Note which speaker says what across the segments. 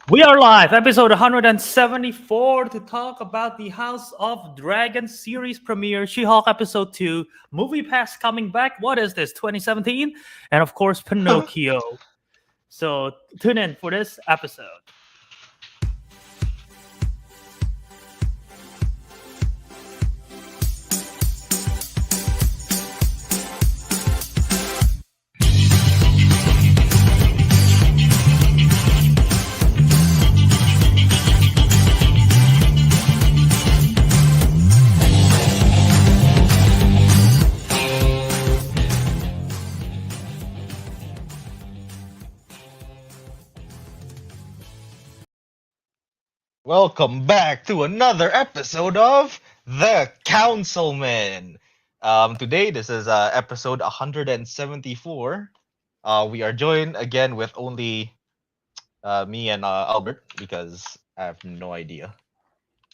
Speaker 1: We are live, episode 174, to talk about the House of Dragon series premiere, She-Hulk episode 2, MoviePass coming back. What is this, 2017? And of course, Pinocchio. So tune in for this episode.
Speaker 2: Welcome back to another episode of The Councilmen. Today, this is episode 174. We are joined again with only me and Albert because I have no idea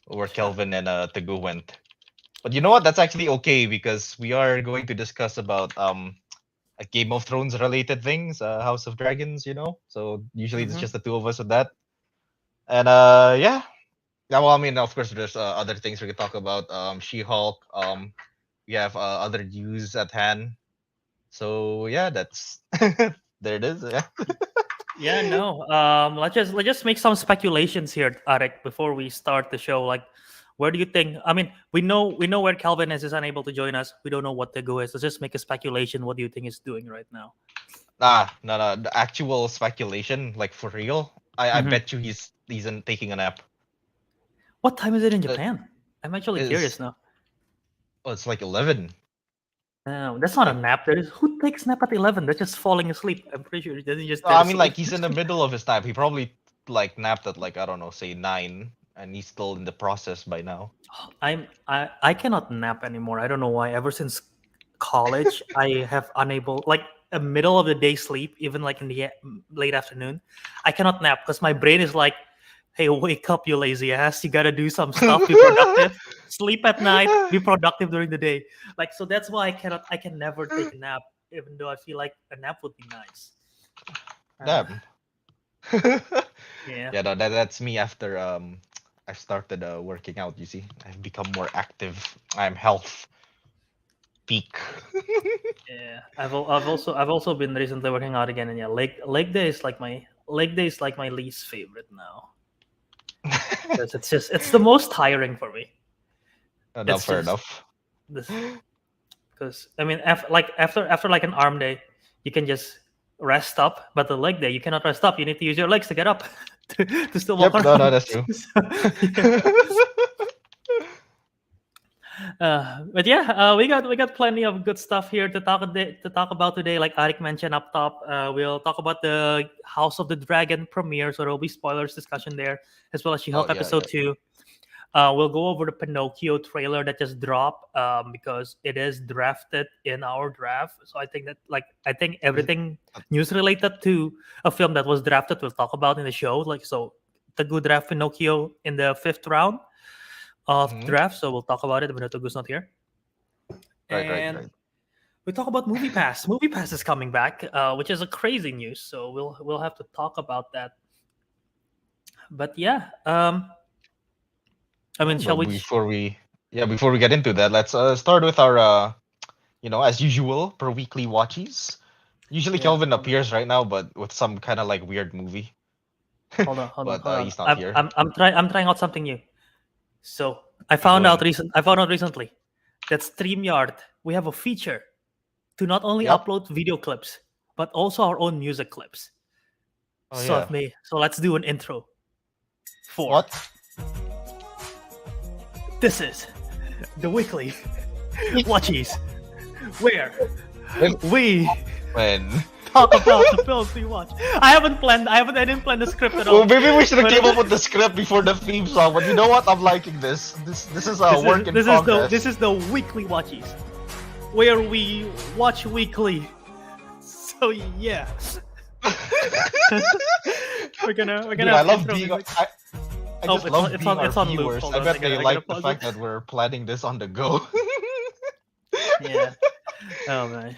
Speaker 2: where Kelvin and Teguh went. But you know what? That's actually okay because we are going to discuss about a Game of Thrones related things, House of Dragons, So usually it's just the two of us with that. And yeah. Yeah, well, I mean, of course, there's other things we could talk about. She-Hulk. We have other news at hand. So yeah, that's there it is. Yeah.
Speaker 1: Yeah, no. Let's just make some speculations here, Ariq, before we start the show. Like, where do you think? I mean, we know where Kelvin is unable to join us. We don't know what Teguh is. Let's just make a speculation. What do you think he's doing right now?
Speaker 2: No. The actual speculation, like for real, I
Speaker 1: Mhm.
Speaker 2: bet you he's taking a nap.
Speaker 1: What time is it in
Speaker 2: Uh,
Speaker 1: Japan? I'm actually
Speaker 2: It's
Speaker 1: curious now.
Speaker 2: oh, it's like 11.
Speaker 1: No, that's not a
Speaker 2: Like,
Speaker 1: nap. Who takes nap at 11? That's just falling asleep. I'm pretty sure he doesn't just dead
Speaker 2: I mean,
Speaker 1: asleep.
Speaker 2: like he's in the middle of his nap. He probably like napped at like I don't know, say 9, and he's still in the process by now.
Speaker 1: I cannot nap anymore. I don't know why. Ever since college, I have unable like a middle of the day sleep, even like in the late afternoon. I cannot nap because my brain is like, "Hey, wake up, you lazy ass! You gotta do some stuff. Be productive. Sleep at night. Be productive during the day." Like so, that's why I cannot. I can never take a nap, even though I feel like a nap would be nice.
Speaker 2: Damn.
Speaker 1: Yeah.
Speaker 2: Yeah, no, that's me after I started working out, you see. I've become more active. I'm health peak.
Speaker 1: Yeah, I've also been recently working out again, and yeah, leg day is like my least favorite now. 'Cause it's the most tiring for me.
Speaker 2: No,
Speaker 1: It's
Speaker 2: fair
Speaker 1: just
Speaker 2: enough.
Speaker 1: this because I mean after like an arm day, you can just rest up, but the leg day you cannot rest up. You need to use your legs to get up to still walk
Speaker 2: Yep, no,
Speaker 1: around.
Speaker 2: that's true.
Speaker 1: So, yeah. But yeah, we got plenty of good stuff here to talk about today. Like Ariq mentioned up top, we'll talk about the House of the Dragon premiere, so there'll be spoilers discussion there, as well as
Speaker 2: Oh
Speaker 1: She-Hulk
Speaker 2: yeah,
Speaker 1: episode
Speaker 2: yeah.
Speaker 1: 2. We'll go over the Pinocchio trailer that just dropped because it is drafted in our draft. So I think
Speaker 2: Is it-
Speaker 1: everything news related to a film that was drafted we'll talk about in the show. Like so, the good draft Pinocchio in the 5th round of
Speaker 2: Mhm.
Speaker 1: draft. So we'll talk about it when Teguh's not here. And
Speaker 2: Right.
Speaker 1: we talk about MoviePass. MoviePass is coming back, which is a crazy news. So we'll have to talk about that. But yeah, I mean,
Speaker 2: Yeah,
Speaker 1: shall
Speaker 2: but
Speaker 1: we?
Speaker 2: before we get into that, let's start with our as usual, per weekly watchies. Usually
Speaker 1: Yeah,
Speaker 2: Kelvin appears right now, but with some kind of like weird movie.
Speaker 1: hold on.
Speaker 2: But he's not here.
Speaker 1: I'm trying out something new. So
Speaker 2: What are you doing?
Speaker 1: I found out recently that StreamYard we have a feature to not only
Speaker 2: Yep.
Speaker 1: upload video clips but also our own music clips.
Speaker 2: Oh yeah.
Speaker 1: So let's do an intro. For
Speaker 2: What?
Speaker 1: this is the weekly watchies where we
Speaker 2: When?
Speaker 1: talk about the films we watch. I didn't plan the script at all.
Speaker 2: Well, maybe we should have
Speaker 1: But-
Speaker 2: came up with the script before the theme song. But you know what? I'm liking this. This is a work in progress.
Speaker 1: This is the weekly watchies where we watch weekly. So yeah. we're gonna
Speaker 2: Dude, I
Speaker 1: have
Speaker 2: love
Speaker 1: intro
Speaker 2: being.
Speaker 1: music.
Speaker 2: I
Speaker 1: Oh,
Speaker 2: just love
Speaker 1: it's
Speaker 2: being
Speaker 1: on- it's
Speaker 2: our
Speaker 1: on loop.
Speaker 2: viewers.
Speaker 1: Hold
Speaker 2: I
Speaker 1: on,
Speaker 2: bet
Speaker 1: I
Speaker 2: they
Speaker 1: gotta
Speaker 2: like the
Speaker 1: pause
Speaker 2: fact
Speaker 1: it.
Speaker 2: that we're planning this on the go.
Speaker 1: Yeah. Oh man.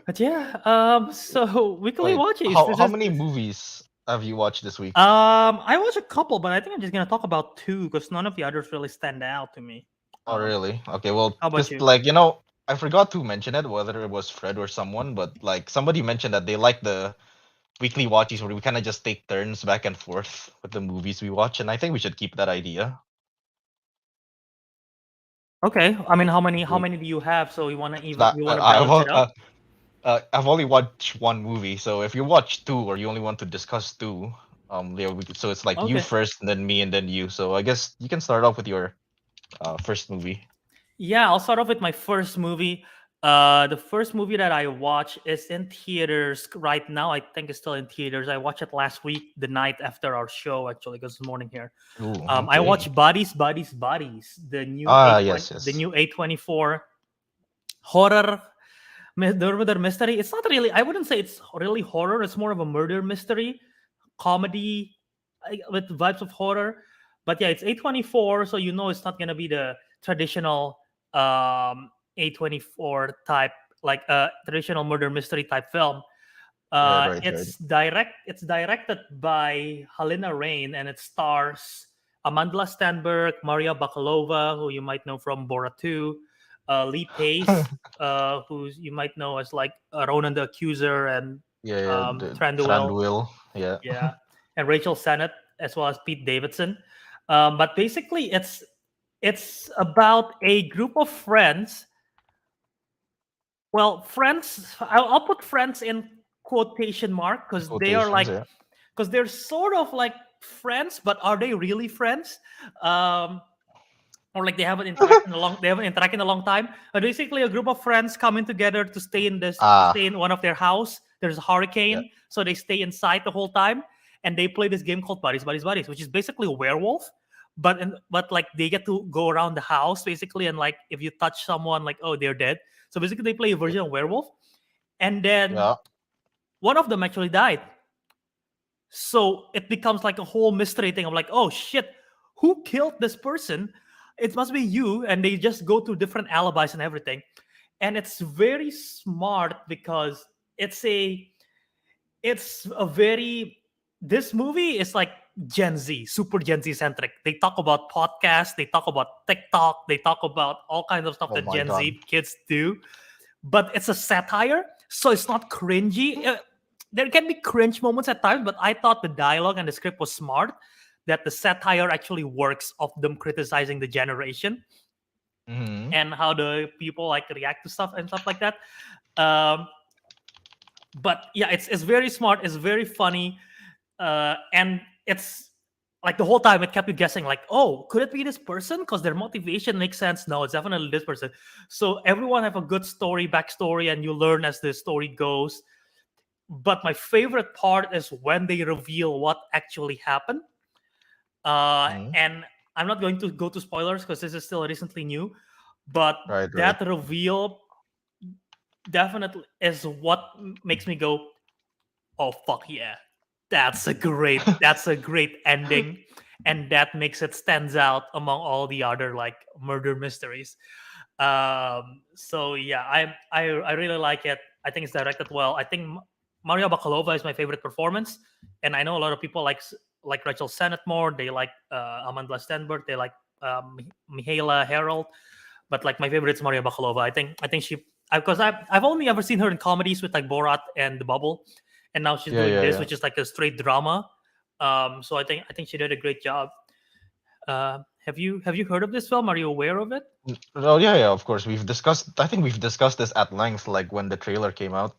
Speaker 1: But yeah, so weekly
Speaker 2: Wait,
Speaker 1: watchies.
Speaker 2: how
Speaker 1: This
Speaker 2: how
Speaker 1: is-
Speaker 2: many movies have you watched this week?
Speaker 1: I watched a couple, but I think I'm just gonna talk about two because none of the others really stand out to me.
Speaker 2: Oh, really? Okay, well,
Speaker 1: How about
Speaker 2: just
Speaker 1: you?
Speaker 2: like, I forgot to mention it, whether it was Fred or someone, but like somebody mentioned that they like the weekly watches where we kind of just take turns back and forth with the movies we watch, and I think we should keep that idea.
Speaker 1: Okay, I mean, how
Speaker 2: We,
Speaker 1: many do you have? So
Speaker 2: that
Speaker 1: you want to balance it out?
Speaker 2: I've only watched one movie, so if you watch two or you only want to discuss two, yeah, so it's like you
Speaker 1: Okay.
Speaker 2: first, and then me, and then you. So I guess you can start off with your first movie.
Speaker 1: Yeah, I'll start off with my first movie. The first movie that I watched is in theaters right now. I think it's still in theaters. I watched it last week, the night after our show, actually, because it's morning here.
Speaker 2: Ooh,
Speaker 1: I
Speaker 2: okay.
Speaker 1: watched Bodies,
Speaker 2: Ah, yes,
Speaker 1: the
Speaker 2: yes.
Speaker 1: new A24 horror murder mystery. It's not really. I wouldn't say it's really horror. It's more of a murder mystery comedy with vibes of horror. But yeah, it's A24, so you know it's not gonna be the traditional A24 type, like traditional murder mystery type film.
Speaker 2: Right, right, right.
Speaker 1: It's directed by Helena Rain, and it stars Amandla Stanberg, Maria Bakalova, who you might know from Borat 2, Lee Pace, who you might know as like Ronan the Accuser and
Speaker 2: Yeah, yeah, the
Speaker 1: Thranduil,
Speaker 2: Thranduil. Yeah.
Speaker 1: yeah, and Rachel Sennett as well as Pete Davidson. But basically, it's about a group of friends. Well, friends. I'll put friends in quotation mark because they are
Speaker 2: Quotations,
Speaker 1: like
Speaker 2: yeah.
Speaker 1: because they're sort of like friends, but are they really friends? Um, or like they haven't interacted in a long time. But basically, a group of friends coming together to
Speaker 2: Ah,
Speaker 1: stay in one of their house. There's a
Speaker 2: yeah.
Speaker 1: hurricane, so they stay inside the whole time, and they play this game called Buddies, which is basically a werewolf. But like they get to go around the house basically, and like if you touch someone, like oh they're dead. So basically, they play a
Speaker 2: Yeah.
Speaker 1: version of werewolf, and then
Speaker 2: Yeah.
Speaker 1: one of them actually died. So it becomes like a whole mystery thing. I'm like, oh shit, who killed this person? It must be you. And they just go through different alibis and everything. And it's very smart because it's a it's a very this movie is like Gen Z, super Gen Z centric. They talk about podcasts, they talk about TikTok, they talk about all kinds of stuff
Speaker 2: Oh
Speaker 1: that
Speaker 2: my
Speaker 1: Gen
Speaker 2: God.
Speaker 1: Z kids do, but it's a satire, so it's not cringy. There can be cringe moments at times, but I thought the dialogue and the script was smart. That the satire actually works of them criticizing the generation
Speaker 2: Hmm.
Speaker 1: and how the people like react to stuff and stuff like that. Um, but yeah, it's very smart. It's very funny, and it's like the whole time it kept you guessing like oh could it be this person because their motivation makes sense. No, it's definitely this person. So everyone have a good story backstory and you learn as the story goes, but my favorite part is when they reveal what actually happened.
Speaker 2: Hmm.
Speaker 1: And I'm not going to go to spoilers because this is still recently new, but
Speaker 2: Right, right.
Speaker 1: that reveal definitely is what makes me go oh fuck yeah, that's a great ending, and that makes it stands out among all the other like murder mysteries. So yeah, I really like it. I think it's directed well. I think Maria Bakalova is my favorite performance, and I know a lot of people like Rachel Sennett more. They like Amanda Stenberg, they like Mihaela Harold, but like my favorite is Maria Bakalova. I think she because I've only ever seen her in comedies with like Borat and The Bubble, and now she's
Speaker 2: Yeah,
Speaker 1: doing
Speaker 2: yeah,
Speaker 1: this,
Speaker 2: yeah.
Speaker 1: which is like a straight drama. So I think she did a great job. Have you heard of this film? Are you aware of it?
Speaker 2: Oh, yeah, yeah, of course. I think we've discussed this at length, like when the trailer came out.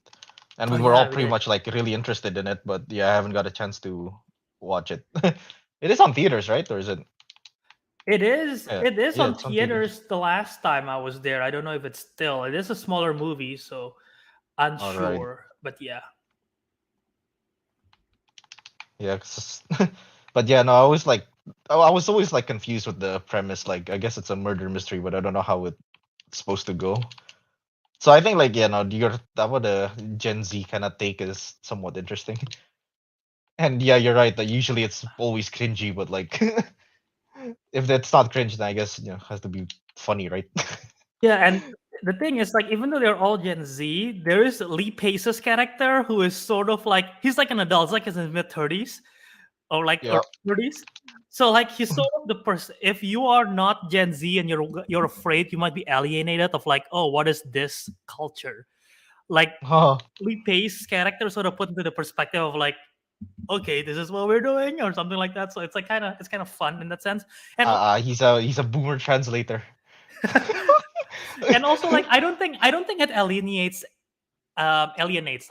Speaker 2: And
Speaker 1: Oh
Speaker 2: we were all
Speaker 1: yeah, we
Speaker 2: pretty
Speaker 1: did.
Speaker 2: much like really interested in it, but yeah, I haven't got a chance to watch it. It is on theaters, right? Or is it? Yeah,
Speaker 1: It is
Speaker 2: yeah,
Speaker 1: on
Speaker 2: it's on theaters.
Speaker 1: theaters. The last time I was there, I don't know if it's still. It is a smaller movie, so
Speaker 2: All right.
Speaker 1: unsure. But yeah,
Speaker 2: Yeah, but yeah, no, I was like, I was always like confused with the premise. Like, I guess it's a murder mystery, but I don't know how it's supposed to go. So I think like, yeah, no, your that what the Gen Z kind of take is somewhat interesting. And yeah, you're right that usually it's always cringy, but like, if that's not cringe, then I guess has to be funny, right?
Speaker 1: yeah, and the thing is, like, even though they're all Gen Z, there is Lee Pace's character who is sort of like he's like an adult, like in his mid-30s or like
Speaker 2: Yeah.
Speaker 1: early 30s. So like he's sort of the person. If you are not Gen Z and you're afraid, you might be alienated of like, oh, what is this culture? Like
Speaker 2: Huh.
Speaker 1: Lee Pace's character sort of put into the perspective of like, okay, this is what we're doing, or something like that. So it's like it's kind of fun in that sense. And
Speaker 2: He's a boomer translator.
Speaker 1: and also like I don't think it alienates, not alienates.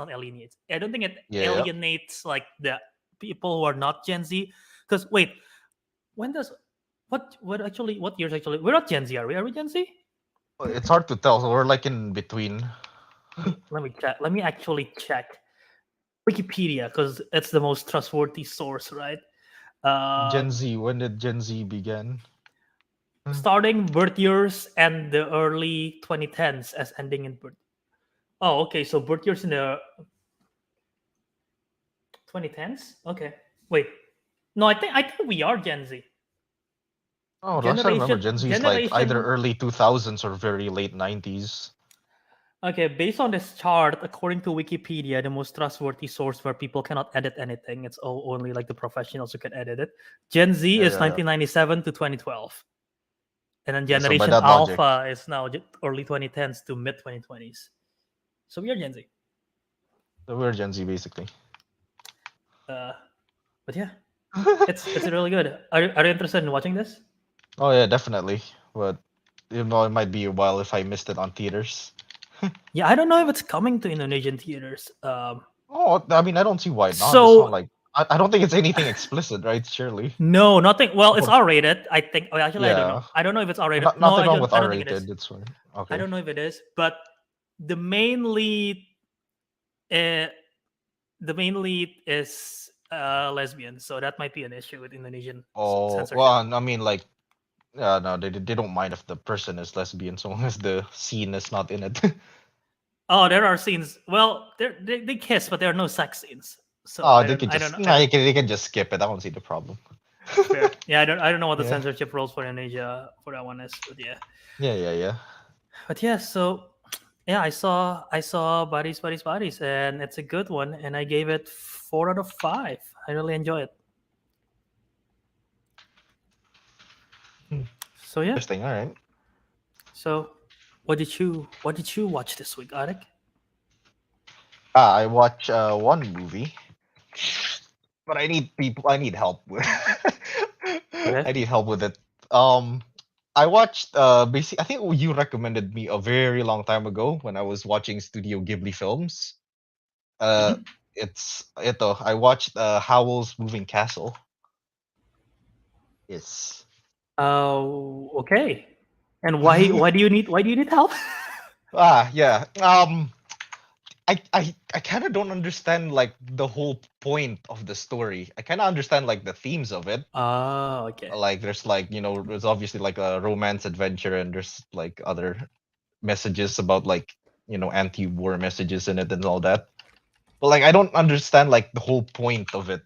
Speaker 1: I don't think it
Speaker 2: Yeah.
Speaker 1: alienates like the people who are not Gen Z. Because wait, when does what years actually? We're not Gen Z, are we? Are we Gen Z?
Speaker 2: It's hard to tell. So we're like in between.
Speaker 1: Let me check. Let me actually check Wikipedia because it's the most trustworthy source, right?
Speaker 2: Gen Z. When did Gen Z begin?
Speaker 1: Starting birth years and the early 2010s as ending in birth. Oh, okay. So birth years in the 2010s. Okay. Wait. No, I think we are Gen Z.
Speaker 2: Oh, last I remember, Gen Z is like either
Speaker 1: Generation.
Speaker 2: early 2000s or very late 90s.
Speaker 1: Okay, based on this chart, according to Wikipedia, the most trustworthy source where people cannot edit anything, it's only like the professionals who can edit it. Gen Z
Speaker 2: Yeah,
Speaker 1: is
Speaker 2: yeah, yeah.
Speaker 1: 1997 to 2012. And then
Speaker 2: Yeah, so by
Speaker 1: Generation
Speaker 2: that logic,
Speaker 1: Alpha is now early 2010s to mid 2020s. So we are Gen Z.
Speaker 2: so we're Gen Z basically.
Speaker 1: But yeah, it's really good. Are you interested in watching this?
Speaker 2: Oh yeah, definitely. But you know, it might be a while if I missed it on theaters.
Speaker 1: Yeah, I don't know if it's coming to Indonesian theaters.
Speaker 2: Oh, I mean, I don't see why not. It's not
Speaker 1: So
Speaker 2: like I don't think it's anything explicit, right? Surely.
Speaker 1: no, nothing. Well, it's
Speaker 2: Oh,
Speaker 1: R rated. I think. Oh, actually, I don't know.
Speaker 2: yeah.
Speaker 1: I don't know if it's R rated.
Speaker 2: Not
Speaker 1: No,
Speaker 2: nothing
Speaker 1: I
Speaker 2: wrong
Speaker 1: don't.
Speaker 2: with
Speaker 1: I
Speaker 2: R
Speaker 1: don't think it is.
Speaker 2: rated. It's fine.
Speaker 1: I
Speaker 2: Okay.
Speaker 1: don't know if it is, but the main lead, uh, the main lead is lesbian, so that might be an issue with Indonesian
Speaker 2: Oh
Speaker 1: censorship.
Speaker 2: well, I mean, like, yeah, no, they don't mind if the person is lesbian, so long as the scene is not in it.
Speaker 1: Oh, there are scenes. Well, they kiss, but there are no sex scenes. So
Speaker 2: Oh,
Speaker 1: I
Speaker 2: they
Speaker 1: don't.
Speaker 2: can
Speaker 1: I don't.
Speaker 2: just
Speaker 1: I
Speaker 2: nah,
Speaker 1: don't.
Speaker 2: they can just skip it. I don't see the problem.
Speaker 1: Fair. Yeah, I don't. I don't know what the
Speaker 2: Yeah,
Speaker 1: censorship rules for Indonesia for that one is, but yeah.
Speaker 2: yeah, yeah, yeah.
Speaker 1: But yeah, so yeah, I saw Bodies, and it's a good one, and I gave it 4 out of 5. I really enjoy it.
Speaker 2: Hmm.
Speaker 1: So yeah.
Speaker 2: Interesting. All right.
Speaker 1: So what did you watch this week, Ariq?
Speaker 2: I watch one movie, but I need people. I need help with.
Speaker 1: Okay.
Speaker 2: I need help with it. I watched basically. I think you recommended me a very long time ago when I was watching Studio Ghibli films. Uh,
Speaker 1: Mhm.
Speaker 2: it's ito. I watched Howl's Moving Castle. Yes.
Speaker 1: Oh, okay. And why do you need help?
Speaker 2: Yeah. I kind of don't understand like the whole point of the story. I kind of understand like the themes of it.
Speaker 1: Oh, okay.
Speaker 2: Like there's like there's obviously like a romance adventure and there's like other messages about like anti-war messages in it and all that. But like I don't understand like the whole point of it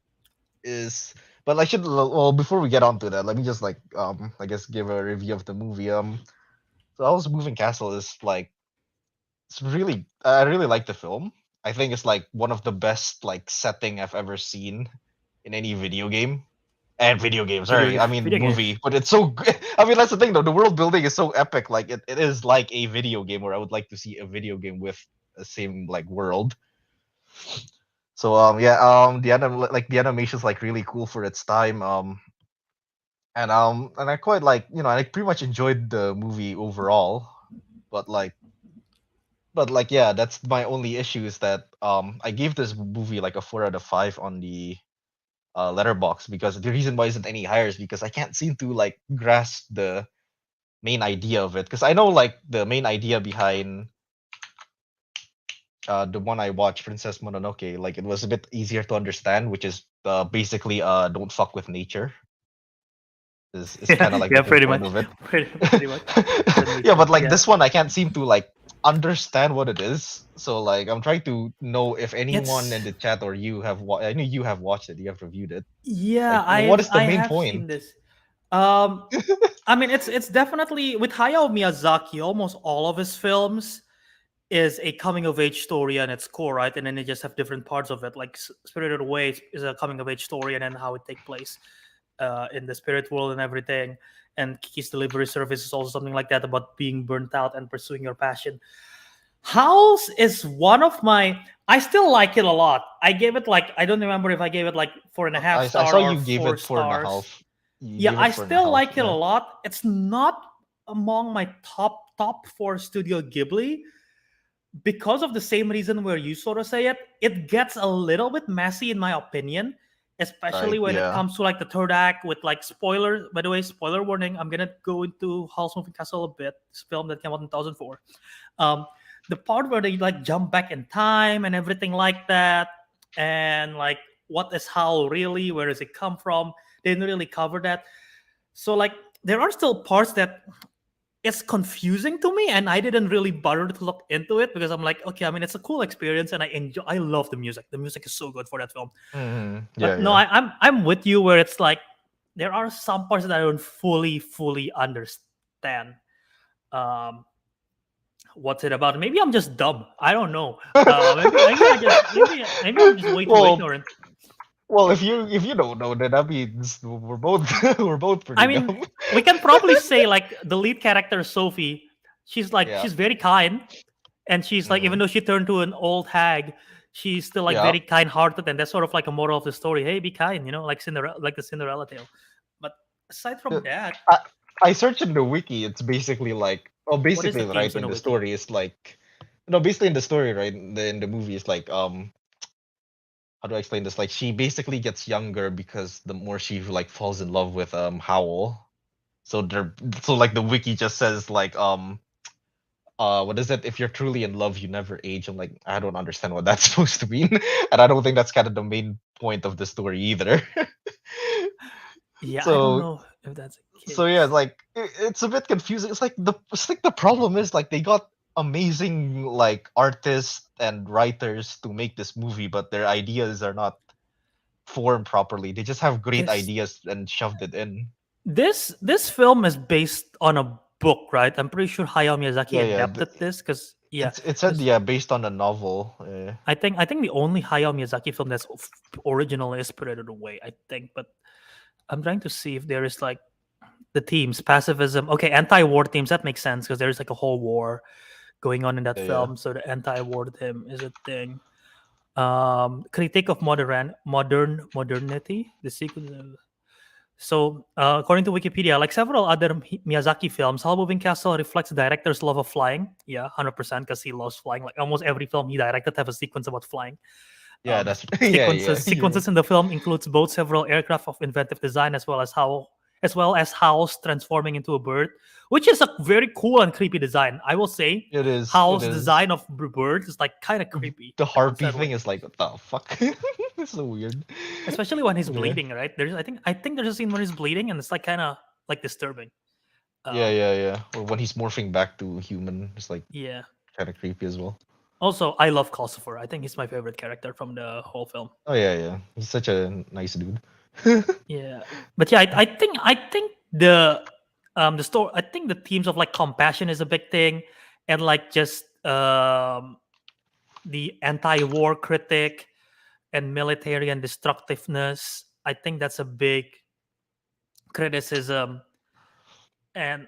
Speaker 2: is. But I should well before we get on to that, let me just like I guess give a review of the movie. So Howl's Moving Castle is like it's really I really like the film. I think it's like one of the best like setting I've ever seen in any video game. And video game, sorry, I mean
Speaker 1: Video game.
Speaker 2: movie, but it's so good. I mean that's the thing though. The world building is so epic. Like it is like a video game where I would like to see a video game with the same like world. So yeah, the animation's like really cool for its time. And I quite like I pretty much enjoyed the movie overall. But like yeah, that's my only issue is that I gave this movie like a 4 out of 5 on the letterbox because the reason why isn't any higher is because I can't seem to like grasp the main idea of it because I know like the main idea behind the one I watched, Princess Mononoke, like it was a bit easier to understand, which is basically don't fuck with nature. Is kind of like the
Speaker 1: Yeah,
Speaker 2: whole
Speaker 1: pretty
Speaker 2: point
Speaker 1: much.
Speaker 2: of it.
Speaker 1: Pretty much. The
Speaker 2: Yeah,
Speaker 1: nature.
Speaker 2: but like
Speaker 1: Yeah.
Speaker 2: this one, I can't seem to like understand what it is. So like I'm trying to know if anyone
Speaker 1: It's
Speaker 2: in the chat or you have I know you have watched it, you have reviewed it.
Speaker 1: yeah,
Speaker 2: Like what is the
Speaker 1: I
Speaker 2: main
Speaker 1: have seen
Speaker 2: point?
Speaker 1: this. Um, I mean, it's definitely with Hayao Miyazaki. Almost all of his films is a coming of age story at its core, right? And then they just have different parts of it. Like Spirited Away is a coming of age story, and then how it take place in the spirit world and everything. And Kiki's Delivery Service is also something like that about being burnt out and pursuing your passion. House is one of my. I still like it a lot. I gave it like I don't remember if I gave it like 4.5
Speaker 2: I
Speaker 1: star
Speaker 2: saw
Speaker 1: or
Speaker 2: you gave
Speaker 1: four
Speaker 2: it four and a
Speaker 1: stars.
Speaker 2: half. You
Speaker 1: Yeah,
Speaker 2: gave it
Speaker 1: I
Speaker 2: four and a
Speaker 1: still
Speaker 2: half.
Speaker 1: like it a
Speaker 2: Yeah.
Speaker 1: lot. It's not among my top four Studio Ghibli because of the same reason where you sort of say it. It gets a little bit messy in my opinion, especially
Speaker 2: Right.
Speaker 1: when it
Speaker 2: Yeah.
Speaker 1: comes to like the third act with like spoilers. By the way, spoiler warning. I'm gonna go into Howl's Moving Castle a bit. This film that came out in 2004. Um, the part where they like jump back in time and everything like that, and like what is Howl really? Where does it come from? They didn't really cover that. So like there are still parts that it's confusing to me, and I didn't really bother to look into it because I'm like, okay, I mean, it's a cool experience, and I enjoy. I love the music. The music is so good for that film.
Speaker 2: Yeah.
Speaker 1: But no,
Speaker 2: Yeah.
Speaker 1: I'm with you where it's like there are some parts that I don't fully understand. Um, what's it about? Maybe I'm just dumb. I don't know. Maybe I'm just way too
Speaker 2: well,
Speaker 1: ignorant.
Speaker 2: well, if you don't know, then that means we're both we're both
Speaker 1: I
Speaker 2: pretty
Speaker 1: mean,
Speaker 2: dumb.
Speaker 1: we can probably say like the lead character Sophie.
Speaker 2: Yeah.
Speaker 1: She's very kind, and she's like even
Speaker 2: Hmm.
Speaker 1: though she turned to an old hag, she's still like
Speaker 2: Yeah.
Speaker 1: very kind-hearted, and that's sort of like a moral of the story. Hey, be kind, like Cinderella, like the Cinderella tale. But aside
Speaker 2: Uh,
Speaker 1: from that,
Speaker 2: I, I searched in the wiki. It's basically like, oh,
Speaker 1: what is
Speaker 2: basically
Speaker 1: the
Speaker 2: right
Speaker 1: themes on
Speaker 2: in
Speaker 1: the
Speaker 2: the
Speaker 1: wiki?
Speaker 2: story is like, no, basically in the story, right, in the movie is like, how do I explain this? Like, she basically gets younger because the more she like falls in love with Howl. So so like the wiki just says like what is it? If you're truly in love, you never age. I'm like, I don't understand what that's supposed to mean, and I don't think that's kind of the main point of the story either.
Speaker 1: Yeah, I don't
Speaker 2: so
Speaker 1: know if that's the
Speaker 2: so yeah,
Speaker 1: case.
Speaker 2: like it's a bit confusing. It's like the problem is like they got amazing like artists and writers to make this movie, but their ideas are not formed properly. They just have great
Speaker 1: This
Speaker 2: ideas and shoved it in.
Speaker 1: this film is based on a book, right? I'm pretty sure Hayao Miyazaki
Speaker 2: Yeah, yeah.
Speaker 1: adapted this because yeah,
Speaker 2: It said
Speaker 1: because
Speaker 2: yeah based on a novel.
Speaker 1: I think the only Hayao Miyazaki film that's originally is Spirited Away. I think, but I'm trying to see if there is like the themes, pacifism. Okay, anti-war themes that makes sense because there's like a whole war going on in that
Speaker 2: Yeah, yeah.
Speaker 1: film, so the anti-war theme is a thing. Critique of modernity, the sequence. So, according to Wikipedia, like several other Miyazaki films, Howl's Moving Castle reflects the director's love of flying. Yeah, 100% because he loves flying. Like almost every film he directed have a sequence about flying.
Speaker 2: Yeah,
Speaker 1: The
Speaker 2: that's yeah, yeah. You're right.
Speaker 1: sequences in the film includes both several aircraft of inventive design as well as Howl's transforming into a bird, which is a very cool and creepy design. I will say
Speaker 2: It is. It
Speaker 1: Howl's
Speaker 2: is.
Speaker 1: design of birds is like kind of creepy
Speaker 2: The
Speaker 1: and
Speaker 2: harpy thing
Speaker 1: unsettling,
Speaker 2: is like what the fuck? It's so weird.
Speaker 1: especially when he's
Speaker 2: Yeah.
Speaker 1: bleeding. Right? I think there's a scene when he's bleeding, and it's like kind of like disturbing.
Speaker 2: Yeah,
Speaker 1: Um,
Speaker 2: yeah, yeah. Or when he's morphing back to human, it's like
Speaker 1: yeah.
Speaker 2: kind of creepy as well.
Speaker 1: Also, I love Calcifer. I think he's my favorite character from the whole film.
Speaker 2: Oh yeah, yeah. He's such a nice dude.
Speaker 1: Yeah, but yeah, I think the story. I think the themes of like compassion is a big thing, and like just the anti-war critic and military and destructiveness. I think that's a big criticism, and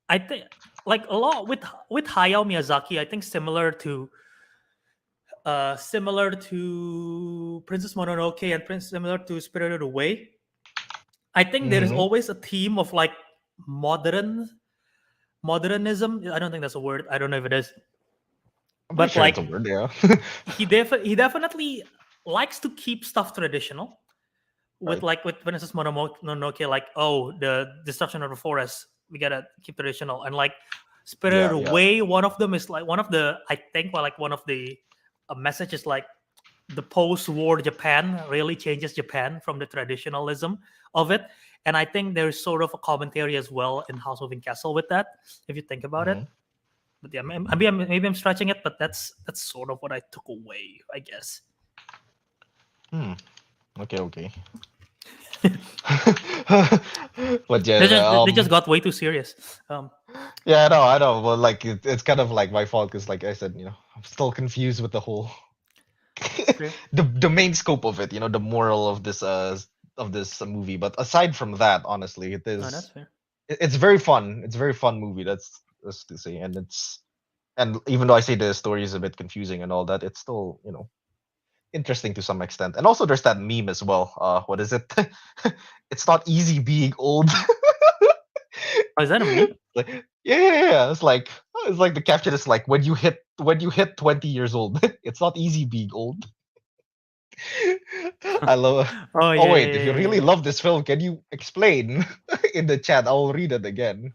Speaker 1: I think like a lot with Hayao Miyazaki. I think similar to Princess Mononoke and similar to Spirited Away. I think there is
Speaker 2: Hmm.
Speaker 1: always a theme of like modern modernism. I don't think that's a word. I don't know if it is,
Speaker 2: I'm pretty
Speaker 1: but
Speaker 2: sure it's
Speaker 1: like
Speaker 2: a word, yeah.
Speaker 1: he definitely likes to keep stuff traditional. With
Speaker 2: Right.
Speaker 1: like with Princess Mononoke, like oh the destruction of the forest, we gotta keep traditional, and like Spirited
Speaker 2: Yeah, yeah.
Speaker 1: Away, one of them is like one of the I think well, like one of the messages like the post-war Japan really changes Japan from the traditionalism of it. And I think there's sort of a commentary as well in House Moving Castle with that, if you think about it.
Speaker 2: Hmm.
Speaker 1: But yeah, maybe I'm stretching it, but that's sort of what I took away, I guess.
Speaker 2: Hmm. Okay, okay. But
Speaker 1: They just
Speaker 2: yeah,
Speaker 1: they just got way too serious.
Speaker 2: yeah, I know. Well, like it's kind of like my fault because, like I said, I'm still confused with the whole
Speaker 1: Fair.
Speaker 2: the main scope of it. The moral of this movie. But aside from that, honestly,
Speaker 1: Oh, that's fair.
Speaker 2: it's very fun. It's a very fun movie. That's to say, and even though I say the story is a bit confusing and all that, it's still interesting to some extent. And also, there's that meme as well. What is it? It's not easy being old.
Speaker 1: Oh, is that a meme?
Speaker 2: Like, yeah. It's like the caption is like when you hit 20 years old, it's not easy being old. I love.
Speaker 1: Oh
Speaker 2: Oh
Speaker 1: yeah,
Speaker 2: wait,
Speaker 1: yeah,
Speaker 2: if you
Speaker 1: yeah,
Speaker 2: really
Speaker 1: yeah.
Speaker 2: love this film, can you explain in the chat? I'll read it again.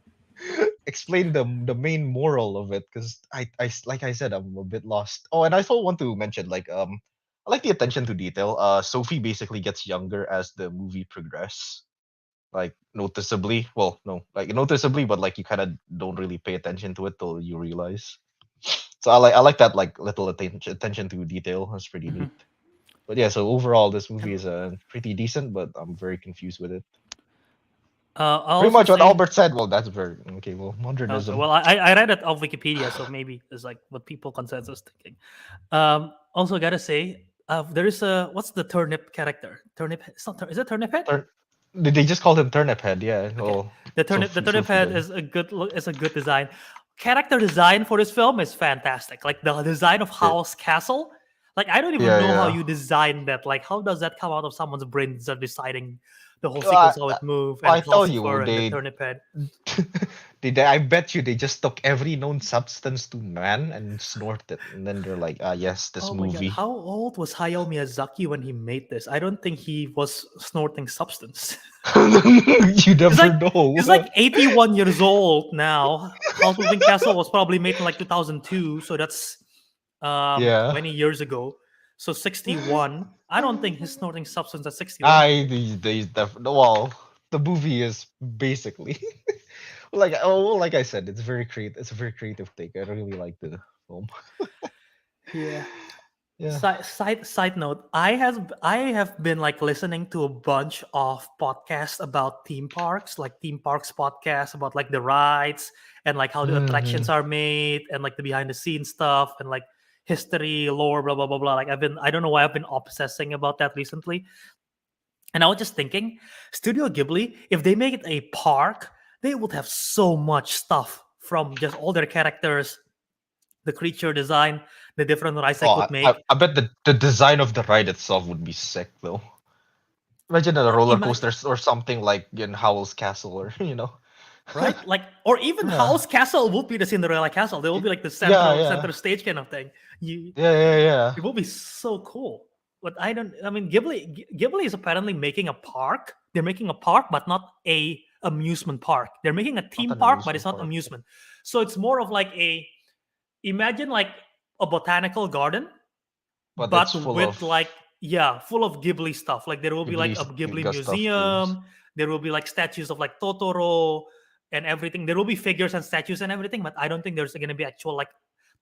Speaker 2: Explain the main moral of it, because like I said, I'm a bit lost. Oh, and I also want to mention, like, I like the attention to detail. Sophie basically gets younger as the movie progresses, like noticeably. Well, no, like noticeably, but like you kind of don't really pay attention to it till you realize. So I like that, like, little attention to detail. That's pretty
Speaker 1: Mhm.
Speaker 2: neat. But yeah, so overall, this
Speaker 1: And
Speaker 2: movie is pretty decent, but I'm very confused with it.
Speaker 1: I'll
Speaker 2: Pretty
Speaker 1: also
Speaker 2: much what
Speaker 1: say,
Speaker 2: Albert said. Well, that's very okay. Well,
Speaker 1: okay,
Speaker 2: modernism.
Speaker 1: well, I read it off Wikipedia, so maybe it's like what people consensus thinking. Also gotta say, there is a what's the turnip character? Turnip? It's not. Is it turnip head?
Speaker 2: Turn. They just called him Turnip Head. Yeah.
Speaker 1: Okay,
Speaker 2: Well,
Speaker 1: the turnip
Speaker 2: Sophie
Speaker 1: head
Speaker 2: did.
Speaker 1: is a good look. Is a good design. Character design for this film is fantastic. Like the design of
Speaker 2: Yeah.
Speaker 1: Howl's Castle. Like I don't even
Speaker 2: Yeah.
Speaker 1: know how
Speaker 2: Yeah.
Speaker 1: you design that. Like how does that come out of someone's brain? That deciding the whole
Speaker 2: Uh,
Speaker 1: sequence, how it move, and
Speaker 2: I tell
Speaker 1: clouds of
Speaker 2: you,
Speaker 1: fur and the
Speaker 2: they
Speaker 1: turnip head.
Speaker 2: I bet you they just took every known substance to man and snorted, and then they're like, yes, this
Speaker 1: Oh my god,
Speaker 2: movie.
Speaker 1: how old was Hayao Miyazaki when he made this? I don't think he was snorting substance.
Speaker 2: You
Speaker 1: he's like
Speaker 2: never know.
Speaker 1: he's like 81 years old now. House Moving Castle was probably made in like 2002, so that's
Speaker 2: Yeah.
Speaker 1: 20 years ago. So 61. I don't think he's snorting substance at 61.
Speaker 2: Well, the movie is basically like I said, it's very creative. It's a very creative take. I really like the film.
Speaker 1: Yeah.
Speaker 2: Yeah.
Speaker 1: Side note, I have been like listening to a bunch of podcasts about theme parks, like theme parks podcasts about like the rides and like how the attractions
Speaker 2: Hmm.
Speaker 1: are made and like the behind the scenes stuff and like history, lore, blah blah blah blah. Like I don't know why I've been obsessing about that recently. And I was just thinking, Studio Ghibli, if they make it a park, they would have so much stuff from just all their characters, the creature design, the different rides they
Speaker 2: Oh,
Speaker 1: could
Speaker 2: I
Speaker 1: make.
Speaker 2: bet the design of the ride itself would be sick though. Imagine a roller
Speaker 1: Imagine
Speaker 2: coaster or something like in Howl's Castle, or
Speaker 1: right? Like, or even
Speaker 2: Yeah.
Speaker 1: Howl's Castle will be the Cinderella Castle. They will be like the
Speaker 2: Yeah,
Speaker 1: central
Speaker 2: yeah.
Speaker 1: center stage kind of thing. You,
Speaker 2: Yeah, yeah, yeah.
Speaker 1: it will be so cool. But I don't. I mean, Ghibli is apparently making a park. They're making a park, but not a amusement park. They're making a
Speaker 2: Not
Speaker 1: theme
Speaker 2: an
Speaker 1: park, but it's
Speaker 2: amusement
Speaker 1: not
Speaker 2: park.
Speaker 1: amusement. So it's more of like a imagine like a botanical garden,
Speaker 2: But it's
Speaker 1: but
Speaker 2: full
Speaker 1: with
Speaker 2: of
Speaker 1: like yeah, full of Ghibli stuff. Like there will be like
Speaker 2: Ghibli
Speaker 1: a Ghibli
Speaker 2: stuff too.
Speaker 1: museum. There will be like statues of like Totoro and everything. There will be figures and statues and everything, but I don't think there's going to be actual like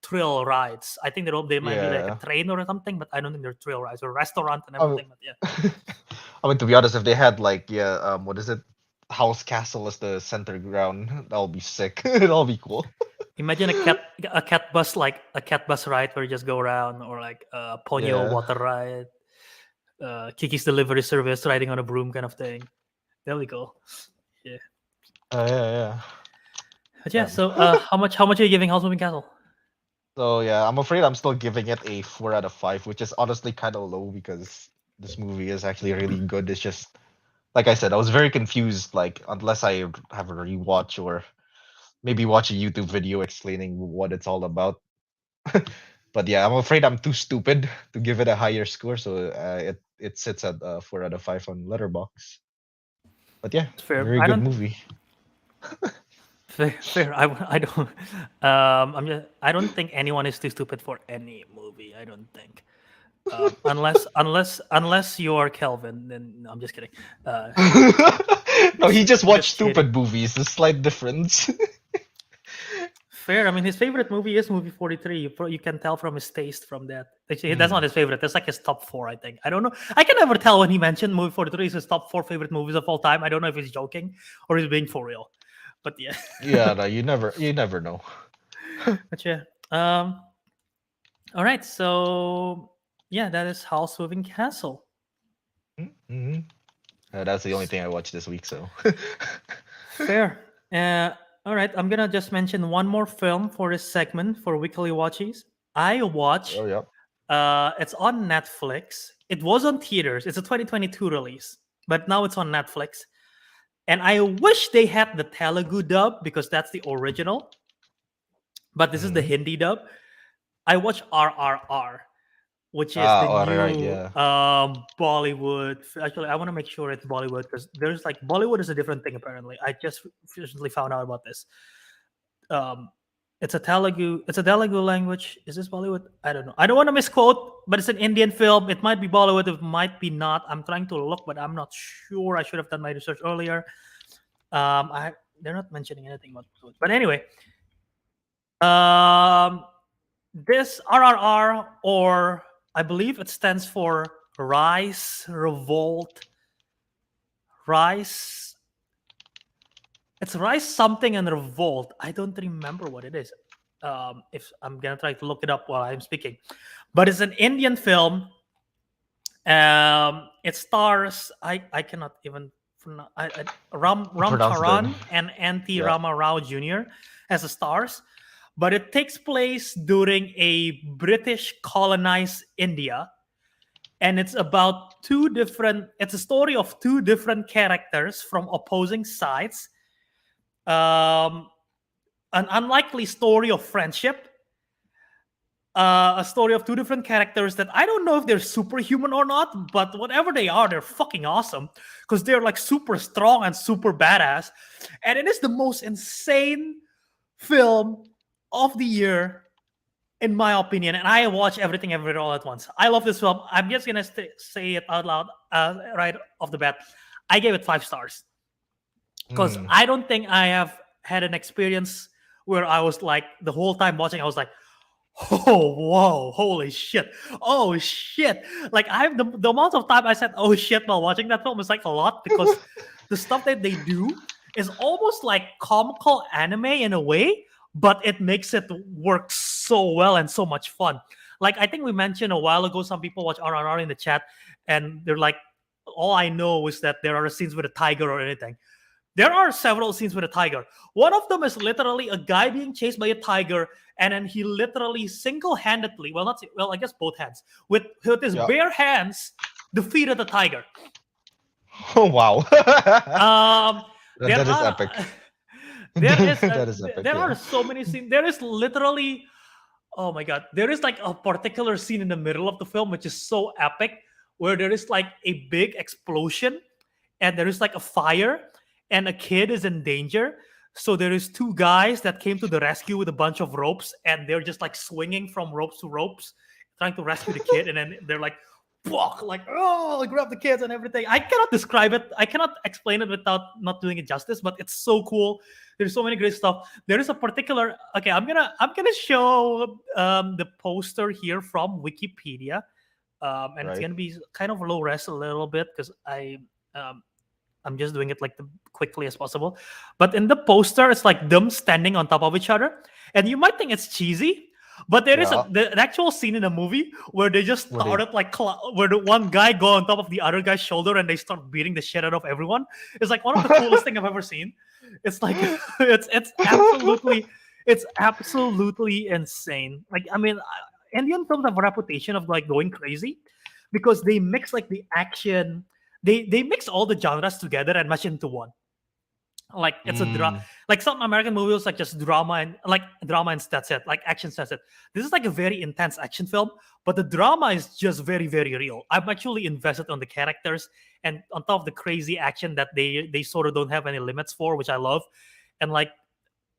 Speaker 1: thrill rides. I think there might be like a
Speaker 2: Yeah.
Speaker 1: train or something, but I don't think there's thrill rides or restaurant and
Speaker 2: I mean,
Speaker 1: everything. But yeah,
Speaker 2: I mean, to be honest, if they had, like, what is it? House Castle as the center ground, that'll be sick. That'll be cool.
Speaker 1: imagine a cat bus ride where you just go around, or like a Ponyo
Speaker 2: Yeah.
Speaker 1: water ride, Kiki's delivery service riding on a broom kind of thing. That'll be cool. Yeah.
Speaker 2: Yeah, yeah.
Speaker 1: But yeah,
Speaker 2: Um,
Speaker 1: so how much are you giving House Moving Castle?
Speaker 2: so yeah, I'm afraid I'm still giving it a 4 out of 5, which is honestly kind of low because this movie is actually really good. It's just, like I said, I was very confused. Like, unless I have a rewatch or maybe watch a YouTube video explaining what it's all about. But yeah, I'm afraid I'm too stupid to give it a higher score, so it sits at 4 out of 5 on Letterbox. But yeah,
Speaker 1: Fair.
Speaker 2: very
Speaker 1: I
Speaker 2: good
Speaker 1: don't
Speaker 2: movie.
Speaker 1: fair. I don't. I don't think anyone is too stupid for any movie. I don't think. Unless you're Kelvin, then no, I'm just kidding. Uh,
Speaker 2: No, he just watched
Speaker 1: just kidding.
Speaker 2: stupid movies. A slight difference.
Speaker 1: Fair. I mean, his favorite movie is movie 43. You can tell from his taste from that. Actually, that's not
Speaker 2: Mm.
Speaker 1: his favorite. That's like his top four, I think. I don't know. I can never tell when he mentioned movie 43 is his top four favorite movies of all time. I don't know if he's joking or he's being for real. But yeah.
Speaker 2: Yeah, no, you never know.
Speaker 1: But yeah. All right. So yeah, that is House Moving Castle.
Speaker 2: Mm-hmm. That's the only thing I watched this week. So.
Speaker 1: Fair. All right. I'm gonna just mention one more film for this segment for weekly watchies. I watch.
Speaker 2: Oh yeah.
Speaker 1: It's on Netflix. It was on theaters. It's a 2022 release, but now it's on Netflix. And I wish they had the Telugu dub because that's the original. But this is the
Speaker 2: Mm-hmm.
Speaker 1: Hindi dub. I watch RRR, which is
Speaker 2: Ah,
Speaker 1: the
Speaker 2: all right,
Speaker 1: new
Speaker 2: yeah.
Speaker 1: Bollywood. Actually, I want to make sure it's Bollywood because there's like Bollywood is a different thing apparently. I just recently found out about this. Um, it's a Telugu. It's a Telugu language. Is this Bollywood? I don't know. I don't want to misquote, but it's an Indian film. It might be Bollywood. It might be not. I'm trying to look, but I'm not sure. I should have done my research earlier. I They're not mentioning anything about Bollywood. But anyway, um, this RRR, or I believe it stands for Rise Revolt. Rise. It's Rise something and Revolt. I don't remember what it is. If I'm gonna try to look it up while I'm speaking, but it's an Indian film. It stars I cannot even Ram
Speaker 2: Pronounce the.
Speaker 1: Charan and N.T.
Speaker 2: Yeah.
Speaker 1: Rama Rao Jr. as the stars, but it takes place during a British colonized India, and it's about two different. It's a story of two different characters from opposing sides. Um, an unlikely story of friendship, a story of two different characters that I don't know if they're superhuman or not, but whatever they are, they're fucking awesome because they're like super strong and super badass. And it is the most insane film of the year, in my opinion. And I watch everything everywhere all at once. I love this film. I'm just gonna say it out loud right off the bat. I gave it 5 stars because
Speaker 2: Mm.
Speaker 1: I don't think I have had an experience where I was like the whole time watching, I was like, oh whoa, holy shit, oh shit. Like I have the amount of time I said oh shit while watching that film is like a lot because the stuff that they do is almost like comical anime in a way, but it makes it work so well and so much fun. Like I think we mentioned a while ago, some people watch RRR in the chat and they're like, all I know is that there are scenes with a tiger or anything. There are several scenes with a tiger. One of them is literally a guy being chased by a tiger, and then he literally single-handedly, I guess both hands, with his
Speaker 2: Yeah.
Speaker 1: bare hands, defeated the tiger.
Speaker 2: Oh wow.
Speaker 1: There
Speaker 2: That is
Speaker 1: are
Speaker 2: epic.
Speaker 1: there is
Speaker 2: That is epic.
Speaker 1: there are
Speaker 2: Yeah.
Speaker 1: so many scenes. There is literally, oh my god, there is like a particular scene in the middle of the film which is so epic, where there is like a big explosion, and there is like a fire and a kid is in danger. So there is two guys that came to the rescue with a bunch of ropes, and they're just like swinging from ropes to ropes, trying to rescue the kid. And then they're like, like, oh, grab the kids and everything. I cannot describe it. I cannot explain it without not doing it justice. But it's so cool. There's so many great stuff. There is a particular. Okay, I'm gonna show the poster here from Wikipedia, and it's
Speaker 2: Right.
Speaker 1: gonna be kind of low res a little bit because I'm just doing it like the quickly as possible. But in the poster, it's like them standing on top of each other, and you might think it's cheesy, but there is
Speaker 2: Yeah.
Speaker 1: an actual scene in the movie where they just
Speaker 2: What do
Speaker 1: started like where the one guy go on top of the other guy's shoulder and they start beating the shit out of everyone. It's like one of the coolest thing I've ever seen. It's like it's absolutely insane. Like I mean, Indian films have a reputation of like going crazy because they mix like the action. They mix all the genres together and mash into one. Like it's
Speaker 2: Mm.
Speaker 1: like some American movies like just drama and that's it, like action, that's it. This is like a very intense action film, but the drama is just very very real. I'm actually invested on the characters and on top of the crazy action that they sort of don't have any limits for, which I love. And like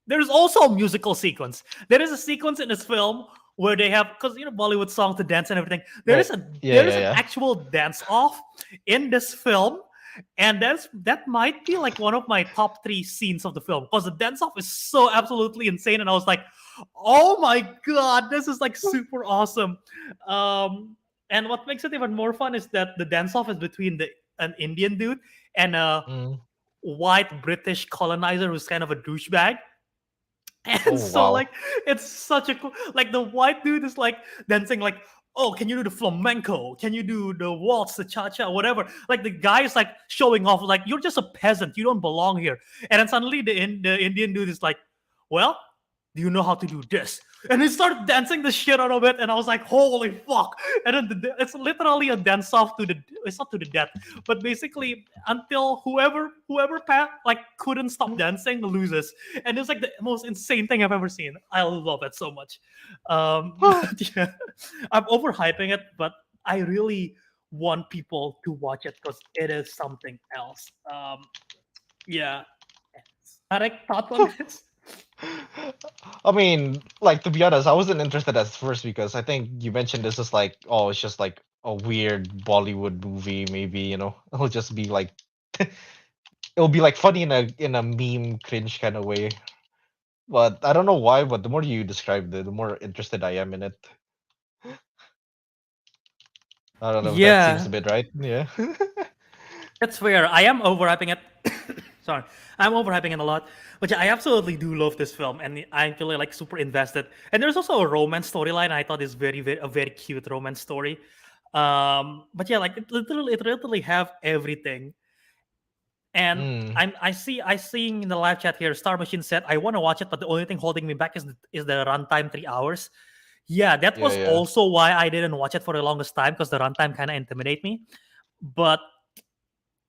Speaker 1: there's also a musical sequence. There is a sequence in this film where they have, because you know Bollywood songs to dance and everything.
Speaker 2: Right. Yeah.
Speaker 1: There is
Speaker 2: Yeah.
Speaker 1: an
Speaker 2: Yeah.
Speaker 1: actual dance off in this film, And that might be like one of my top three scenes of the film because the dance off is so absolutely insane, and I was like, oh my god, this is like super awesome. And what makes it even more fun is that the dance off is between an Indian dude and a
Speaker 2: Mm.
Speaker 1: white British colonizer who's kind of a douchebag. And
Speaker 2: Oh
Speaker 1: so
Speaker 2: wow.
Speaker 1: like it's such a cool, like the white dude is like dancing like, oh, can you do the flamenco, can you do the waltz, the cha-cha, whatever. Like the guy is like showing off like, you're just a peasant, you don't belong here. And then suddenly the Indian dude is like, well, do you know how to do this? And he started dancing the shit out of it, and I was like, holy fuck. And then it's literally a dance off to the, it's not to the death, but basically until like couldn't stop dancing loses. And it's like the most insane thing I've ever seen. I love it so much. But yeah, I'm overhyping it, but I really want people to watch it because it is something else. Yeah. Ariq, thoughts on this?
Speaker 2: I mean, like to be honest, I wasn't interested at first because I think you mentioned this is like, oh, it's just like a weird Bollywood movie. Maybe it'll just be like, it'll be like funny in a meme cringe kind of way. But I don't know why. But the more you describe it, the more interested I am in it. I don't know if that seems
Speaker 1: Yeah,
Speaker 2: a bit right. Yeah.
Speaker 1: that's fair. I am overhyping it. Sorry, I'm overhyping it a lot, but yeah, I absolutely do love this film, and I'm feeling like super invested. And there's also a romance storyline I thought is a very cute romance story. But yeah, like it literally have everything. And
Speaker 2: Mm,
Speaker 1: I seeing in the live chat here, Star Machine said I want to watch it, but the only thing holding me back is the runtime 3 hours. Yeah, that
Speaker 2: yeah,
Speaker 1: was
Speaker 2: yeah.
Speaker 1: also why I didn't watch it for the longest time because the runtime kind of intimidate me. But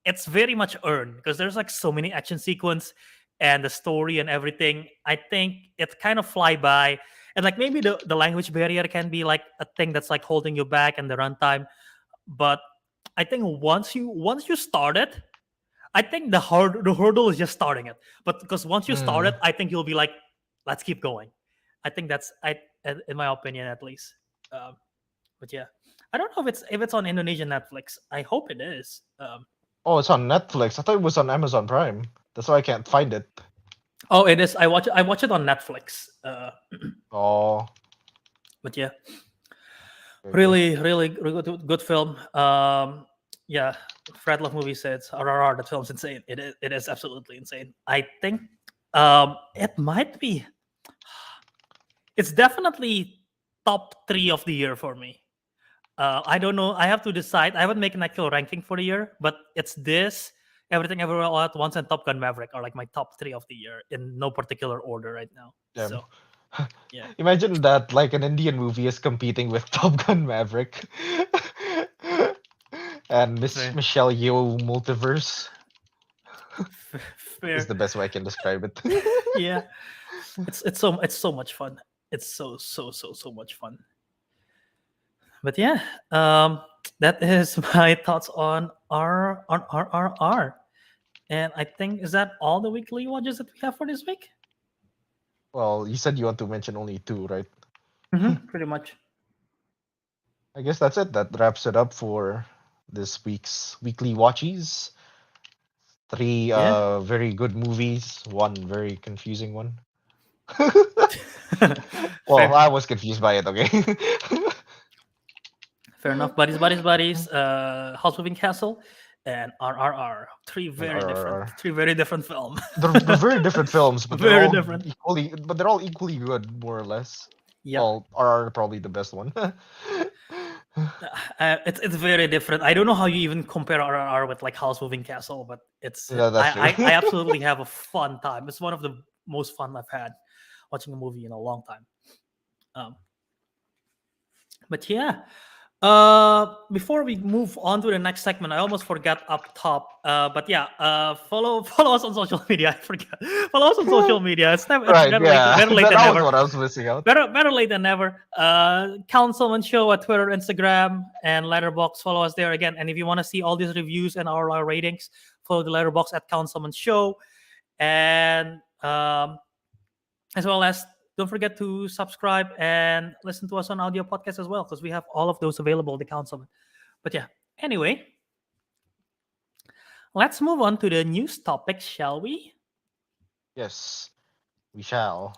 Speaker 1: it's very much earned because there's like so many action sequence and the story and everything. I think it's kind of fly by, and like maybe the language barrier can be like a thing that's like holding you back and the runtime. But I think once you start it, I think the hurdle is just starting it. But because once you start
Speaker 2: Mm.
Speaker 1: it, I think you'll be like, let's keep going. I think that's in my opinion at least. Um, but yeah, I don't know if it's on Indonesian Netflix. I hope it is.
Speaker 2: Oh, it's on Netflix. I thought it was on Amazon Prime. That's why I can't find it.
Speaker 1: Oh, it is. I watch it on Netflix.
Speaker 2: Oh,
Speaker 1: But yeah,
Speaker 2: okay.
Speaker 1: really good film. Yeah, Fred Love movie says RRR. The film's insane. It is absolutely insane. I think it might be. It's definitely top three of the year for me. I don't know. I have to decide. I haven't made an actual ranking for the year, but it's this, Everything Everywhere All at Once, and Top Gun Maverick are like my top three of the year in no particular order right now.
Speaker 2: Damn.
Speaker 1: So yeah,
Speaker 2: Imagine that like an Indian movie is competing with Top Gun Maverick and Miss
Speaker 1: fair,
Speaker 2: Michelle Yeoh multiverse is
Speaker 1: fair.
Speaker 2: the best way I can describe it.
Speaker 1: Yeah, it's so much fun. It's so much fun. But yeah, that is my thoughts on RRR. And I think is that all the weekly watches that we have for this week?
Speaker 2: Well, you said you want to mention only two, right?
Speaker 1: Pretty much.
Speaker 2: I guess that's it. That wraps it up for this week's weekly watchies. Three
Speaker 1: Yeah.
Speaker 2: very good movies, one very confusing one. Well,
Speaker 1: fair,
Speaker 2: I was confused by it, okay?
Speaker 1: fair enough. Buddies. House Moving Castle, and RRR.
Speaker 2: And RRR.
Speaker 1: Three very different film.
Speaker 2: They're very different films, but
Speaker 1: Very different.
Speaker 2: they're all equally good, more or less.
Speaker 1: Yep.
Speaker 2: Well, RRR probably the best one.
Speaker 1: It's very different. I don't know how you even compare RRR with like House Moving Castle, but it's
Speaker 2: Yeah, that's true.
Speaker 1: I absolutely have a fun time. It's one of the most fun I've had watching a movie in a long time. Um, but yeah, before we move on to the next segment, I almost forgot up top. But yeah, follow us on social media. I forgot. Follow us on social media. It's
Speaker 2: Right, yeah.
Speaker 1: better late than
Speaker 2: That was
Speaker 1: never.
Speaker 2: what I was missing out.
Speaker 1: Better late than never. Councilmen Show at Twitter, Instagram, and Letterbox. Follow us there again. And if you want to see all these reviews and our ratings, follow the Letterbox at Councilmen Show. And as well as don't forget to subscribe and listen to us on audio podcast as well, because we have all of those available, the Councilmen. But yeah, anyway, let's move on to the news topic, shall we?
Speaker 2: Yes, we shall.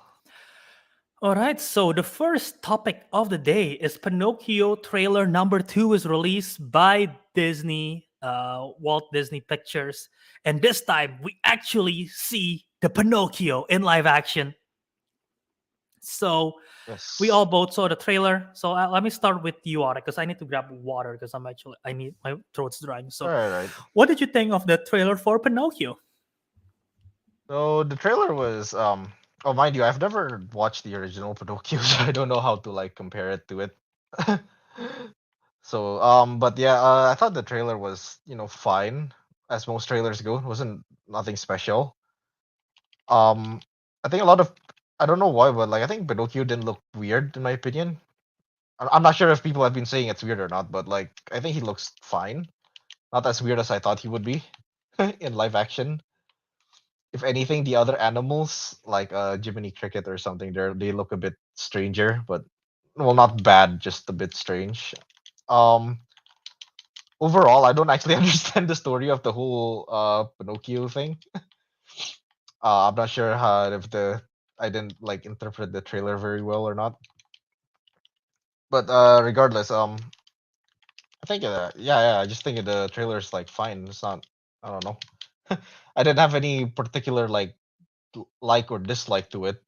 Speaker 1: All right, so the first topic of the day is Pinocchio trailer number 2 is released by Disney, Walt Disney Pictures. And this time we actually see the Pinocchio in live action. So we
Speaker 2: Yes.
Speaker 1: all both saw the trailer. So let me start with you, Ariq, because I need to grab water because I need my throat's drying. So
Speaker 2: Right.
Speaker 1: what did you think of the trailer for Pinocchio?
Speaker 2: So the trailer was oh, mind you, I've never watched the original Pinocchio, so I don't know how to like compare it to it. So but yeah, I thought the trailer was, fine, as most trailers go. It wasn't nothing special. Um I think a lot of, I don't know why, but like I think Pinocchio didn't look weird in my opinion. I'm not sure if people have been saying it's weird or not, but like I think he looks fine. Not as weird as I thought he would be in live action. If anything, the other animals like Jiminy Cricket or something, they look a bit stranger, but well, not bad, just a bit strange. Um, Overall, I don't actually understand the story of the whole Pinocchio thing. I'm not sure how if the I didn't like interpret the trailer very well or not. But regardless, I think yeah, I just think the trailer is like fine. It's not, I don't know. I didn't have any particular like or dislike to it.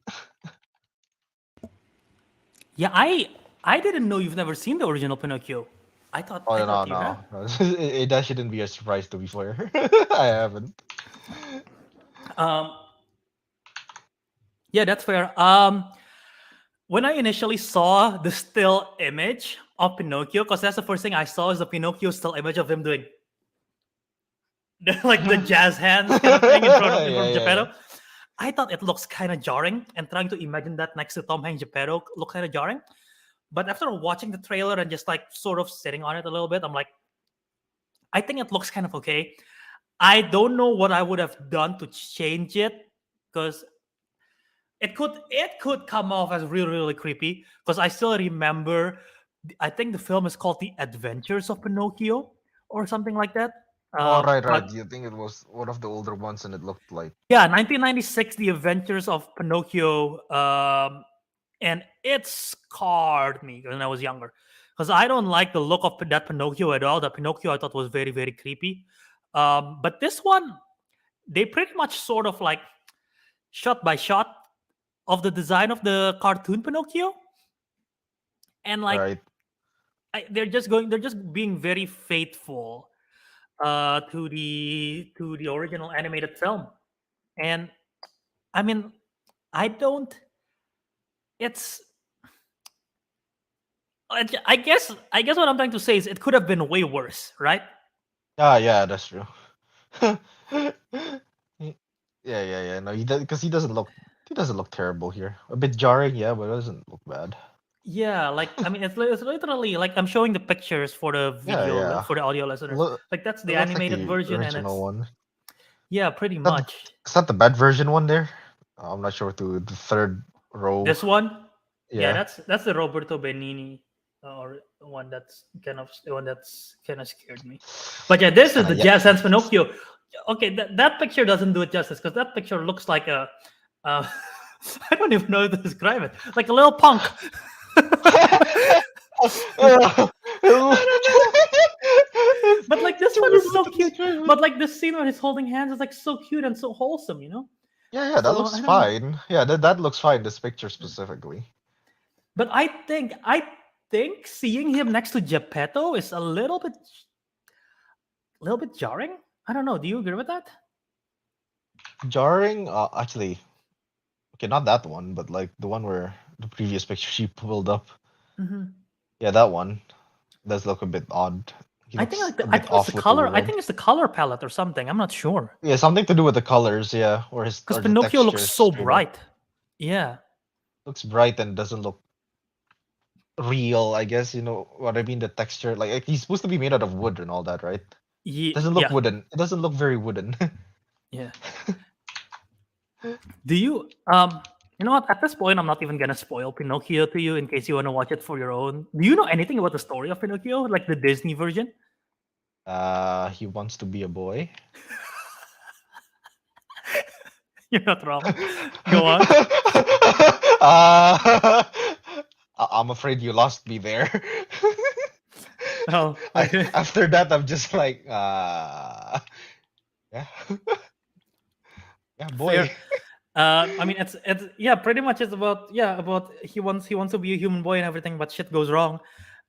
Speaker 1: Yeah, I didn't know you've never seen the original Pinocchio.
Speaker 2: Oh
Speaker 1: I
Speaker 2: no,
Speaker 1: thought you have.
Speaker 2: no. That shouldn't be a surprise to be fair. I haven't.
Speaker 1: Um, yeah, that's fair. When I initially saw the still image of Pinocchio, because that's the first thing I saw is the Pinocchio still image of him doing like the jazz hands kind of thing in front of
Speaker 2: Yeah.
Speaker 1: Geppetto. I thought it looks kind of jarring, and trying to imagine that next to Tom Hanks Geppetto looked kind of jarring. But after watching the trailer and just like sort of sitting on it a little bit, I'm like, I think it looks kind of okay. I don't know what I would have done to change it because it could come off as really really creepy because I still remember I think the film is called The Adventures of Pinocchio or something like that.
Speaker 2: Oh, right.
Speaker 1: But
Speaker 2: Do you think it was one of the older ones and it looked like
Speaker 1: yeah, 1996, The Adventures of Pinocchio, and it scarred me when I was younger because I don't like the look of that Pinocchio at all. The Pinocchio I thought was very very creepy. But this one, they pretty much sort of like shot by shot of the design of the cartoon Pinocchio, and like
Speaker 2: right?
Speaker 1: they're just being very faithful to the original animated film. And I mean, I don't. It's I guess what I'm trying to say is it could have been way worse, right?
Speaker 2: Yeah, that's true. Yeah. No, because he doesn't look terrible here. A bit jarring, yeah, but it doesn't look bad.
Speaker 1: Yeah, like I mean, it's literally like I'm showing the pictures for the
Speaker 2: Yeah.
Speaker 1: for the audio listeners.
Speaker 2: Look,
Speaker 1: Like that's
Speaker 2: it
Speaker 1: the
Speaker 2: looks like
Speaker 1: animated
Speaker 2: the
Speaker 1: version, and
Speaker 2: original
Speaker 1: it's
Speaker 2: one.
Speaker 1: yeah, pretty
Speaker 2: Is that the,
Speaker 1: much
Speaker 2: is that the bad version one there? I'm not sure to the third row.
Speaker 1: this one. Yeah,
Speaker 2: Yeah.
Speaker 1: that's the Roberto Benini or the one that's kind of scared me. But yeah,
Speaker 2: It's
Speaker 1: this is
Speaker 2: kind
Speaker 1: the
Speaker 2: of, yeah.
Speaker 1: Jazz Hands Pinocchio. Okay, that picture doesn't do it justice because that picture looks like a uh, I don't even know how to describe it, like a little punk. But like this
Speaker 2: It's
Speaker 1: one is
Speaker 2: horrible
Speaker 1: so
Speaker 2: to
Speaker 1: cute.
Speaker 2: describe it.
Speaker 1: But like this scene where he's holding hands is like so cute and so wholesome, you know.
Speaker 2: Yeah, that
Speaker 1: So
Speaker 2: looks
Speaker 1: I don't know.
Speaker 2: fine. Yeah, that looks fine. This picture specifically.
Speaker 1: But I think seeing him next to Geppetto is a little bit jarring. I don't know. Do you agree with that?
Speaker 2: Jarring. Actually, okay, not that one, but like the one where the previous picture she pulled up.
Speaker 1: Hmm.
Speaker 2: Yeah, that one does look a bit odd. He
Speaker 1: I think
Speaker 2: looks
Speaker 1: like
Speaker 2: a
Speaker 1: I
Speaker 2: bit
Speaker 1: think it's the
Speaker 2: off with the
Speaker 1: color. I
Speaker 2: red.
Speaker 1: think it's the color palette or something. I'm not sure
Speaker 2: Yeah, something to do with the colors. Yeah,
Speaker 1: because
Speaker 2: or the
Speaker 1: Pinocchio looks
Speaker 2: textures
Speaker 1: so
Speaker 2: straight up.
Speaker 1: bright. Yeah.
Speaker 2: Looks bright and doesn't look real. I guess you know what I mean. The texture, like he's supposed to be made out of wood and all that, right? Doesn't look
Speaker 1: Yeah.
Speaker 2: wooden. It doesn't look very wooden.
Speaker 1: Yeah. Do you you know what? At this point, I'm not even gonna spoil Pinocchio to you in case you want to watch it for your own. Do you know anything about the story of Pinocchio, like the Disney version?
Speaker 2: He wants to be a boy.
Speaker 1: You're not wrong. Go on.
Speaker 2: I'm afraid you lost me there.
Speaker 1: Oh, okay.
Speaker 2: After that, I'm just like, yeah, yeah, boy.
Speaker 1: Fair. I mean, it's yeah, pretty much it's about he wants to be a human boy and everything, but shit goes wrong.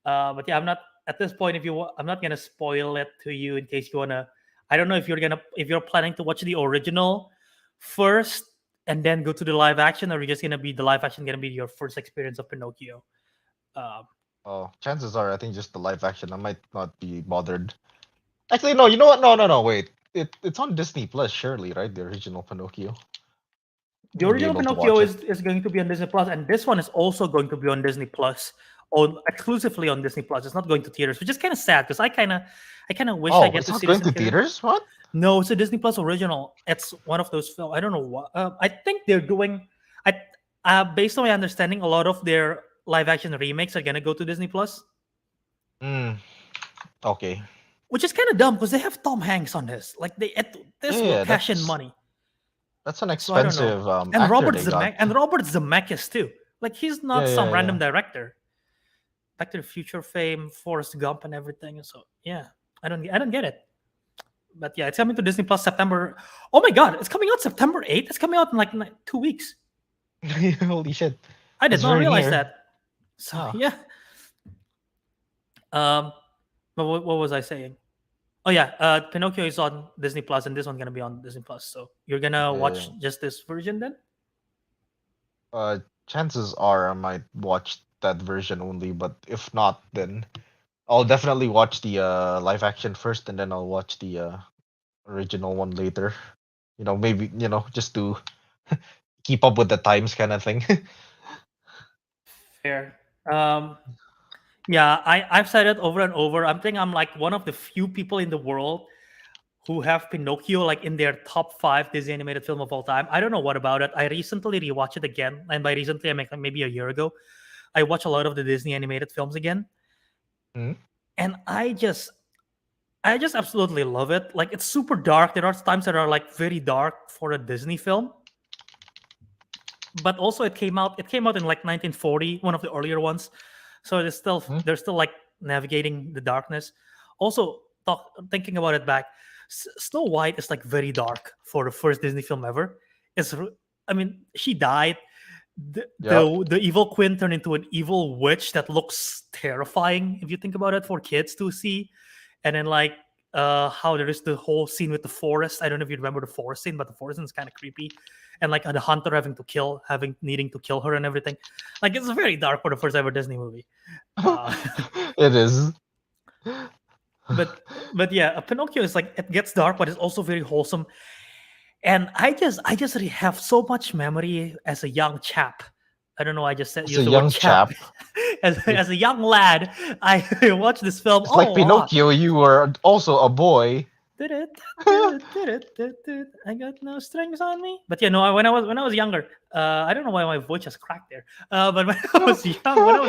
Speaker 1: But yeah, I'm not at this point. I'm not gonna spoil it to you in case you wanna. I don't know if you're planning to watch the original first and then go to the live action, or you're just gonna be the live action gonna be your first experience of Pinocchio. Um,
Speaker 2: Oh, chances are, I think just the live action. I might not be bothered. Actually, no. You know what? No, no, no. Wait. It's on Disney Plus, surely, right? The original Pinocchio.
Speaker 1: the
Speaker 2: I'll be
Speaker 1: original
Speaker 2: able to
Speaker 1: Pinocchio
Speaker 2: watch it.
Speaker 1: is going to be on Disney Plus, and this one is also going to be on Disney Plus, on exclusively on Disney Plus. It's not going to theaters, which is kind of sad because I kind of wish I
Speaker 2: Oh,
Speaker 1: get
Speaker 2: it's
Speaker 1: to
Speaker 2: not
Speaker 1: see this
Speaker 2: going
Speaker 1: in
Speaker 2: to
Speaker 1: theater.
Speaker 2: theaters? What?
Speaker 1: No, it's a Disney Plus original. It's one of those films. I don't know what. I think they're doing. I based on my understanding, a lot of their live action remakes are gonna go to Disney Plus,
Speaker 2: Hmm. Okay.
Speaker 1: which is kind of dumb because they have Tom Hanks on this. Like this will
Speaker 2: Yeah,
Speaker 1: cash in money.
Speaker 2: that's an
Speaker 1: So I don't know.
Speaker 2: expensive
Speaker 1: And
Speaker 2: actor they got.
Speaker 1: Robert Zemeckis too. Like he's
Speaker 2: Yeah,
Speaker 1: not some
Speaker 2: yeah,
Speaker 1: random
Speaker 2: yeah.
Speaker 1: director. Back to the Future fame, Forrest Gump, and everything. So yeah, I don't get it. But yeah, it's coming to Disney Plus September. Oh my god, it's coming out September 8th. It's coming out in like 2 weeks.
Speaker 2: Holy shit.
Speaker 1: I did
Speaker 2: That's
Speaker 1: not
Speaker 2: very
Speaker 1: realize
Speaker 2: near.
Speaker 1: that. So
Speaker 2: Ah.
Speaker 1: yeah. Um, but what was I saying? Oh yeah, Pinocchio is on Disney Plus, and this one's gonna be on Disney Plus. So you're gonna
Speaker 2: Yeah.
Speaker 1: watch just this version then?
Speaker 2: Chances are I might watch that version only, but if not, then I'll definitely watch the live action first, and then I'll watch the original one later. Maybe just to keep up with the times, kind of thing.
Speaker 1: Fair. Um, yeah, I've said it over and over. I think I'm like one of the few people in the world who have Pinocchio like in their top 5 Disney animated film of all time. I don't know what about it. I recently rewatched it again, and by recently I mean like maybe a year ago. I watch a lot of the Disney animated films again,
Speaker 2: Hmm?
Speaker 1: and I just absolutely love it. Like it's super dark. There are times that are like very dark for a Disney film, but also it came out in like 1940, one of the earlier ones. So
Speaker 2: Hmm?
Speaker 1: they're still like navigating the darkness. Also, thinking about it back, Snow White is like very dark for the first Disney film ever. I mean, she died.
Speaker 2: Yeah.
Speaker 1: The evil queen turned into an evil witch that looks terrifying if you think about it for kids to see. And then like how there is the whole scene with the forest. I don't know if you remember the forest scene, but the forest scene is kind of creepy. And like the hunter needing to kill her and everything. Like it's very dark for the first ever Disney movie. Uh,
Speaker 2: It is.
Speaker 1: but yeah, Pinocchio is like it gets dark, but it's also very wholesome. And I just really have so much memory as a young chap. I don't know. I just said
Speaker 2: As a
Speaker 1: use the word
Speaker 2: young
Speaker 1: chap.
Speaker 2: chap,
Speaker 1: As a young lad, I watched this film
Speaker 2: just
Speaker 1: a
Speaker 2: like
Speaker 1: lot.
Speaker 2: Pinocchio, you were also a boy.
Speaker 1: I got no strings on me. But yeah, no. When I was younger, I don't know why my voice just cracked there. But when I was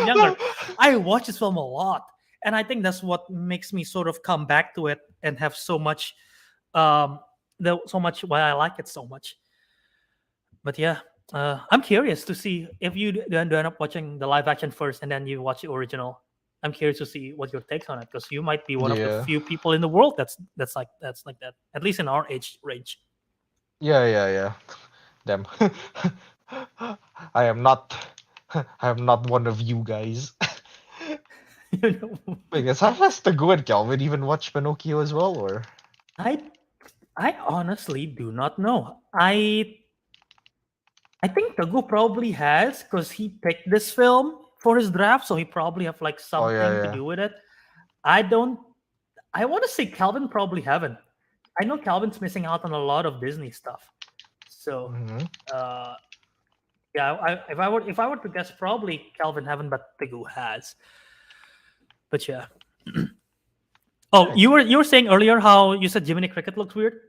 Speaker 1: younger, I watched this film a lot, and I think that's what makes me sort of come back to it and have so much, um, so much why I like it so much. But yeah, I'm curious to see if you end up watching the live action first and then you watch the original. I'm curious to see what your takes on it because you might be one of the
Speaker 2: Yeah.
Speaker 1: few people in the world that's like that, at least in our age range.
Speaker 2: Yeah, yeah, yeah. Them. I am not. I am not one of you guys.
Speaker 1: You know,
Speaker 2: Wait, has Teguh and Kelvin even watch Pinocchio as well, or?
Speaker 1: I I honestly do not know. I think Tagu probably has because he picked this film for his draft, so he probably have like
Speaker 2: Oh yeah,
Speaker 1: something to
Speaker 2: yeah.
Speaker 1: do with it. I don't. I want to say Calvin probably haven't. I know Calvin's missing out on a lot of Disney stuff. So,
Speaker 2: Hmm.
Speaker 1: uh, yeah, if I were to guess, probably Calvin haven't, but Tagu has. But yeah. Oh,
Speaker 2: Right.
Speaker 1: you were saying earlier how you said Jiminy Cricket looks weird.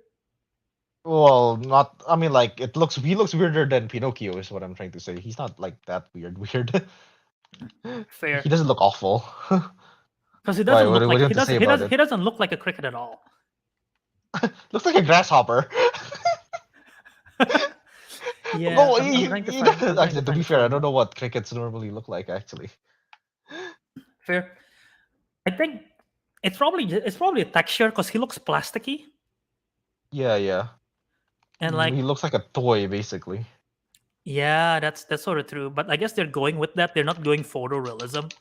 Speaker 2: Well, not. I mean, like it looks. He looks weirder than Pinocchio, is what I'm trying to say. He's not like that weird. Weird.
Speaker 1: Fair.
Speaker 2: He doesn't look awful.
Speaker 1: because he
Speaker 2: Why?
Speaker 1: doesn't look
Speaker 2: What
Speaker 1: like
Speaker 2: do you have to say about it?
Speaker 1: he doesn't look like a cricket at all.
Speaker 2: Looks like a grasshopper.
Speaker 1: Yeah,
Speaker 2: No,
Speaker 1: I'm trying to
Speaker 2: he
Speaker 1: find.
Speaker 2: doesn't.
Speaker 1: I'm trying to
Speaker 2: Actually, to
Speaker 1: find
Speaker 2: be
Speaker 1: a
Speaker 2: fair, I
Speaker 1: photo
Speaker 2: don't
Speaker 1: now.
Speaker 2: know what crickets normally look like. Actually,
Speaker 1: Fair. I think it's probably a texture because he looks plasticky
Speaker 2: yeah.
Speaker 1: and like
Speaker 2: He looks like a toy, basically.
Speaker 1: yeah, that's sort of true. But I guess they're going with that. They're not going photorealism.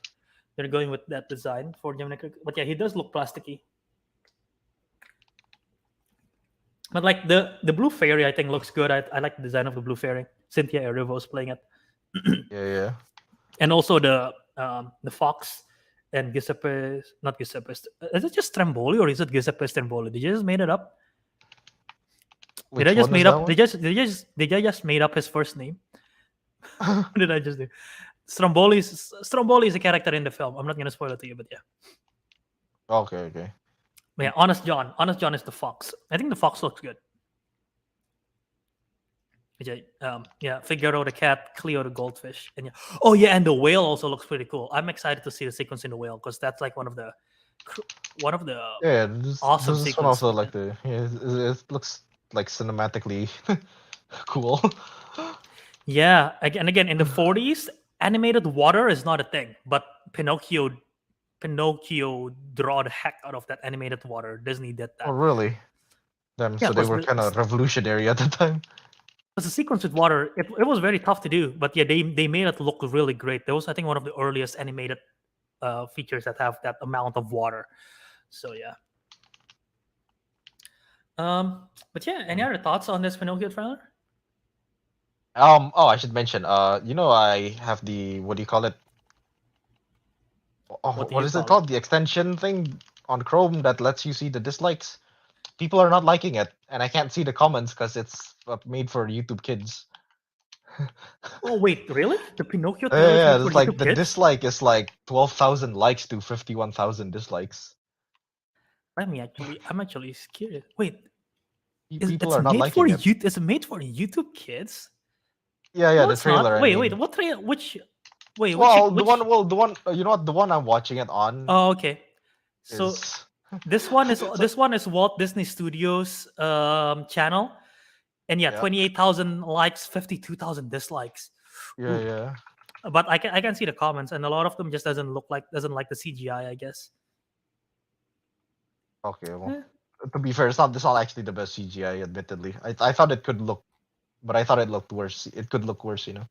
Speaker 1: They're going with that design for Gemini. But yeah, he does look plasticky. But like the blue fairy, I think looks good. I like the design of the blue fairy. Cynthia Erivo is playing it,
Speaker 2: Yeah.
Speaker 1: and also the fox and Giuseppe, not Giuseppe. Is it just Stramboli or is it Giuseppe Stramboli? Did you just made it up? Did I
Speaker 2: Which
Speaker 1: just
Speaker 2: one is
Speaker 1: made
Speaker 2: that
Speaker 1: up?
Speaker 2: one?
Speaker 1: Did I just made up his first name? What did I just do? Stromboli is a character in the film. I'm not gonna spoil it to you, but yeah.
Speaker 2: Okay.
Speaker 1: But yeah, Honest John. Honest John is the fox. I think the fox looks good. Yeah, Figaro the cat, Cleo the goldfish, and yeah. Oh yeah, and the whale also looks pretty cool. I'm excited to see the sequence in the whale because that's like one of the
Speaker 2: Yeah, this
Speaker 1: awesome
Speaker 2: is one of
Speaker 1: sequences.
Speaker 2: the like the yeah, it looks like cinematically cool.
Speaker 1: Yeah, again in the 40s, animated water is not a thing, but Pinocchio draw the heck out of that animated water. Disney did
Speaker 2: Oh,
Speaker 1: that.
Speaker 2: really? Damn,
Speaker 1: Yeah,
Speaker 2: so they were kind of revolutionary at the time.
Speaker 1: because the sequence with water, it was very tough to do, but yeah, they made it look really great. That was, I think, one of the earliest animated features that have that amount of water. So yeah. But yeah, any other thoughts on this Pinocchio trailer?
Speaker 2: Oh, I should mention, I have the, what do you call it? Oh,
Speaker 1: What do
Speaker 2: what
Speaker 1: you
Speaker 2: is it
Speaker 1: call it?
Speaker 2: called? The extension thing on Chrome that lets you see the dislikes. People are not liking it, and I can't see the comments because it's made for YouTube Kids.
Speaker 1: Oh wait, really? The Pinocchio trailer is made for
Speaker 2: It's like
Speaker 1: YouTube
Speaker 2: the
Speaker 1: kids?
Speaker 2: dislike is like 12,000 likes to 51,000 dislikes.
Speaker 1: I'm actually scared. Wait,
Speaker 2: People
Speaker 1: it's
Speaker 2: are not
Speaker 1: made for
Speaker 2: liking it.
Speaker 1: you? It's made for YouTube kids?
Speaker 2: Yeah,
Speaker 1: No,
Speaker 2: the
Speaker 1: it's not.
Speaker 2: trailer. I
Speaker 1: Wait,
Speaker 2: mean,
Speaker 1: what trailer? Wait,
Speaker 2: well,
Speaker 1: which?
Speaker 2: the one, you know what? The one I'm watching it on
Speaker 1: Oh, okay. So
Speaker 2: is so,
Speaker 1: this one is Walt Disney Studios channel, and yeah,
Speaker 2: yeah,
Speaker 1: 28,000 likes, 52,000 dislikes. Ooh.
Speaker 2: yeah.
Speaker 1: But I can see the comments, and a lot of them just doesn't like the CGI, I guess.
Speaker 2: Okay, well,
Speaker 1: Eh.
Speaker 2: to be fair, it's not actually the best CGI. Admittedly, I thought it could look, but I thought it looked worse. It could look worse, you know.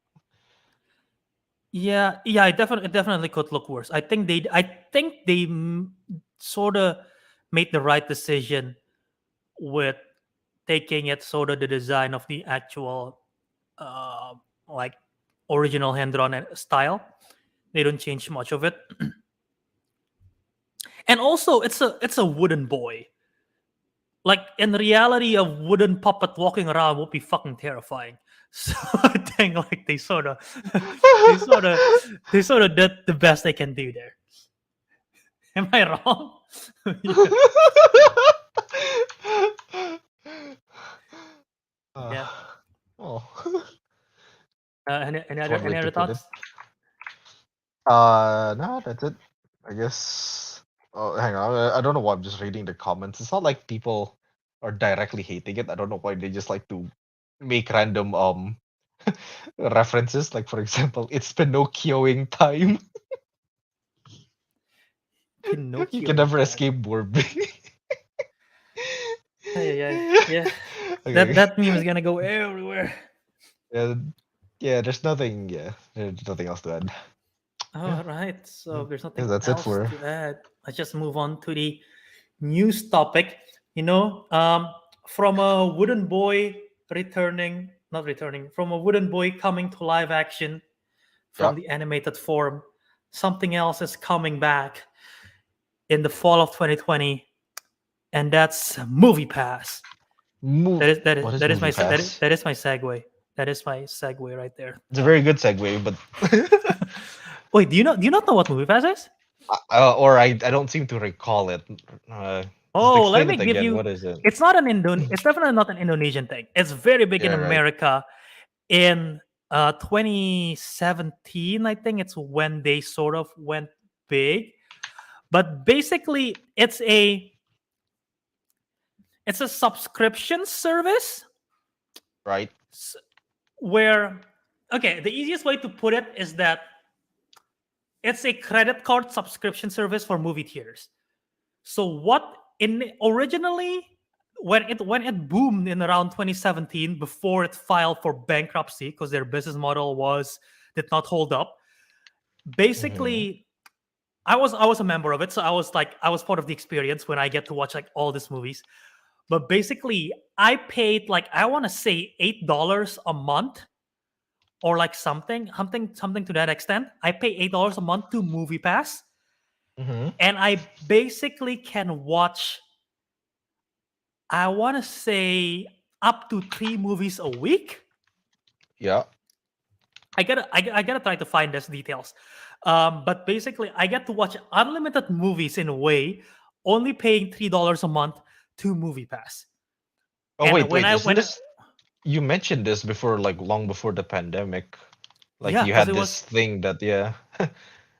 Speaker 1: Yeah, it definitely could look worse. I think they sort of made the right decision with taking it sort of the design of the actual uh, like original hand drawn style. They don't change much of it, and also it's a wooden boy. Like in reality, a wooden puppet walking around would be fucking terrifying. So I think like they sort of they sort of did the best they can do there. Am I wrong? Yeah. Yeah.
Speaker 2: Oh, one way
Speaker 1: Any
Speaker 2: to
Speaker 1: other
Speaker 2: put it.
Speaker 1: thoughts?
Speaker 2: No, that's it. I guess. Oh, hang on. I don't know why I'm just reading the comments. It's not like people are directly hating it. I don't know why they just like to make random references. Like for example, it's Pinocchioing time. You
Speaker 1: Pinocchio
Speaker 2: can
Speaker 1: in
Speaker 2: never
Speaker 1: time.
Speaker 2: escape Borby.
Speaker 1: Yeah.
Speaker 2: Okay.
Speaker 1: That meme is gonna go everywhere.
Speaker 2: Yeah, yeah. There's nothing. Yeah, there's nothing else to add. Yeah,
Speaker 1: All right. So
Speaker 2: yeah.
Speaker 1: if there's
Speaker 2: Yeah,
Speaker 1: nothing
Speaker 2: that's it
Speaker 1: else
Speaker 2: for.
Speaker 1: to add, let's just move on to the news topic. From a wooden boy not returning, from a wooden boy coming to live action
Speaker 2: Yeah.
Speaker 1: from the animated form, something else is coming back in the fall of 2020, and that's MoviePass.
Speaker 2: Move. What is Movie Pass?
Speaker 1: That is my segue. That is my segue right there.
Speaker 2: It's a very good segue, but
Speaker 1: Wait, do you not know what MoviePass is?
Speaker 2: or I don't seem to recall it. Just
Speaker 1: Oh, let
Speaker 2: explain
Speaker 1: me
Speaker 2: it
Speaker 1: give
Speaker 2: again.
Speaker 1: you.
Speaker 2: What is it?
Speaker 1: It's definitely not an Indonesian thing. It's very big in
Speaker 2: Yeah, right.
Speaker 1: America. In 2017, I think it's when they sort of went big. But basically, it's a subscription service
Speaker 2: Right.
Speaker 1: where, okay, the easiest way to put it is that it's a credit card subscription service for movie theaters. So what in originally when it boomed in around 2017 before it filed for bankruptcy because their business model did not hold up.
Speaker 2: Mm-hmm.
Speaker 1: Basically, I was a member of it, so I was part of the experience when I get to watch like all these movies. But basically, I paid like I want to say $8 a month or like something to that extent. I pay $8 a month to MoviePass,
Speaker 2: Mm-hmm.
Speaker 1: and I basically can watch. I want to say up to 3 movies a week.
Speaker 2: Yeah.
Speaker 1: I gotta try to find those details. But basically, I get to watch unlimited movies in a way, only paying $3 a month to MoviePass.
Speaker 2: Oh
Speaker 1: And
Speaker 2: wait,
Speaker 1: when
Speaker 2: wait.
Speaker 1: I
Speaker 2: Isn't
Speaker 1: when
Speaker 2: this you mentioned this before, like long before the pandemic? Like
Speaker 1: yeah,
Speaker 2: you
Speaker 1: because
Speaker 2: had
Speaker 1: it
Speaker 2: this
Speaker 1: was
Speaker 2: thing that yeah.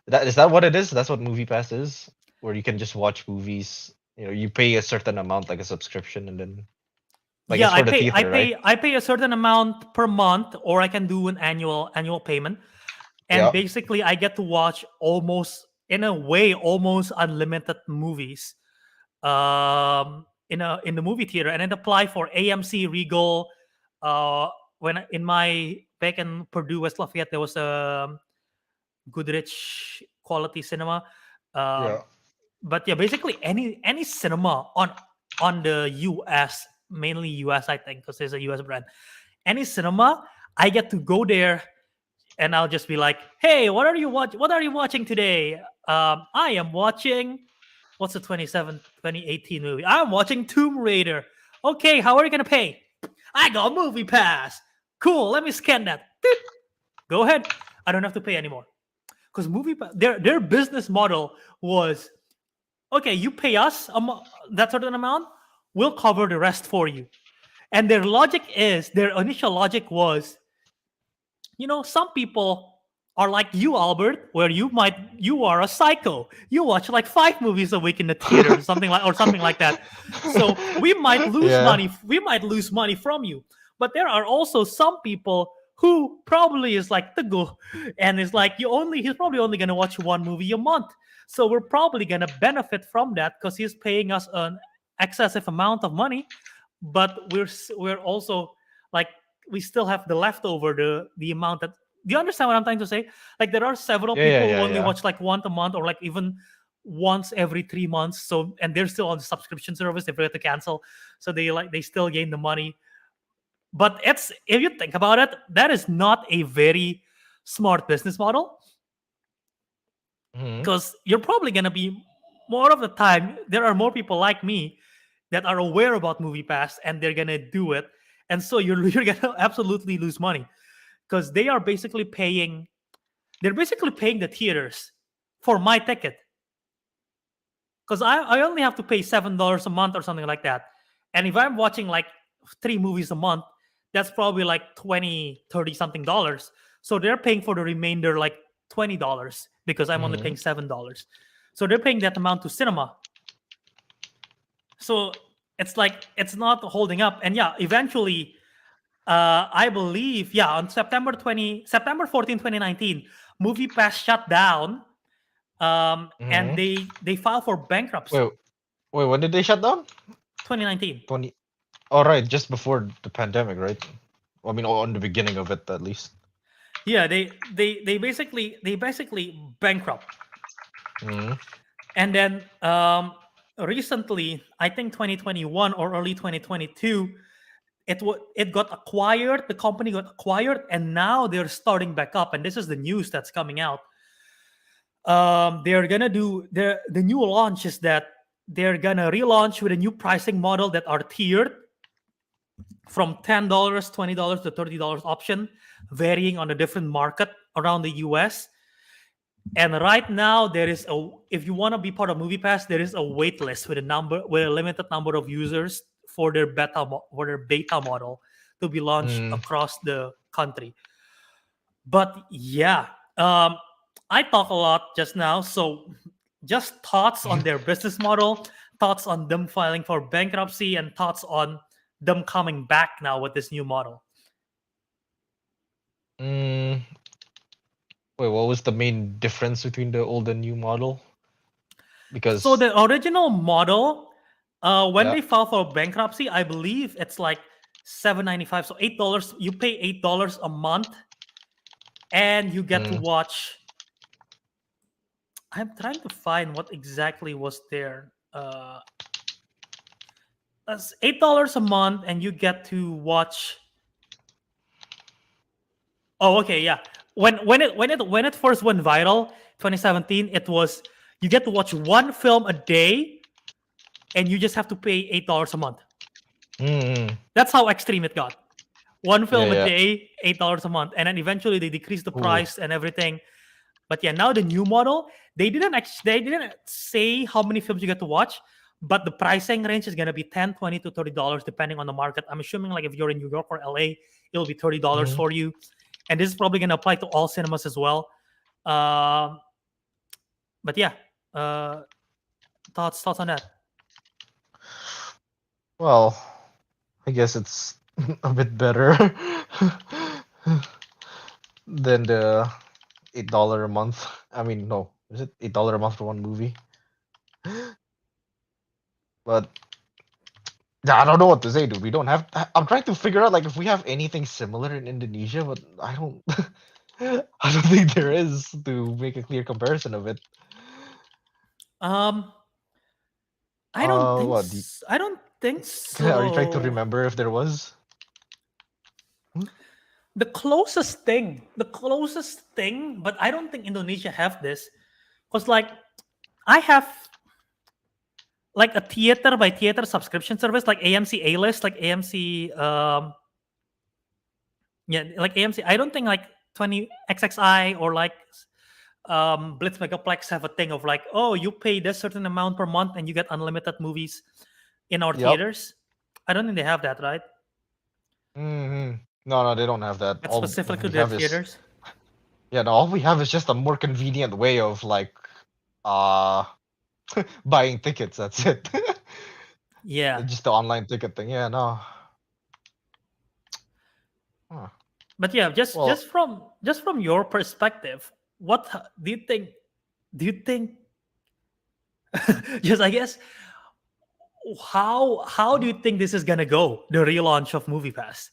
Speaker 2: That is that what it is? That's what MoviePass is, where you can just watch movies. You know, you pay a certain amount, like a subscription, and then like
Speaker 1: yeah,
Speaker 2: it's
Speaker 1: I
Speaker 2: for the
Speaker 1: pay I
Speaker 2: theater, right?
Speaker 1: pay I pay a certain amount per month, or I can do an annual payment. And
Speaker 2: Yeah.
Speaker 1: basically, I get to watch almost in a way almost unlimited movies in the movie theater, and it apply for AMC, Regal. In my back in Purdue, West Lafayette, there was a Goodrich quality cinema.
Speaker 2: Yeah.
Speaker 1: Um, but yeah, basically any cinema on the US, mainly US, I think, because there's a US brand. Any cinema, I get to go there and I'll just be like, "Hey, what are you watching today?" I am watching what's the 2018 movie? I'm watching Tomb Raider. Okay, how are you gonna pay? I got Movie Pass. Cool. Let me scan that. Doot. Go ahead. I don't have to pay anymore because Movie Pass. Their business model was okay. You pay us that certain amount, we'll cover the rest for you. And their initial logic was, some people are like you, Albert, where you are a psycho. You watch like 5 movies a week in the theater, something like that. So we might lose
Speaker 2: Yeah.
Speaker 1: money. We might lose money from you. But there are also some people who probably is like Teguh, and is like he's probably only gonna watch 1 movie a month. So we're probably gonna benefit from that because he's paying us an excessive amount of money, but we're also like we still have the leftover the amount that. Do you understand what I'm trying to say? Like there are several
Speaker 2: Yeah. Yeah.
Speaker 1: people who
Speaker 2: Yeah.
Speaker 1: only
Speaker 2: Yeah.
Speaker 1: watch like once a month or like even once every 3 months. So and they're still on the subscription service. They forget to cancel, so they still gain the money. But it's if you think about it, that is not a very smart business model
Speaker 2: Mm-hmm.
Speaker 1: because you're probably gonna be more of the time. There are more people like me that are aware about MoviePass and they're gonna do it, and so you're gonna absolutely lose money because they're basically paying the theaters for my ticket because I only have to pay $7 a month or something like that, and if I'm watching like 3 movies a month, that's probably like 20, 30 something dollars. So they're paying for the remainder like $20 because I'm only
Speaker 2: Mm-hmm.
Speaker 1: paying $7. So they're paying that amount to cinema. So it's like it's not holding up, and yeah, eventually I believe, yeah, on September 14, 2019, MoviePass shut down, and
Speaker 2: Mm-hmm.
Speaker 1: they filed for bankruptcy.
Speaker 2: Wait. Wait. When did they shut down?
Speaker 1: 2019.
Speaker 2: 20. All right. Just before the pandemic, right? I mean, on the beginning of it, at least.
Speaker 1: Yeah, they basically bankrupt,
Speaker 2: Mm-hmm.
Speaker 1: and then recently, I think 2021 or early 2022, it got acquired. The company got acquired, and now they're starting back up. And this is the news that's coming out. They're gonna do the new launch is that they're gonna relaunch with a new pricing model that are tiered from $10, $20 to $30 option, varying on the different market around the US. And right now, if you want to be part of MoviePass, there is a wait list with a limited number of users for their beta model to be launched
Speaker 2: Mm.
Speaker 1: across the country. But yeah, I talk a lot just now, so just thoughts on their business model, thoughts on them filing for bankruptcy, and thoughts on them coming back now with this new model.
Speaker 2: Mm, wait, what was the main difference between the old and new model?
Speaker 1: So
Speaker 2: Because
Speaker 1: the original model, when
Speaker 2: yeah.
Speaker 1: they file for bankruptcy, I believe it's like $7.95. So $8. You pay $8 a month, and you get to
Speaker 2: Mm,
Speaker 1: watch. I'm trying to find what exactly was there. That's $8 a month, and you get to watch. Oh, okay, yeah. When it first went viral, 2017, it was you get to watch one film a day, and you just have to pay $8 a month.
Speaker 2: mm,
Speaker 1: That's how extreme it got. One
Speaker 2: yeah,
Speaker 1: film a
Speaker 2: yeah.
Speaker 1: day, $8 a month, and then eventually they decreased the
Speaker 2: Ooh.
Speaker 1: price and everything. But yeah, now the new model, they didn't say how many films you get to watch, but the pricing range is gonna be 10, 20 to $30 depending on the market. I'm assuming like if you're in New York or LA, it'll be $30
Speaker 2: Mhm.
Speaker 1: for you. And this is probably gonna apply to all cinemas as well. Um, but yeah, uh, thoughts on that.
Speaker 2: Well, I guess it's a bit better than the $8 a month. I mean, no, is it $8 a month for one movie? But yeah, I don't know what to say, dude. We don't have. I'm trying to figure out like if we have anything similar in Indonesia, but I don't. I don't think there is to make a clear comparison of it.
Speaker 1: Um, I don't think
Speaker 2: What?
Speaker 1: I don't think
Speaker 2: Are you trying to
Speaker 1: so.
Speaker 2: remember if there was? Hmm?
Speaker 1: The closest thing, but I don't think Indonesia have this because like I have like a theater by theater subscription service like AMC A list, like AMC yeah, like AMC. I don't think like 20 XXI or like Blitz Megaplex have a thing of like, oh, you pay this certain amount per month and you get unlimited movies in our
Speaker 2: Yep.
Speaker 1: theaters. I don't think they have that, right?
Speaker 2: Hmm. No, no, they don't have that.
Speaker 1: That's
Speaker 2: All
Speaker 1: specific to
Speaker 2: we
Speaker 1: their
Speaker 2: have is
Speaker 1: theaters.
Speaker 2: yeah. No, all we have is just a more convenient way of like uh buying tickets. That's it.
Speaker 1: Yeah.
Speaker 2: Just the online ticket thing. Yeah. No. Huh.
Speaker 1: But yeah, just
Speaker 2: Well,
Speaker 1: just from just from your perspective, what do you think just I guess how do you think this is gonna go, the relaunch of MoviePass?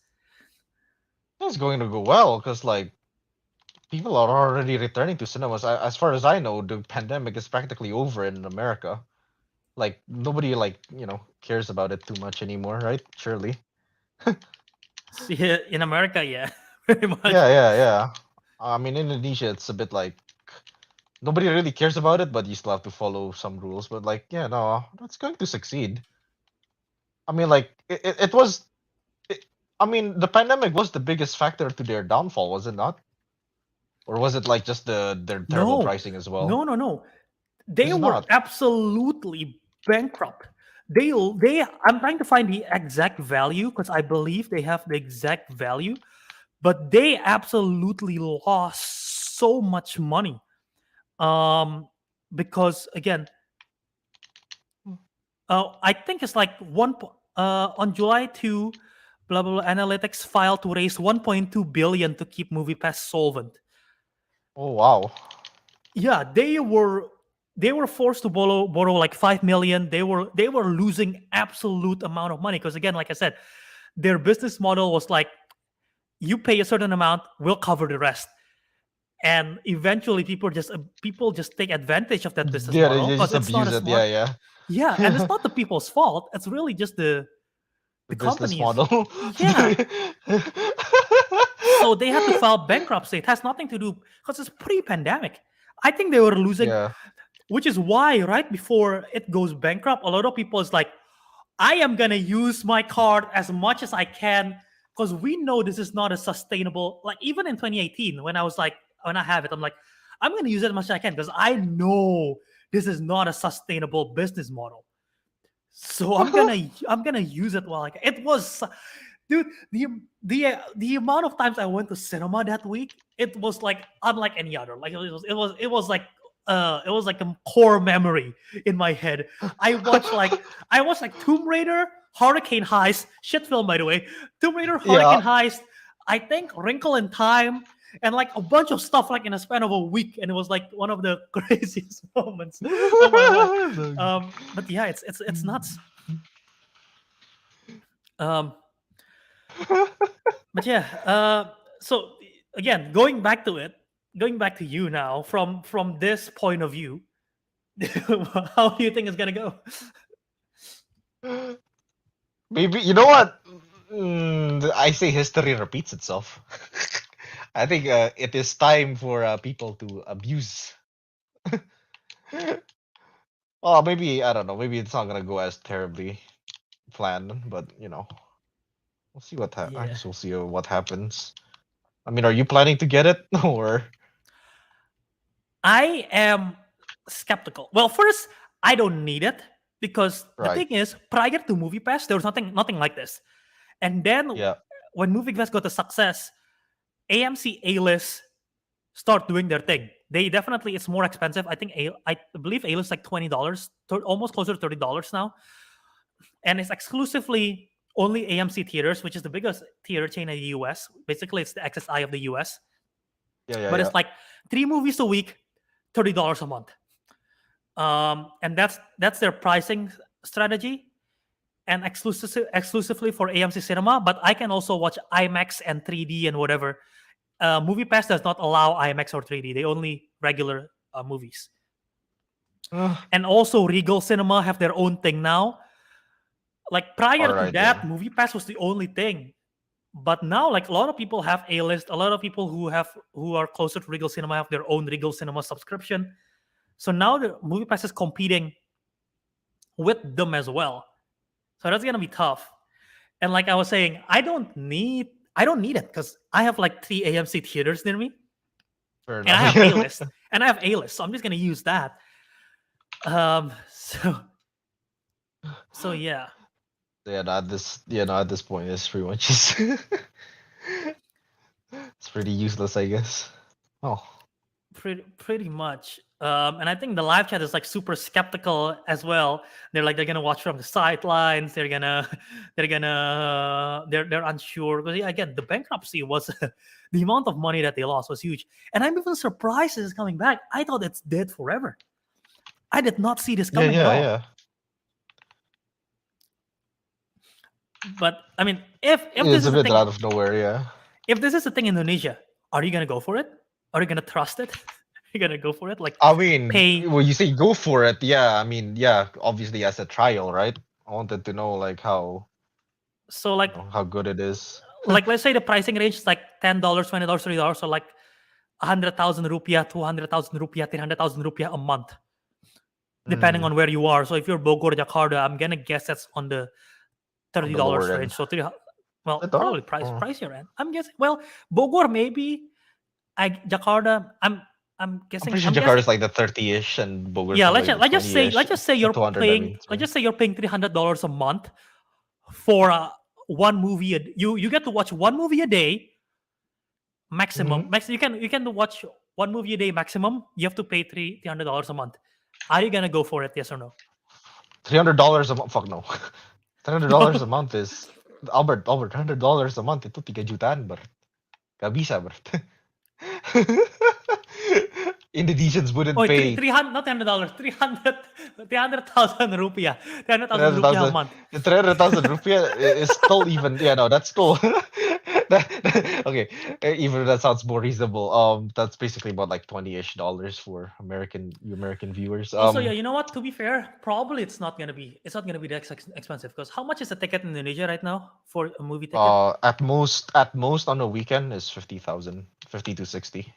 Speaker 2: it's going to go well because like people are already returning to cinemas. As far as I know, the pandemic is practically over in America. Like nobody like cares about it too much anymore, right? Surely.
Speaker 1: See, in America, yeah, very much.
Speaker 2: Yeah, yeah, yeah. I mean, Indonesia, it's a bit like nobody really cares about it, but you still have to follow some rules. But like, yeah, no, that's going to succeed. I mean, like it was. It, I mean, the pandemic was the biggest factor to their downfall, was it not? Or was it like just their terrible
Speaker 1: No,
Speaker 2: pricing as well?
Speaker 1: no. They
Speaker 2: Is it
Speaker 1: were
Speaker 2: not?
Speaker 1: absolutely bankrupt. They. I'm trying to find the exact value because I believe they have the exact value, but they absolutely lost so much money. Um, because again, I think it's like on July 2, blah blah blah. Analytics filed to raise 1.2 billion to keep MoviePass solvent.
Speaker 2: Oh wow.
Speaker 1: Yeah, they were forced to borrow like 5 million. They were losing absolute amount of money because again, like I said, their business model was like you pay a certain amount, we'll cover the rest. And eventually, people just take advantage of that business
Speaker 2: Yeah,
Speaker 1: model
Speaker 2: they
Speaker 1: because
Speaker 2: just
Speaker 1: it's not
Speaker 2: abuse
Speaker 1: a
Speaker 2: it.
Speaker 1: smart.
Speaker 2: Yeah,
Speaker 1: Yeah, and it's
Speaker 2: yeah.
Speaker 1: not the people's fault. It's really just the
Speaker 2: The
Speaker 1: the
Speaker 2: business
Speaker 1: companies.
Speaker 2: model.
Speaker 1: Yeah. So they had to file bankruptcy. It has nothing to do because it's pre-pandemic. I think they were losing,
Speaker 2: Yeah.
Speaker 1: which is why right before it goes bankrupt, a lot of people is like, I am gonna use my card as much as I can because we know this is not a sustainable. Like even in 2018, when I was like, when I have it, I'm like, I'm gonna use it as much as I can because I know this is not a sustainable business model. So I'm gonna use it while I can. It was, dude, the amount of times I went to cinema that week, it was like unlike any other. Like it was like it was like a core memory in my head. I watched like Tomb Raider, Hurricane Heist, shit film by the way. Tomb Raider,
Speaker 2: Yeah.
Speaker 1: Hurricane Heist, I think Wrinkle in Time, and like a bunch of stuff like in a span of a week, and it was like one of the craziest moments of my life. But yeah, it's nuts. Um, but yeah, so again, going back to you now from this point of view, how do you think it's gonna go?
Speaker 2: Maybe you know what? I say history repeats itself. I think it is time for people to abuse. Oh, maybe I don't know. Maybe it's not gonna go as terribly planned, but we'll see I
Speaker 1: Yeah,
Speaker 2: guess we'll see what happens. I mean, are you planning to get it or
Speaker 1: I am skeptical. Well, first, I don't need it because the
Speaker 2: right?
Speaker 1: thing is, prior to MoviePass, there was nothing like this. And then
Speaker 2: Yeah,
Speaker 1: when MoviePass got a success, AMC A-list start doing their thing. They definitely it's more expensive. I believe A-list like $20, almost closer to $30 now, and it's exclusively only AMC theaters, which is the biggest theater chain in the US. Basically, it's the XSI of the US. But
Speaker 2: yeah.
Speaker 1: it's like 3 movies a week, $30 a month. And that's their pricing strategy, and exclusively for AMC Cinema. But I can also watch IMAX and 3D and whatever. MoviePass does not allow IMAX or 3D. They only regular movies.
Speaker 2: Uh,
Speaker 1: And also Regal Cinema have their own thing now. Like prior
Speaker 2: all
Speaker 1: to
Speaker 2: right,
Speaker 1: that,
Speaker 2: yeah.
Speaker 1: MoviePass was the only thing. But now, like a lot of people have A-list. A lot of people who are closer to Regal Cinema have their own Regal Cinema subscription. So now the MoviePass is competing with them as well. So that's gonna be tough. And like I was saying, I don't need it because I have like 3 AMC theaters near me,
Speaker 2: Fair
Speaker 1: and I
Speaker 2: enough.
Speaker 1: have A-list, so I'm just gonna use that. So yeah,
Speaker 2: Yeah, no, at this point, it's pretty much just it's pretty useless, I guess. Oh,
Speaker 1: pretty much. And I think the live chat is like super skeptical as well. They're gonna watch from the sidelines. They're unsure because again the bankruptcy was the amount of money that they lost was huge. And I'm even surprised it's coming back. I thought it's dead forever. I did not see this coming at all.
Speaker 2: yeah.
Speaker 1: But I mean, if
Speaker 2: It's
Speaker 1: this
Speaker 2: a
Speaker 1: is a
Speaker 2: bit
Speaker 1: thing,
Speaker 2: out of nowhere, yeah.
Speaker 1: if this is a thing in Indonesia, are you gonna go for it? Are you gonna trust it? You're gonna go for it? Like
Speaker 2: I mean,
Speaker 1: pay?
Speaker 2: well, you say go for it, yeah. I mean, yeah, obviously as a trial, right? I wanted to know like
Speaker 1: So like
Speaker 2: how good it is.
Speaker 1: let's say the pricing range is like $10, $20, $30, so like 100,000 rupiah, 200,000 rupiah, 300,000 rupiah a month, depending
Speaker 2: Mm,
Speaker 1: on where you are. So if you're Bogor, Jakarta, I'm gonna guess that's on the
Speaker 2: on
Speaker 1: $30
Speaker 2: the lower
Speaker 1: range.
Speaker 2: end.
Speaker 1: So well,
Speaker 2: It are?
Speaker 1: probably
Speaker 2: Oh.
Speaker 1: pricier end. I'm guessing. Well, Bogor maybe. Jakarta. I'm
Speaker 2: I'm
Speaker 1: guessing.
Speaker 2: pretty sure
Speaker 1: I'm guessing.
Speaker 2: Jakarta's like the 30-ish and Bogar's
Speaker 1: Yeah,
Speaker 2: from like the
Speaker 1: let's just say
Speaker 2: 20-ish. The 200, I mean.
Speaker 1: let's
Speaker 2: So.
Speaker 1: just say you're paying $300 a month for one movie. You get to watch one movie a day maximum.
Speaker 2: Mhm.
Speaker 1: You can watch one movie a day maximum. You have to pay $300 a month. Are you gonna go for it? Yes or no?
Speaker 2: $300 a month. Fuck no. $300 a month is Albert, $300 a month itu 3 jutaan, ber. Gak bisa, ber. Indonesians wouldn't
Speaker 1: Oh,
Speaker 2: pay
Speaker 1: 300 not $300, 300,000 rupiah, 300,000 rupiah a
Speaker 2: 300,000
Speaker 1: month.
Speaker 2: 300,000 rupiah is still even no, that's still okay, even that sounds more reasonable. That's basically about like 20-ish dollars for American viewers.
Speaker 1: Also, yeah, you know what? To be fair, probably it's not gonna be that expensive because how much is a ticket in Indonesia right now for a movie ticket?
Speaker 2: At most on a weekend is 50,000, 50 to 60.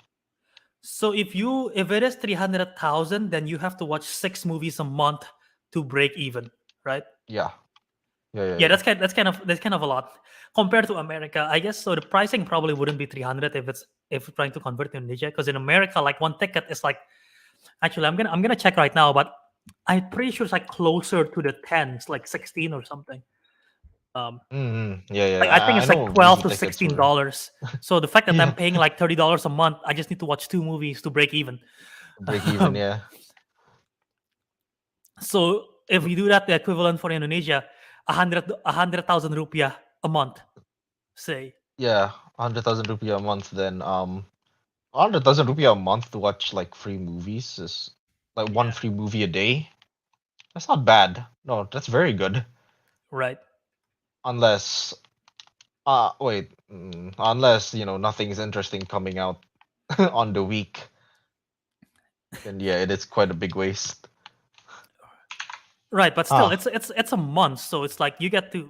Speaker 1: So if it is 300,000, then you have to watch 6 movies a month to break even, right?
Speaker 2: Yeah.
Speaker 1: Yeah, that's kind of a lot compared to America, I guess. So the pricing probably wouldn't be 300 if we're trying to convert to Indonesia, because in America, like one ticket is like actually I'm gonna check right now, but I'm pretty sure it's like closer to the tens, like 16 or something.
Speaker 2: Yeah.
Speaker 1: Like I think
Speaker 2: I
Speaker 1: it's
Speaker 2: know
Speaker 1: like 12
Speaker 2: movie
Speaker 1: to
Speaker 2: tickets
Speaker 1: $16. So the fact that
Speaker 2: yeah.
Speaker 1: I'm paying like $30 a month, I just need to watch 2 movies to break even.
Speaker 2: Break even, yeah.
Speaker 1: So if we do that, the equivalent for Indonesia, 100,000 rupiah a month, say.
Speaker 2: Yeah, 100,000 rupiah a month, then 100,000 rupiah a month to watch like free movies is like one
Speaker 1: Yeah,
Speaker 2: free movie a day. That's not bad. No, that's very good.
Speaker 1: right.
Speaker 2: Unless wait, unless nothing is interesting coming out on the week, then yeah, it is quite a big waste.
Speaker 1: Right, but still,
Speaker 2: Ah,
Speaker 1: it's a month, so it's like you get to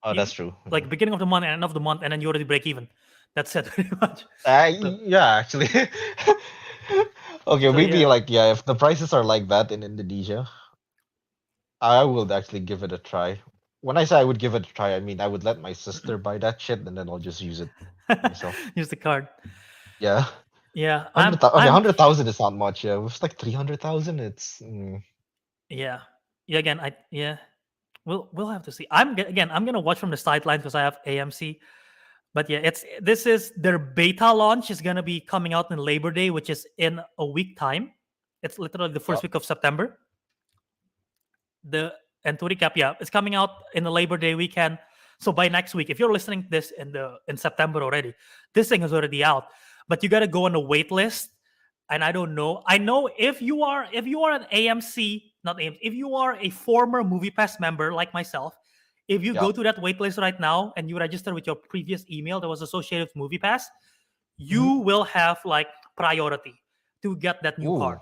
Speaker 2: oh,
Speaker 1: you
Speaker 2: that's true.
Speaker 1: like beginning of the month and end of the month, and then you already break even. That's it, pretty much. So,
Speaker 2: Yeah, actually. Okay,
Speaker 1: so
Speaker 2: maybe
Speaker 1: yeah,
Speaker 2: like yeah, if the prices are like that in Indonesia, I will actually give it a try. When I say I would give it a try, I mean I would let my sister buy that shit and then I'll just use it myself.
Speaker 1: use the card.
Speaker 2: Yeah.
Speaker 1: Yeah,
Speaker 2: Okay,
Speaker 1: I'm
Speaker 2: 100,000 is not much. Yeah, if it's like 300,000, it's
Speaker 1: yeah, yeah. Again, yeah. We'll have to see. Again, I'm gonna watch from the sidelines because I have AMC. But yeah, this is their beta launch is gonna be coming out in Labor Day, which is in a week time. It's literally the
Speaker 2: yeah.
Speaker 1: first week of September. The And to recap, yeah, it's coming out in the Labor Day weekend. So by next week, if you're listening to this in September already, this thing is already out. But you gotta go on the wait list. And I don't know. I know if you are an AMC, not AMC, if you are a former MoviePass member like myself, if you
Speaker 2: Yeah.
Speaker 1: go to that wait list right now and you register with your previous email that was associated with MoviePass,
Speaker 2: Mhm.
Speaker 1: you will have like priority to get that new
Speaker 2: Ooh.
Speaker 1: card.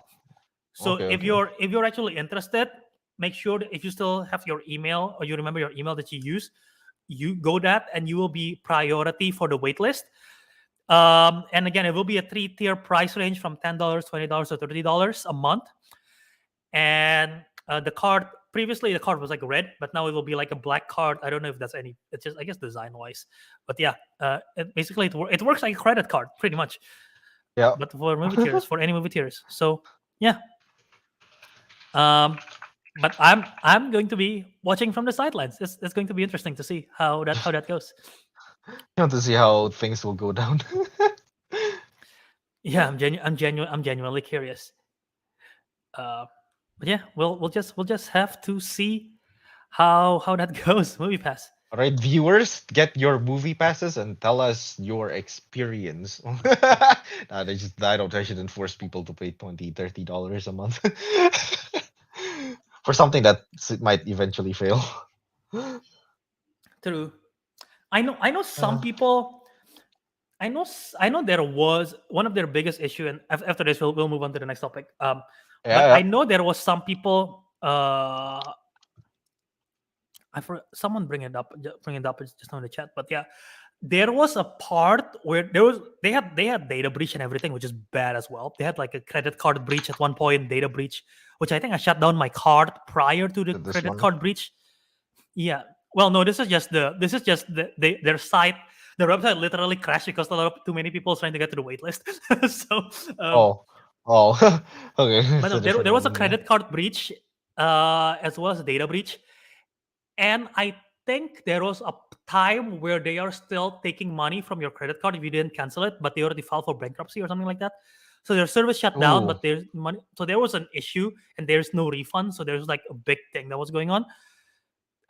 Speaker 1: So
Speaker 2: Okay,
Speaker 1: if
Speaker 2: okay.
Speaker 1: you're actually interested, make sure that if you still have your email or you remember your email that you use, you go that and you will be priority for the wait list. And again, it will be a 3-tier price range from $10, $20, or $30 a month. And the card previously the card was like red, but now it will be like a black card. I don't know if that's any. It's just I guess design wise, but yeah, basically it works like a credit card pretty much,
Speaker 2: Yeah.
Speaker 1: but for movie tiers for any movie tiers. So yeah, um, but I'm going to be watching from the sidelines. It's going to be interesting to see how that goes.
Speaker 2: You want to see how things will go down.
Speaker 1: Yeah, I'm genuinely curious. Uh, but yeah, we'll just have to see how that goes. Movie pass.
Speaker 2: All right, viewers, get your movie passes and tell us your experience. Nah, I shouldn't force people to pay $20, $30 a month for something that might eventually fail.
Speaker 1: True. I know some
Speaker 2: Uh,
Speaker 1: people. I know there was one of their biggest issue, and after this we'll move on to the next topic. But
Speaker 2: yeah,
Speaker 1: I know there was some people. Someone bring it up just now in the chat. But yeah, there was a part where they had data breach and everything, which is bad as well. They had like a credit card breach at one point, data breach, which I think I shut down my card prior to the
Speaker 2: this
Speaker 1: credit
Speaker 2: one.
Speaker 1: card breach. Yeah. Well, no, their site. Their website literally crashed because too many people trying to get to the wait list. So, um,
Speaker 2: Oh, oh, okay,
Speaker 1: but
Speaker 2: it's
Speaker 1: no,
Speaker 2: a
Speaker 1: there,
Speaker 2: different
Speaker 1: there was
Speaker 2: one
Speaker 1: a
Speaker 2: then. Yeah.
Speaker 1: credit card breach, as well as a data breach, and I think there was a time where they are still taking money from your credit card if you didn't cancel it, but they already filed for bankruptcy or something like that. So their service shut down,
Speaker 2: Ooh,
Speaker 1: but there's money. So there was an issue, and there's no refund. So there's like a big thing that was going on.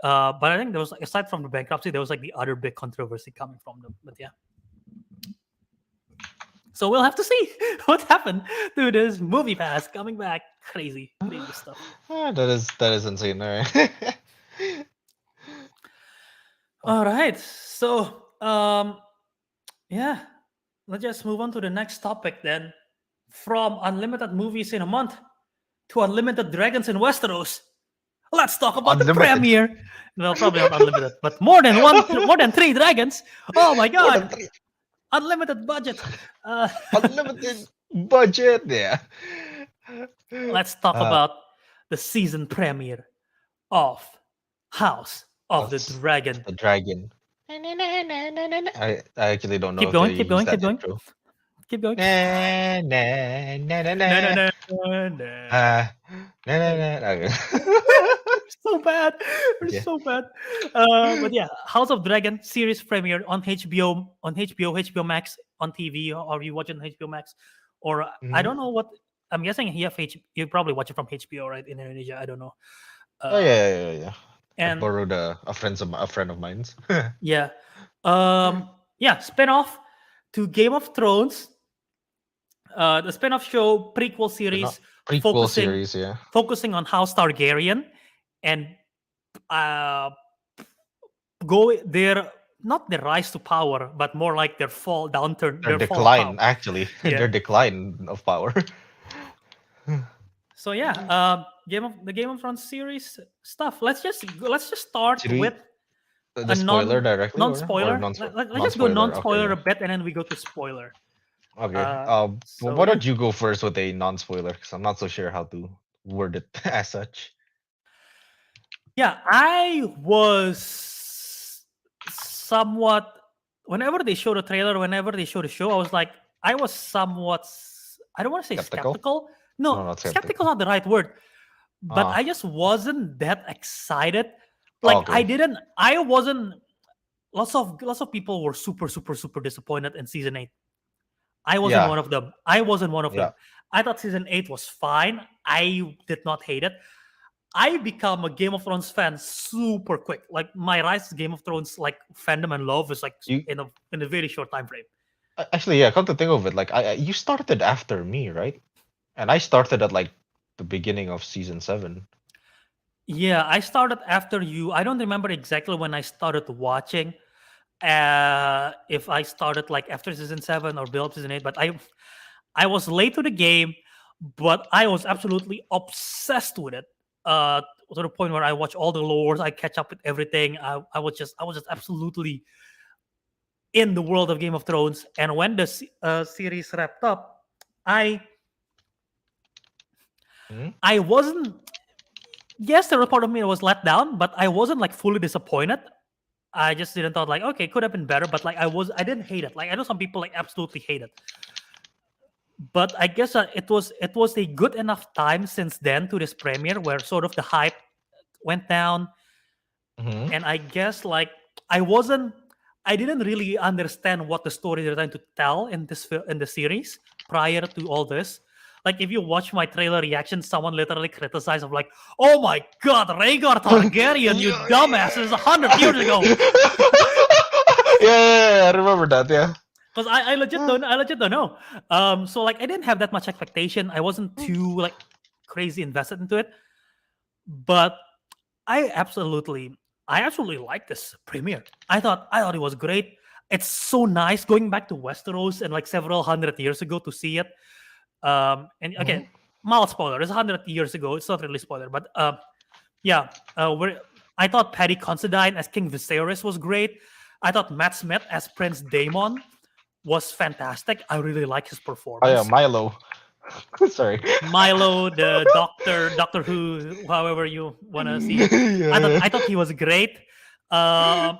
Speaker 1: But I think there was like, aside from the bankruptcy, there was like the other big controversy coming from them. But yeah, so we'll have to see what happened to this movie pass coming back. Crazy, crazy stuff.
Speaker 2: that is insane. All right.
Speaker 1: All right, so yeah, let's just move on to the next topic then. From unlimited movies in a month to unlimited dragons in Westeros. Let's talk about the
Speaker 2: Unlimited.
Speaker 1: premiere. Well, probably not unlimited, but more than one, more than three dragons. Oh my
Speaker 2: More
Speaker 1: god!
Speaker 2: than three.
Speaker 1: Unlimited budget. Uh,
Speaker 2: Unlimited budget. Yeah.
Speaker 1: let's talk
Speaker 2: Uh,
Speaker 1: about the season premiere of House of the
Speaker 2: House of
Speaker 1: Dragon.
Speaker 2: the Dragon. I actually don't know
Speaker 1: Keep
Speaker 2: if they
Speaker 1: going, keep
Speaker 2: use
Speaker 1: going,
Speaker 2: that
Speaker 1: keep going,
Speaker 2: intro.
Speaker 1: keep going.
Speaker 2: Na, na, na, na,
Speaker 1: No, no,
Speaker 2: na.
Speaker 1: no, no, no.
Speaker 2: Na, na, na. Okay.
Speaker 1: So bad. They're
Speaker 2: Okay.
Speaker 1: so bad. But yeah, House of Dragon series premiere on HBO Max on TV, or you watch it on HBO Max, or I
Speaker 2: Mhm.
Speaker 1: don't know what. I'm guessing you probably watch it from HBO, right, in Indonesia. I don't know.
Speaker 2: Oh
Speaker 1: Uh,
Speaker 2: yeah. I
Speaker 1: and
Speaker 2: borrowed a friend of mine's.
Speaker 1: yeah, yeah, spin-off to Game of Thrones, the spin-off show prequel
Speaker 2: But not
Speaker 1: series
Speaker 2: prequel
Speaker 1: focusing
Speaker 2: series, yeah.
Speaker 1: focusing on House Targaryen and uh, go their not their rise to power, but more like
Speaker 2: Their
Speaker 1: their fall of power.
Speaker 2: decline, actually,
Speaker 1: Yeah.
Speaker 2: their decline of power.
Speaker 1: So yeah, the Game of Thrones series stuff. Let's just start
Speaker 2: Should
Speaker 1: with
Speaker 2: we the spoiler directly
Speaker 1: non
Speaker 2: or
Speaker 1: spoiler.
Speaker 2: non
Speaker 1: Let's
Speaker 2: non
Speaker 1: just go
Speaker 2: spoiler?
Speaker 1: non
Speaker 2: Okay,
Speaker 1: spoiler
Speaker 2: yeah.
Speaker 1: a bit, and then we go to spoiler.
Speaker 2: Okay.
Speaker 1: So
Speaker 2: Why
Speaker 1: yeah,
Speaker 2: don't you go first with a non spoiler? Because I'm not so sure how to word it as such.
Speaker 1: yeah. I was somewhat whenever they show the trailer, whenever they show the show, I was somewhat. I don't want to say
Speaker 2: Skeptical?
Speaker 1: skeptical.
Speaker 2: No,
Speaker 1: No,
Speaker 2: not
Speaker 1: skeptical
Speaker 2: skeptical.
Speaker 1: is not the right word. But
Speaker 2: Ah,
Speaker 1: I just wasn't that excited. Like
Speaker 2: okay.
Speaker 1: I wasn't. Lots of people were super disappointed in season 8. I wasn't
Speaker 2: Yeah,
Speaker 1: one of them. I wasn't one of
Speaker 2: yeah.
Speaker 1: them. I thought season 8 was fine. I did not hate it. I become a Game of Thrones fan super quick. Like my rise to Game of Thrones like fandom and love is like
Speaker 2: You
Speaker 1: in a very short time frame.
Speaker 2: actually, yeah. Come to think of it, like you started after me, right? And I started at like the beginning of season 7.
Speaker 1: Yeah, I started after you. I don't remember exactly when I started watching. If I started like after season 7 or build season 8, but I was late to the game, but I was absolutely obsessed with it. To the point where I watch all the lores, I catch up with everything. I was just absolutely in the world of Game of Thrones. And when the series wrapped up, I
Speaker 2: Hmm?
Speaker 1: I wasn't. Yes, there was part of me that was let down, but I wasn't like fully disappointed. I just didn't thought like okay, could have been better, but like I didn't hate it. Like I know some people like absolutely hate it, but I guess it was a good enough time since then to this premiere where sort of the hype went down,
Speaker 2: Hmm.
Speaker 1: and I guess like I wasn't I didn't really understand what the story they're trying to tell in the series prior to all this. Like if you watch my trailer reaction, someone literally criticized of like, "Oh my god, Rhaegar Targaryen, you
Speaker 2: Yeah,
Speaker 1: dumbasses, 100 years ago."
Speaker 2: yeah, I remember that. Yeah.
Speaker 1: Because I legit don't know. So like I didn't have that much expectation. I wasn't too like crazy invested into it, but I absolutely like this premiere. I thought it was great. It's so nice going back to Westeros and like several hundred years ago to see it. And
Speaker 2: Mhm.
Speaker 1: again, mild spoiler. It's 100 years ago. It's not really spoiler, but yeah. I thought Paddy Considine as King Viserys was great. I thought Matt Smith as Prince Daemon was fantastic. I really like his
Speaker 2: Oh yeah,
Speaker 1: performance.
Speaker 2: Milo. Sorry.
Speaker 1: Milo, the Doctor Who, however you want to see it. I thought
Speaker 2: Yeah.
Speaker 1: I thought he was great. I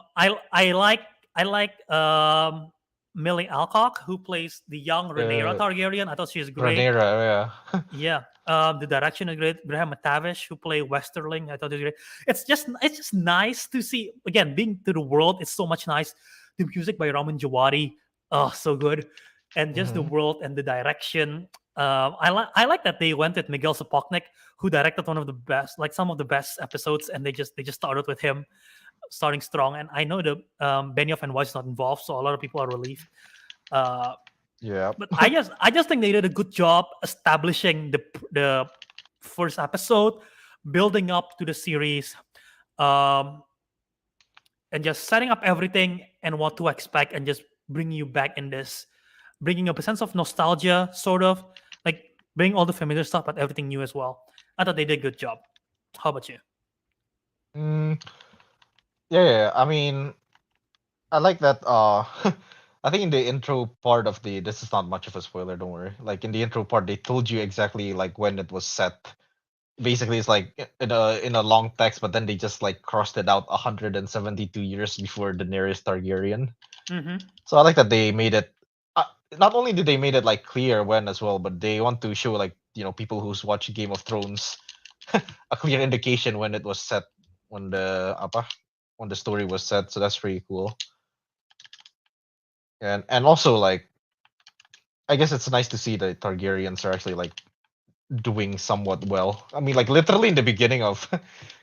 Speaker 1: like Millie Alcock, who plays the young Rhaenyra
Speaker 2: Uh,
Speaker 1: Targaryen. I thought she was great.
Speaker 2: Ranera, yeah.
Speaker 1: Yeah. The direction is great. Graham McTavish, who played Westerling, I thought it was great. It's just nice to see again being to the world. It's so much nice. The music by Ramin Djawadi, oh, so good, and just the
Speaker 2: Hmm.
Speaker 1: world and the direction. I like that they went with Miguel Sapochnik, who directed one of the best, like some of the best episodes, and they just started with him starting strong. And I know the Benioff and Weiss is not involved, so a lot of people are relieved. Uh,
Speaker 2: Yeah.
Speaker 1: but I just think they did a good job establishing the first episode, building up to the series, um, and just setting up everything and what to expect, and just bringing you back in this, bringing up a sense of nostalgia, sort of like bring all the familiar stuff, but everything new as well. I thought they did a good job. How about you?
Speaker 2: Mm, yeah. I mean, I like that. I think in the intro part of the this is not much of a spoiler. Don't worry. Like in the intro part, they told you exactly like when it was set. Basically, it's like in a long text, but then they just like crossed it out 172 years before Daenerys Targaryen.
Speaker 1: Mm-hmm.
Speaker 2: So I like that they made it. Uh, Not only did they made it like clear when as well, but they want to show like people who's watched Game of Thrones a clear indication when it was set, when the apa when the story was set. So that's pretty cool. And also like I guess it's nice to see the Targaryens are actually like doing somewhat well. I mean, like literally in the beginning of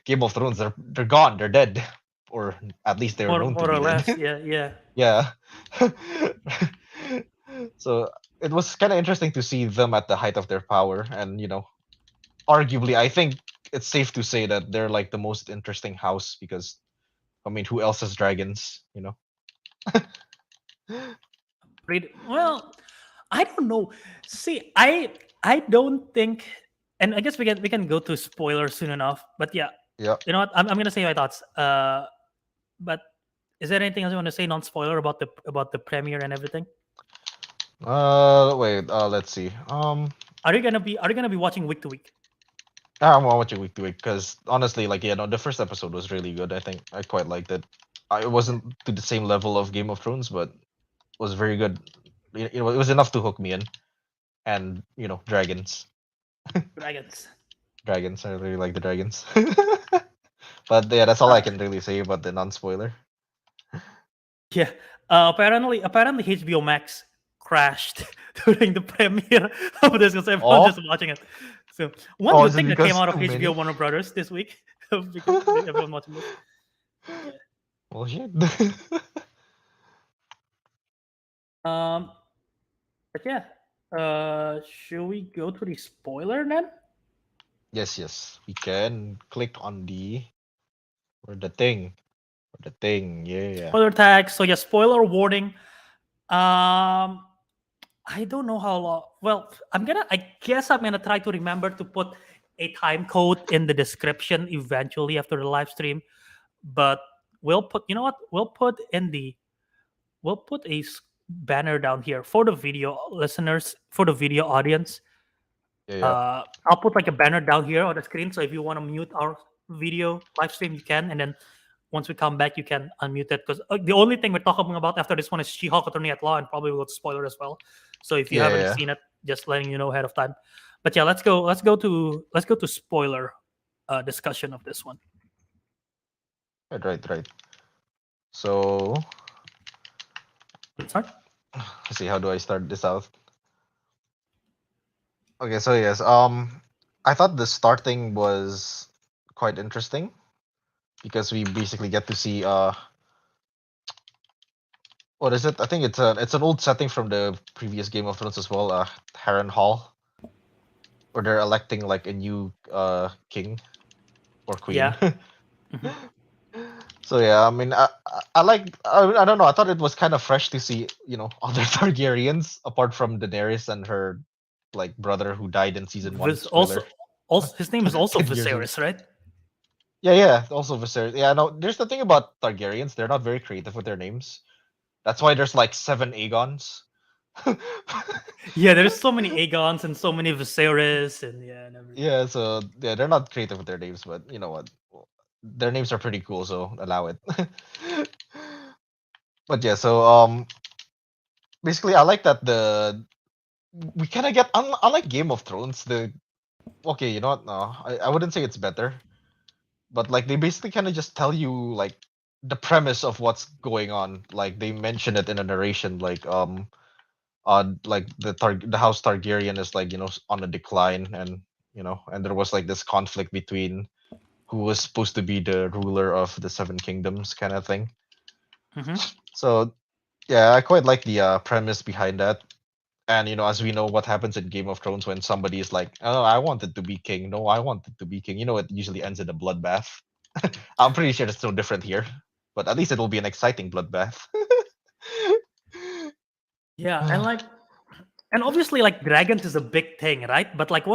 Speaker 2: Game of Thrones, they're gone, they're dead, or at least they were known to
Speaker 1: more
Speaker 2: be
Speaker 1: or
Speaker 2: dead.
Speaker 1: less. Yeah.
Speaker 2: Yeah. So it was kind of interesting to see them at the height of their power, and arguably, I think it's safe to say that they're like the most interesting house because, I mean, who else has dragons?
Speaker 1: Well, I don't know. See, I don't think, and I guess we can go to spoilers soon enough. But yeah,
Speaker 2: Yeah.
Speaker 1: you know what? I'm gonna say my thoughts. But is there anything else you want to say, non-spoiler, about the premiere and everything?
Speaker 2: Wait. Let's see.
Speaker 1: Are you gonna be watching week to week?
Speaker 2: I'm watching week to week because honestly, like, yeah, no, the first episode was really good. I think I quite liked it. It wasn't to the same level of Game of Thrones, but was very good. It was enough to hook me in, and dragons.
Speaker 1: Dragons.
Speaker 2: Dragons. I really like the dragons. But yeah, that's all I can really say about the non-spoiler.
Speaker 1: Yeah. Apparently HBO Max crashed during the premiere of this because everyone's
Speaker 2: Oh,
Speaker 1: just watching it. So one good
Speaker 2: is it
Speaker 1: thing that came
Speaker 2: because
Speaker 1: out of
Speaker 2: too
Speaker 1: HBO
Speaker 2: many?
Speaker 1: Warner Brothers this week because everyone watching this. Yeah.
Speaker 2: Well, shit.
Speaker 1: Um. But yeah. Should we go to the spoiler then?
Speaker 2: Yes. We can click on the thing. The thing. Yeah.
Speaker 1: Spoiler tag. So yeah, spoiler warning. Um. I don't know how long. Well, I guess I'm gonna try to remember to put a time code in the description eventually after the live stream. But we'll put. You know what? We'll put a banner down here for the video listeners, for the video audience.
Speaker 2: Yeah.
Speaker 1: I'll put like a banner down here on the screen. So if you want to mute our video live stream, you can, and then once we come back, you can unmute it because the only thing we're talking about after this one is She-Hulk Attorney at Law, and probably we'll spoiler as well. So if you haven't
Speaker 2: Yeah.
Speaker 1: seen it, just letting you know ahead of time. But yeah, let's go to spoiler discussion of this one.
Speaker 2: Right. So
Speaker 1: Sorry.
Speaker 2: let's see, how do I start this out? Okay, so yes, I thought the starting was quite interesting because we basically get to see what is it? I think it's an old setting from the previous Game of Thrones as well, Harren Hall, where they're electing like a new king or queen.
Speaker 1: Yeah. Mhm.
Speaker 2: So yeah, I mean, I like I don't know. I thought it was kind of fresh to see other Targaryens apart from Daenerys and her like brother who died in season one. Spoiler.
Speaker 1: Also, his name is also
Speaker 2: 10 years ago.
Speaker 1: Viserys, right?
Speaker 2: Yeah. Also Viserys. Yeah, no. There's the thing about Targaryens; they're not very creative with their names. That's why there's like 7 Aegons.
Speaker 1: Yeah, there's so many Aegons and so many Viserys and yeah, and everything.
Speaker 2: Yeah, so yeah, they're not creative with their names, but you know what? Their names are pretty cool, so allow it. But yeah, so basically I like that we kind of get unlike Game of Thrones, okay, you know what? No, I wouldn't say it's better, but like they basically kind of just tell you like the premise of what's going on. Like they mention it in a narration, like the House Targaryen is like on a decline, and and there was like this conflict between who was supposed to be the ruler of the Seven Kingdoms, kind of thing.
Speaker 1: Mhm.
Speaker 2: So yeah, I quite like the premise behind that. And as we know, what happens in Game of Thrones when somebody is like, "Oh, I wanted to be king. No, I wanted to be king." It usually ends in a bloodbath. I'm pretty sure it's no different here, but at least it will be an exciting bloodbath.
Speaker 1: Yeah, and obviously like dragons is a big thing, right? But like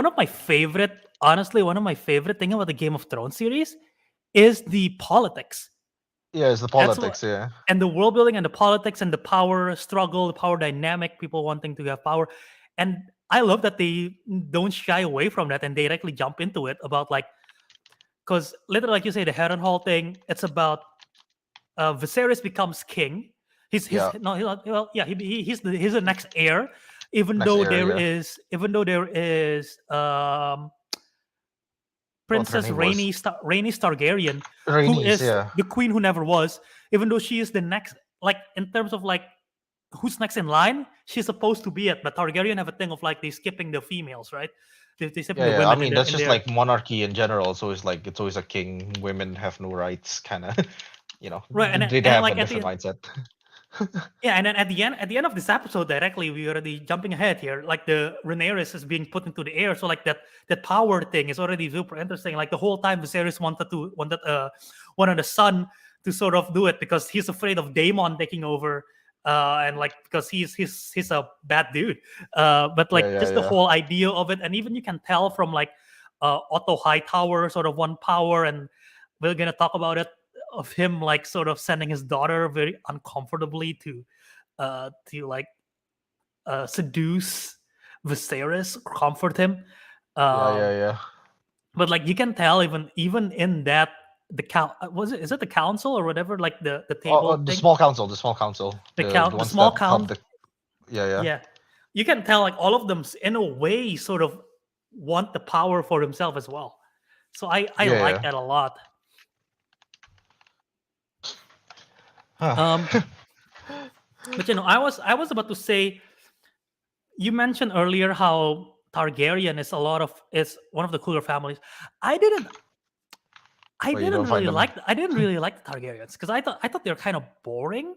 Speaker 1: honestly, one of my favorite thing about the Game of Thrones series is the politics.
Speaker 2: Yeah, it's the
Speaker 1: That's what
Speaker 2: politics. Yeah,
Speaker 1: and the world building and the politics and the power struggle, the power dynamic, people wanting to have power. And I love that they don't shy away from that and they directly jump into it about like because literally like you say the Harrenhal thing, it's about Viserys becomes king. He's
Speaker 2: yeah.
Speaker 1: no he, well yeah he's the next heir. Even
Speaker 2: Next
Speaker 1: though
Speaker 2: area.
Speaker 1: there is
Speaker 2: What her
Speaker 1: Princess
Speaker 2: name was?
Speaker 1: Rhaenys Targaryen, who
Speaker 2: Rhaenys.
Speaker 1: is
Speaker 2: Yeah,
Speaker 1: the queen who never was. Even though she is the next, like in terms of like who's next in line, she's supposed to be it. But Targaryen have a thing of like they skipping the females, right? They say
Speaker 2: Yeah,
Speaker 1: the
Speaker 2: yeah. I
Speaker 1: women
Speaker 2: mean, that's
Speaker 1: in
Speaker 2: just
Speaker 1: there.
Speaker 2: like monarchy in general. It's always a king. Women have no rights, kind of.
Speaker 1: Right,
Speaker 2: They
Speaker 1: and then
Speaker 2: have
Speaker 1: like
Speaker 2: a different mindset.
Speaker 1: yeah, and then at the end of this episode, directly we already jumping ahead here. Like the Rhaenyra is being put into the air, so like that power thing is already super interesting. Like the whole time Viserys wanted the son to sort of do it because he's afraid of Daemon taking over, and like because he's a bad dude. But
Speaker 2: Yeah,
Speaker 1: like
Speaker 2: yeah,
Speaker 1: just the
Speaker 2: yeah,
Speaker 1: whole idea of it, and even you can tell from like Otto Hightower sort of one power, and we're gonna talk about it of him like sort of sending his daughter very uncomfortably to like seduce Viserys, comfort him.
Speaker 2: yeah, yeah,
Speaker 1: Um,
Speaker 2: yeah.
Speaker 1: but like you can tell even in that was it is it the council or whatever like the
Speaker 2: Oh,
Speaker 1: table thing
Speaker 2: the small council,
Speaker 1: the
Speaker 2: ones
Speaker 1: small
Speaker 2: that help
Speaker 1: count.
Speaker 2: the. Yeah, yeah,
Speaker 1: Yeah, you can tell like all of them in a way sort of want the power for himself as well. So I like
Speaker 2: yeah,
Speaker 1: that a lot.
Speaker 2: yeah.
Speaker 1: Um,
Speaker 2: Huh.
Speaker 1: but I was about to say you mentioned earlier how Targaryen is one of the cooler families. I didn't
Speaker 2: Well, you don't find them.
Speaker 1: I didn't really like the Targaryens because I thought they were kind of boring.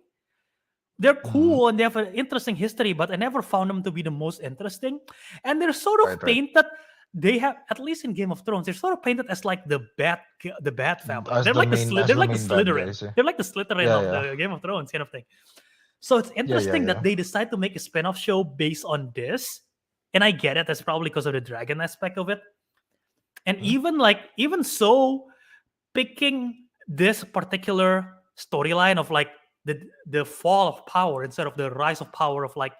Speaker 1: They're
Speaker 2: Mhm.
Speaker 1: cool and they have an interesting history, but I never found them to be the most interesting. And they're sort of
Speaker 2: Right, right.
Speaker 1: painted. They have at least in Game of Thrones, they're sort of painted as like the bad family.
Speaker 2: As the main,
Speaker 1: They're
Speaker 2: as the
Speaker 1: like the
Speaker 2: main bad
Speaker 1: Slytherin.
Speaker 2: guys. Yeah,
Speaker 1: They're like the Slytherin
Speaker 2: yeah,
Speaker 1: of
Speaker 2: yeah,
Speaker 1: the Game of Thrones kind of thing. So it's
Speaker 2: yeah, yeah,
Speaker 1: interesting that
Speaker 2: yeah.
Speaker 1: they decide to make a spin-off show based on this. And I get it, that's probably because of the dragon aspect of it. And
Speaker 2: Mhm.
Speaker 1: even so, picking this particular storyline of like the fall of power instead of the rise of power of like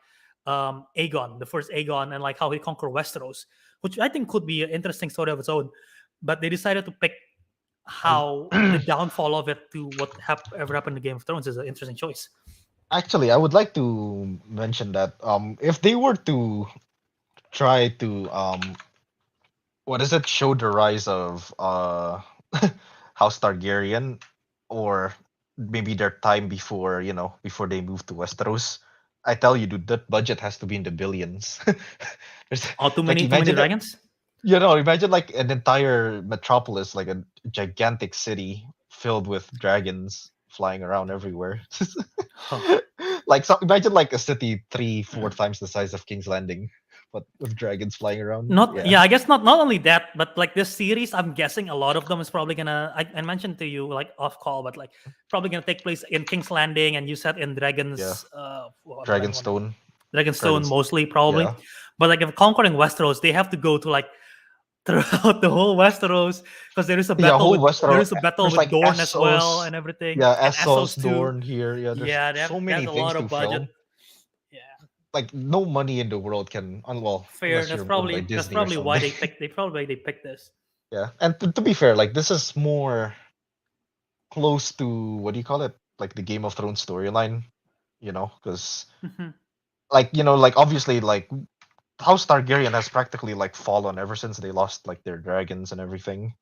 Speaker 1: Aegon, the first Aegon, and like how he conquered Westeros, which I think could be an interesting story of its own. But they decided to pick
Speaker 2: I
Speaker 1: how the downfall of it to what ever happened in Game of Thrones is an interesting choice.
Speaker 2: actually, I would like to mention that if they were to try to what is it, show the rise of House Targaryen, or maybe their time before, before they moved to Westeros. I tell you, dude, that budget has to be in the billions. There's
Speaker 1: Oh,
Speaker 2: like,
Speaker 1: too many
Speaker 2: imagine that.
Speaker 1: dragons.
Speaker 2: Imagine like an entire metropolis, like a gigantic city filled with dragons flying around everywhere.
Speaker 1: Huh.
Speaker 2: Like, so imagine like a city three, four times the size of King's Landing, but with dragons flying around.
Speaker 1: Not
Speaker 2: Yeah,
Speaker 1: yeah, I guess not only that, but like this series, I'm guessing a lot of them is probably gonna. I mentioned to you like off call, but like probably gonna take place in King's Landing, and you said in
Speaker 2: yeah.
Speaker 1: Dragons. Well, I'm blanking on the name.
Speaker 2: Dragonstone.
Speaker 1: Dragonstone
Speaker 2: Dragons.
Speaker 1: mostly probably,
Speaker 2: Yeah.
Speaker 1: but like if conquering Westeros, they have to go to like throughout the whole Westeros because
Speaker 2: Yeah, whole
Speaker 1: there
Speaker 2: Westeros.
Speaker 1: is a battle
Speaker 2: There's
Speaker 1: with
Speaker 2: like
Speaker 1: Dorne as well
Speaker 2: Essos.
Speaker 1: and everything,
Speaker 2: Yeah,
Speaker 1: and
Speaker 2: Essos,
Speaker 1: Essos too.
Speaker 2: Dorne here. Yeah, there's
Speaker 1: Yeah,
Speaker 2: so
Speaker 1: they have
Speaker 2: many
Speaker 1: a
Speaker 2: things
Speaker 1: lot
Speaker 2: to
Speaker 1: of budget.
Speaker 2: film.
Speaker 1: Yeah,
Speaker 2: Like, no money in the world can, well,
Speaker 1: fair.
Speaker 2: unless you're owned by
Speaker 1: That's
Speaker 2: Disney or
Speaker 1: probably why
Speaker 2: something.
Speaker 1: they picked this.
Speaker 2: Yeah, and to be fair, like, this is more close to, what do you call it? Like the Game of Thrones storyline, because
Speaker 1: Mhm.
Speaker 2: like obviously, like, House Targaryen has practically like fallen ever since they lost like their dragons and everything.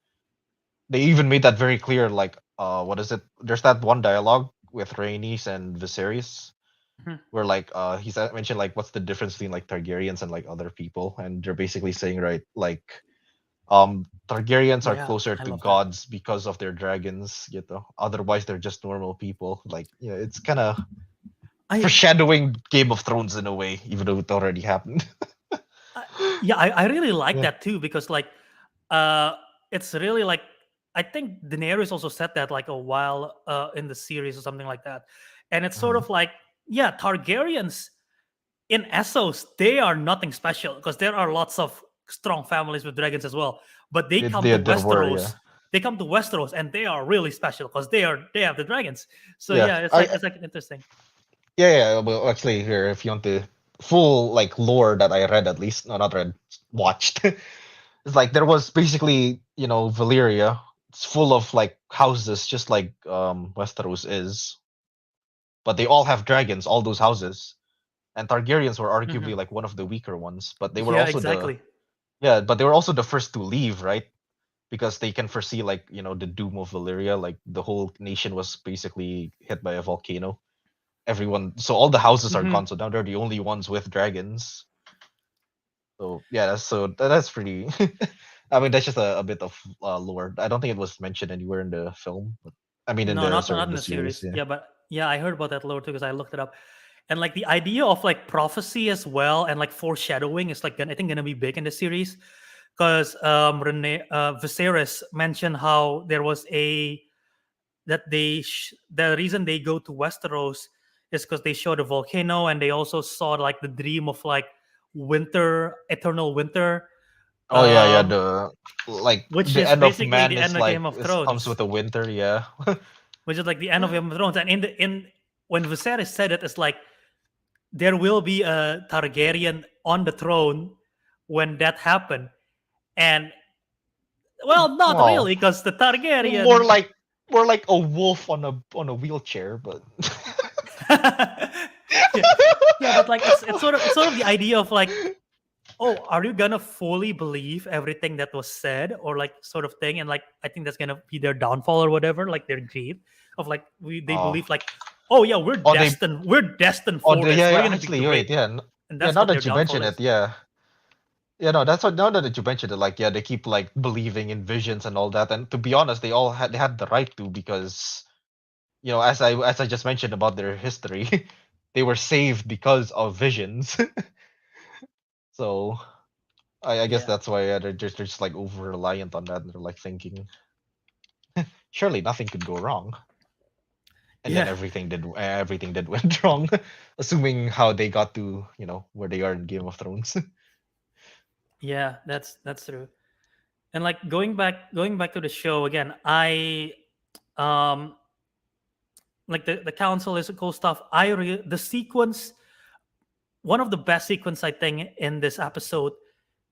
Speaker 2: They even made that very clear. Like, what is it? There's that one dialogue with Rhaenys and Viserys
Speaker 1: Mhm.
Speaker 2: where like he's mentioned like what's the difference between like Targaryens and like other people, and they're basically saying, right, like Targaryens are
Speaker 1: Yeah,
Speaker 2: closer
Speaker 1: I
Speaker 2: to
Speaker 1: love that.
Speaker 2: gods because of their dragons, otherwise they're just normal people. Like, it's kind of
Speaker 1: I
Speaker 2: foreshadowing Game of Thrones in a way, even though it already happened.
Speaker 1: I, yeah, I really like
Speaker 2: Yeah.
Speaker 1: that too because like uh it's really like I think Daenerys also said that like a while in the series or something like that. And it's sort
Speaker 2: Mhm.
Speaker 1: of like yeah, Targaryens in Essos, they are nothing special because there are lots of strong families with dragons as well. But they come to
Speaker 2: There were, yeah.
Speaker 1: Westeros. They come to Westeros and they are really special because they have the dragons. So
Speaker 2: Yeah.
Speaker 1: yeah,
Speaker 2: I
Speaker 1: it's like interesting.
Speaker 2: Yeah, yeah. Well, actually, here, if you want the full like lore that I read, at least, no, not read, watched, it's like there was basically, Valyria. It's full of like houses, just like Westeros is, but they all have dragons, all those houses. And Targaryens were
Speaker 1: Mhm.
Speaker 2: arguably like one of the weaker ones, but they were
Speaker 1: Yeah,
Speaker 2: also the
Speaker 1: exactly.
Speaker 2: yeah, but they were also the first to leave, right? Because they can foresee like the doom of Valyria, like the whole nation was basically hit by a volcano. Everyone, so all the houses are
Speaker 1: Mhm.
Speaker 2: gone, so now they're the only ones with dragons. So yeah, that's pretty. I mean, that's just a bit of lore. I don't think it was mentioned anywhere in the film, but I mean, in
Speaker 1: No,
Speaker 2: the
Speaker 1: not
Speaker 2: sorry, in
Speaker 1: in
Speaker 2: the
Speaker 1: the
Speaker 2: series.
Speaker 1: series.
Speaker 2: Yeah.
Speaker 1: Yeah, but yeah, I heard about that lore too because I looked it up. And like the idea of like prophecy as well and like foreshadowing is like I think gonna be big in the series because Viserys mentioned how there was a that the reason they go to Westeros is because they showed a volcano and they also saw like the dream of like winter, eternal winter,
Speaker 2: Oh yeah, yeah.
Speaker 1: um,
Speaker 2: The like
Speaker 1: which
Speaker 2: the
Speaker 1: is
Speaker 2: end of
Speaker 1: basically
Speaker 2: man
Speaker 1: the
Speaker 2: is
Speaker 1: end of
Speaker 2: like
Speaker 1: Game of
Speaker 2: it comes
Speaker 1: Thrones,
Speaker 2: with a winter. Yeah.
Speaker 1: which is like the end of Game of Thrones. And in when Viserys said it, it's like there will be a Targaryen on the throne when that happened. And well, not
Speaker 2: Well,
Speaker 1: really, because the
Speaker 2: more
Speaker 1: Targaryen.
Speaker 2: like more like a wolf on a wheelchair, but
Speaker 1: yeah, yeah, but like it's sort of the idea of like, oh, are you gonna fully believe everything that was said, or like sort of thing? And like, I think that's gonna be their downfall or whatever, like their greed of like they
Speaker 2: oh,
Speaker 1: believe like, oh yeah,
Speaker 2: oh they
Speaker 1: we're destined
Speaker 2: oh
Speaker 1: for this,
Speaker 2: yeah,
Speaker 1: we're
Speaker 2: yeah.
Speaker 1: gonna be
Speaker 2: Actually, wait,
Speaker 1: great,
Speaker 2: yeah,
Speaker 1: and
Speaker 2: yeah.
Speaker 1: that's
Speaker 2: Now
Speaker 1: what their
Speaker 2: that you
Speaker 1: downfall
Speaker 2: mention it,
Speaker 1: is.
Speaker 2: yeah. Yeah, no, that's what. Now that you mentioned it, like, yeah, they keep like believing in visions and all that. And to be honest, they had the right to because as I just mentioned about their history, they were saved because of visions. So I guess
Speaker 1: Yeah,
Speaker 2: that's why they're just like over reliant on that. And they're like thinking, surely nothing could go wrong, and then
Speaker 1: yeah,
Speaker 2: everything did went wrong, assuming how they got to where they are in Game of Thrones.
Speaker 1: yeah. That's true. And like going back to the show again, um like the council is cool stuff. The sequence, one of the best sequence I think in this episode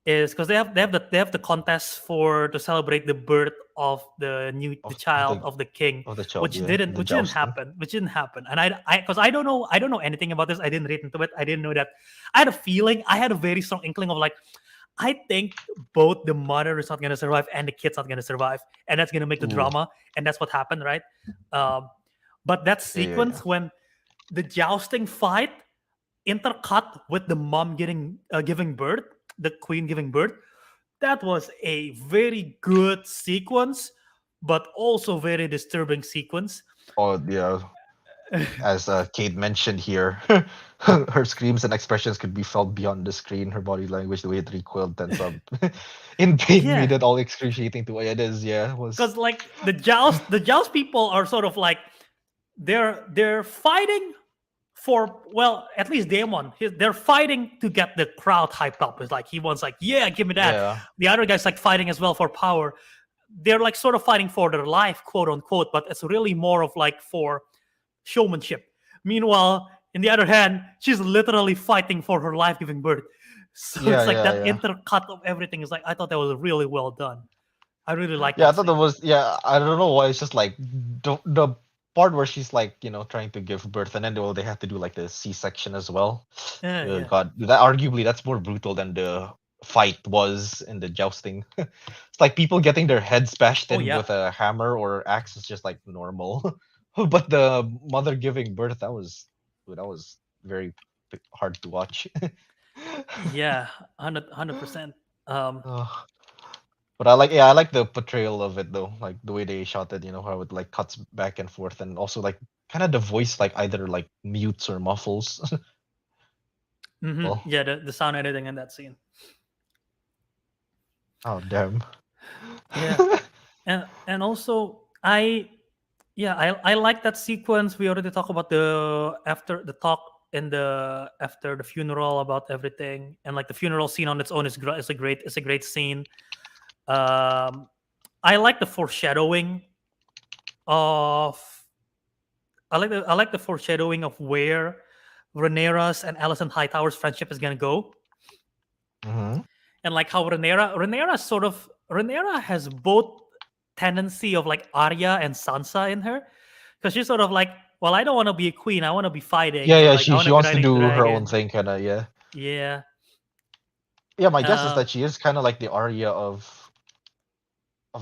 Speaker 1: is because they have the contest for to celebrate the birth of the
Speaker 2: of
Speaker 1: child
Speaker 2: the
Speaker 1: of the king,
Speaker 2: of the child,
Speaker 1: which
Speaker 2: yeah,
Speaker 1: didn't
Speaker 2: and the
Speaker 1: which didn't
Speaker 2: jousting.
Speaker 1: happen, and I because I don't know anything about this. I didn't read into it. I didn't know that. I had a feeling. I had a very strong inkling of like, I think both the mother is not going to survive and the kid's not going to survive, and that's going to make the
Speaker 2: Ooh,
Speaker 1: drama, and that's what happened, right? Um, but that
Speaker 2: yeah, yeah, yeah.
Speaker 1: sequence when the jousting fight intercut with the mom giving birth, the queen giving birth, that was a very good sequence, but also very disturbing sequence.
Speaker 2: Oh, yeah. As Kate mentioned here, her screams and expressions could be felt beyond the screen. Her body language, the way it recoiled, tense up, in pain,
Speaker 1: Yeah,
Speaker 2: made it all excruciating to. Yeah, it is. Yeah, it was.
Speaker 1: because like the joust people are sort of like they're fighting for, well, at least Damon, they're fighting to get the crowd hyped up. It's like he wants like, yeah, give me that.
Speaker 2: Yeah.
Speaker 1: The other guy's like fighting as well for power. They're like sort of fighting for their life, quote unquote, but it's really more of like for showmanship. Meanwhile, in the other hand, she's literally fighting for her life giving birth. So
Speaker 2: Yeah,
Speaker 1: it's like
Speaker 2: yeah,
Speaker 1: that
Speaker 2: yeah.
Speaker 1: intercut of everything is like, I thought that was really well done. I really like
Speaker 2: Yeah, I
Speaker 1: that
Speaker 2: thought that
Speaker 1: scene.
Speaker 2: was. Yeah, I don't know why. It's just like the part where she's like, trying to give birth, and then they had to do like the C-section as well.
Speaker 1: Yeah, yeah.
Speaker 2: God, that arguably that's more brutal than the fight was in the jousting. It's like people getting their heads bashed
Speaker 1: Oh
Speaker 2: in
Speaker 1: yeah.
Speaker 2: with a hammer or axe is just like normal. But the mother giving birth, that was very hard to watch.
Speaker 1: Yeah, 100%.
Speaker 2: Ugh. But I like the portrayal of it though, like the way they shot it, how it like cuts back and forth, and also like kind of the voice like either like mutes or muffles. Well,
Speaker 1: Yeah, the sound editing in that scene.
Speaker 2: oh damn.
Speaker 1: Yeah, and also I like that sequence. We already talked about the after the talk in the after the funeral about everything, and like the funeral scene on its own is a great scene. Um, I like the foreshadowing of I like the foreshadowing of where Rhaenyra's and Alicent Hightower's friendship is gonna go,
Speaker 2: Hmm.
Speaker 1: and like how Rhaenyra has both tendency of like Arya and Sansa in her, because she's sort of like, well, I don't want to be a queen, I want to be fighting,
Speaker 2: Yeah,
Speaker 1: or
Speaker 2: yeah,
Speaker 1: like I want
Speaker 2: she
Speaker 1: to be
Speaker 2: wants to
Speaker 1: riding
Speaker 2: do her own
Speaker 1: dragon.
Speaker 2: thing, kind of. Yeah,
Speaker 1: Yeah.
Speaker 2: yeah. My guess is
Speaker 1: um
Speaker 2: that she is kind of like the Arya of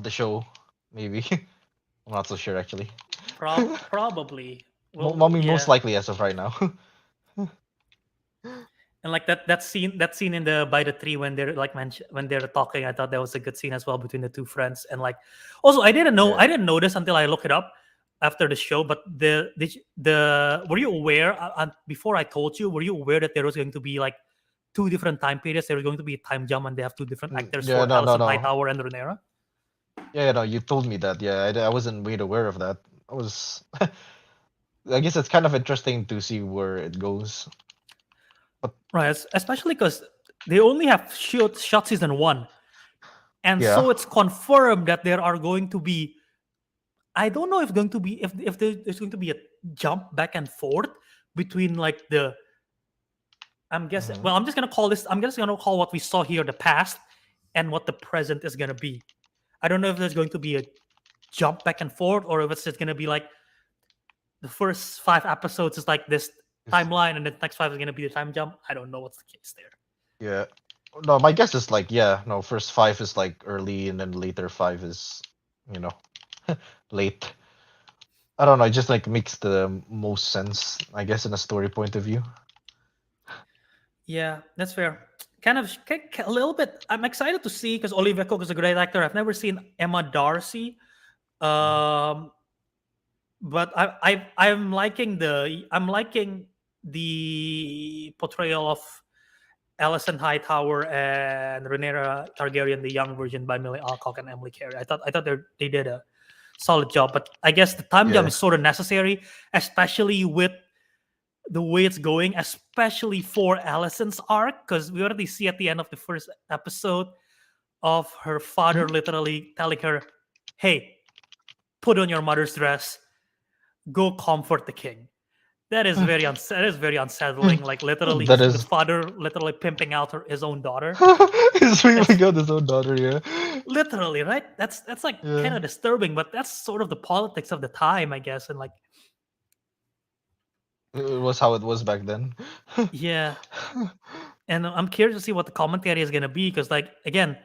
Speaker 2: the show, maybe. I'm not so sure actually.
Speaker 1: probably.
Speaker 2: I
Speaker 1: Well,
Speaker 2: mean, most
Speaker 1: yeah.
Speaker 2: likely as of right now.
Speaker 1: And like that scene in the by the tree when they're like when they're talking, I thought that was a good scene as well between the two friends. And like also
Speaker 2: Yeah.
Speaker 1: I didn't notice until I look it up after the show. But the were you aware before I told you? Were you aware that there was going to be like two different time periods? There was going to be a time jump, and they have two different actors
Speaker 2: Yeah,
Speaker 1: for
Speaker 2: no, no,
Speaker 1: Alison
Speaker 2: no.
Speaker 1: Hightower and Renera.
Speaker 2: Yeah, no, you told me that. Yeah, I wasn't made aware of that. I was. I guess it's kind of interesting to see where it goes. But
Speaker 1: Right, especially because they only have shot season one, and
Speaker 2: yeah.
Speaker 1: so it's confirmed that there are going to be. I don't know if going to be if there's going to be a jump back and forth between like the. I'm guessing.
Speaker 2: Mhm.
Speaker 1: Well, I'm just gonna call this. I'm just gonna call what we saw here the past, and what the present is gonna be. I don't know if there's going to be a jump back and forth, or if it's just gonna be like the first 5 episodes is like this
Speaker 2: It's-
Speaker 1: timeline, and the next five is gonna be the time jump. I don't know what's the case there.
Speaker 2: Yeah. No, my guess is like yeah. No, first five is like early, and then later five is, you know, late. I don't know. It just like makes the most sense, I guess, in a story point of view.
Speaker 1: Yeah, that's fair. Kind of a little bit. I'm excited to see because Olivia Cook is a great actor. I've never seen Emma Darcy,
Speaker 2: Mhm.
Speaker 1: um, but I'm liking the portrayal of Alison Hightower and Rhaenyra Targaryen, the young version by Millie Alcock and Emily Carey. I thought they did a solid job, but I guess the time jump
Speaker 2: Yeah.
Speaker 1: is sort of necessary, especially with the way it's going, especially for Allison's arc, because we already see at the end of the first episode of her father literally telling her, "Hey, put on your mother's dress, go comfort the king." That is that is very unsettling. Like literally,
Speaker 2: That
Speaker 1: the
Speaker 2: is.
Speaker 1: father literally pimping out his own daughter.
Speaker 2: He's
Speaker 1: It's
Speaker 2: really got his own daughter. Yeah.
Speaker 1: literally right. That's like kind
Speaker 2: Yeah.
Speaker 1: of disturbing, but that's sort of the politics of the time, I guess. And like,
Speaker 2: It was how it was back then.
Speaker 1: yeah. And I'm curious to see what the commentary is gonna be because, like, again,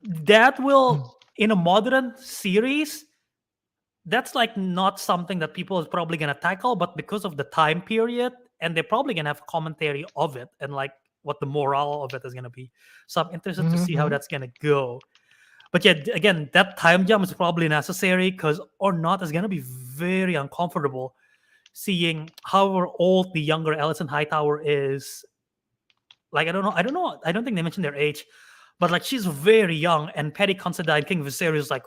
Speaker 1: that will in a modern series that's like not something that people is probably gonna tackle, but because of the time period, and they're probably gonna have commentary of it and like what the morale of it is gonna be. So I'm interested to see how
Speaker 2: Mhm.
Speaker 1: that's gonna go. But yeah, again, that time jump is probably necessary because or not is gonna be very uncomfortable seeing how old the younger Alison Hightower is. Like I don't know, I don't think they mentioned their age, but like she's very young, and Paddy Considine King Viserys is like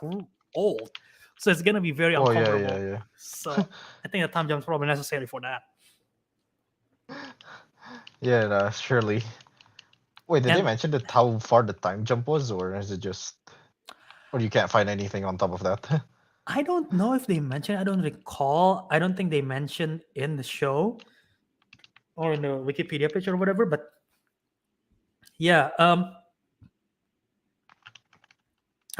Speaker 1: old, so it's gonna be very
Speaker 2: Oh yeah, yeah,
Speaker 1: uncomfortable.
Speaker 2: yeah.
Speaker 1: So I think the time jump is probably necessary for that.
Speaker 2: Yeah, no, surely. Wait, did they
Speaker 1: And
Speaker 2: mention that how far the time jump was, or is it just, or you can't find anything on top of that?
Speaker 1: I don't know if they mentioned. I don't recall. I don't think they mentioned in the show or in the Wikipedia page or whatever. But yeah, I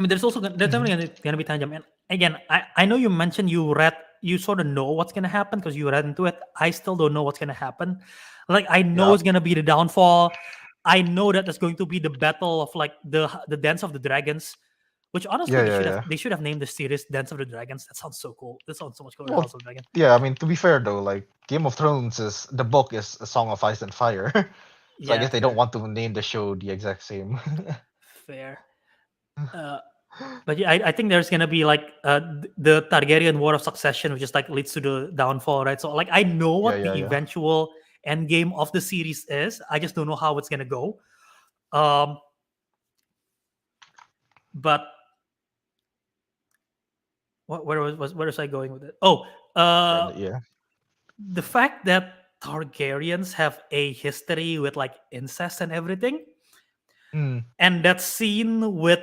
Speaker 1: mean, there's
Speaker 2: Mhm.
Speaker 1: definitely gonna be time jump. And again, I know you mentioned you sort of know what's gonna happen because you read into it. I still don't know what's gonna happen. Like I know
Speaker 2: Yeah,
Speaker 1: it's gonna be the downfall. I know that there's going to be the battle of like the dance of the dragons, which honestly
Speaker 2: yeah, yeah, yeah.
Speaker 1: they should have named the series Dance of the Dragons. That sounds so cool. That sounds so much cooler than
Speaker 2: Well,
Speaker 1: House of the Dragon.
Speaker 2: yeah. I mean, to be fair though, like Game of Thrones is the book is a Song of Ice and Fire, so I
Speaker 1: Yeah,
Speaker 2: guess they don't
Speaker 1: fair,
Speaker 2: want to name the show the exact same.
Speaker 1: fair. Uh, but yeah, I think there's gonna be like the Targaryen War of Succession, which is like leads to the downfall, right? So like I know
Speaker 2: Yeah,
Speaker 1: what
Speaker 2: yeah,
Speaker 1: the
Speaker 2: yeah.
Speaker 1: eventual end game of the series is. I just don't know how it's gonna go. Um, but where was I going with it? Oh, uh,
Speaker 2: And yeah.
Speaker 1: the fact that Targaryens have a history with like incest and everything,
Speaker 2: Mm.
Speaker 1: and that scene with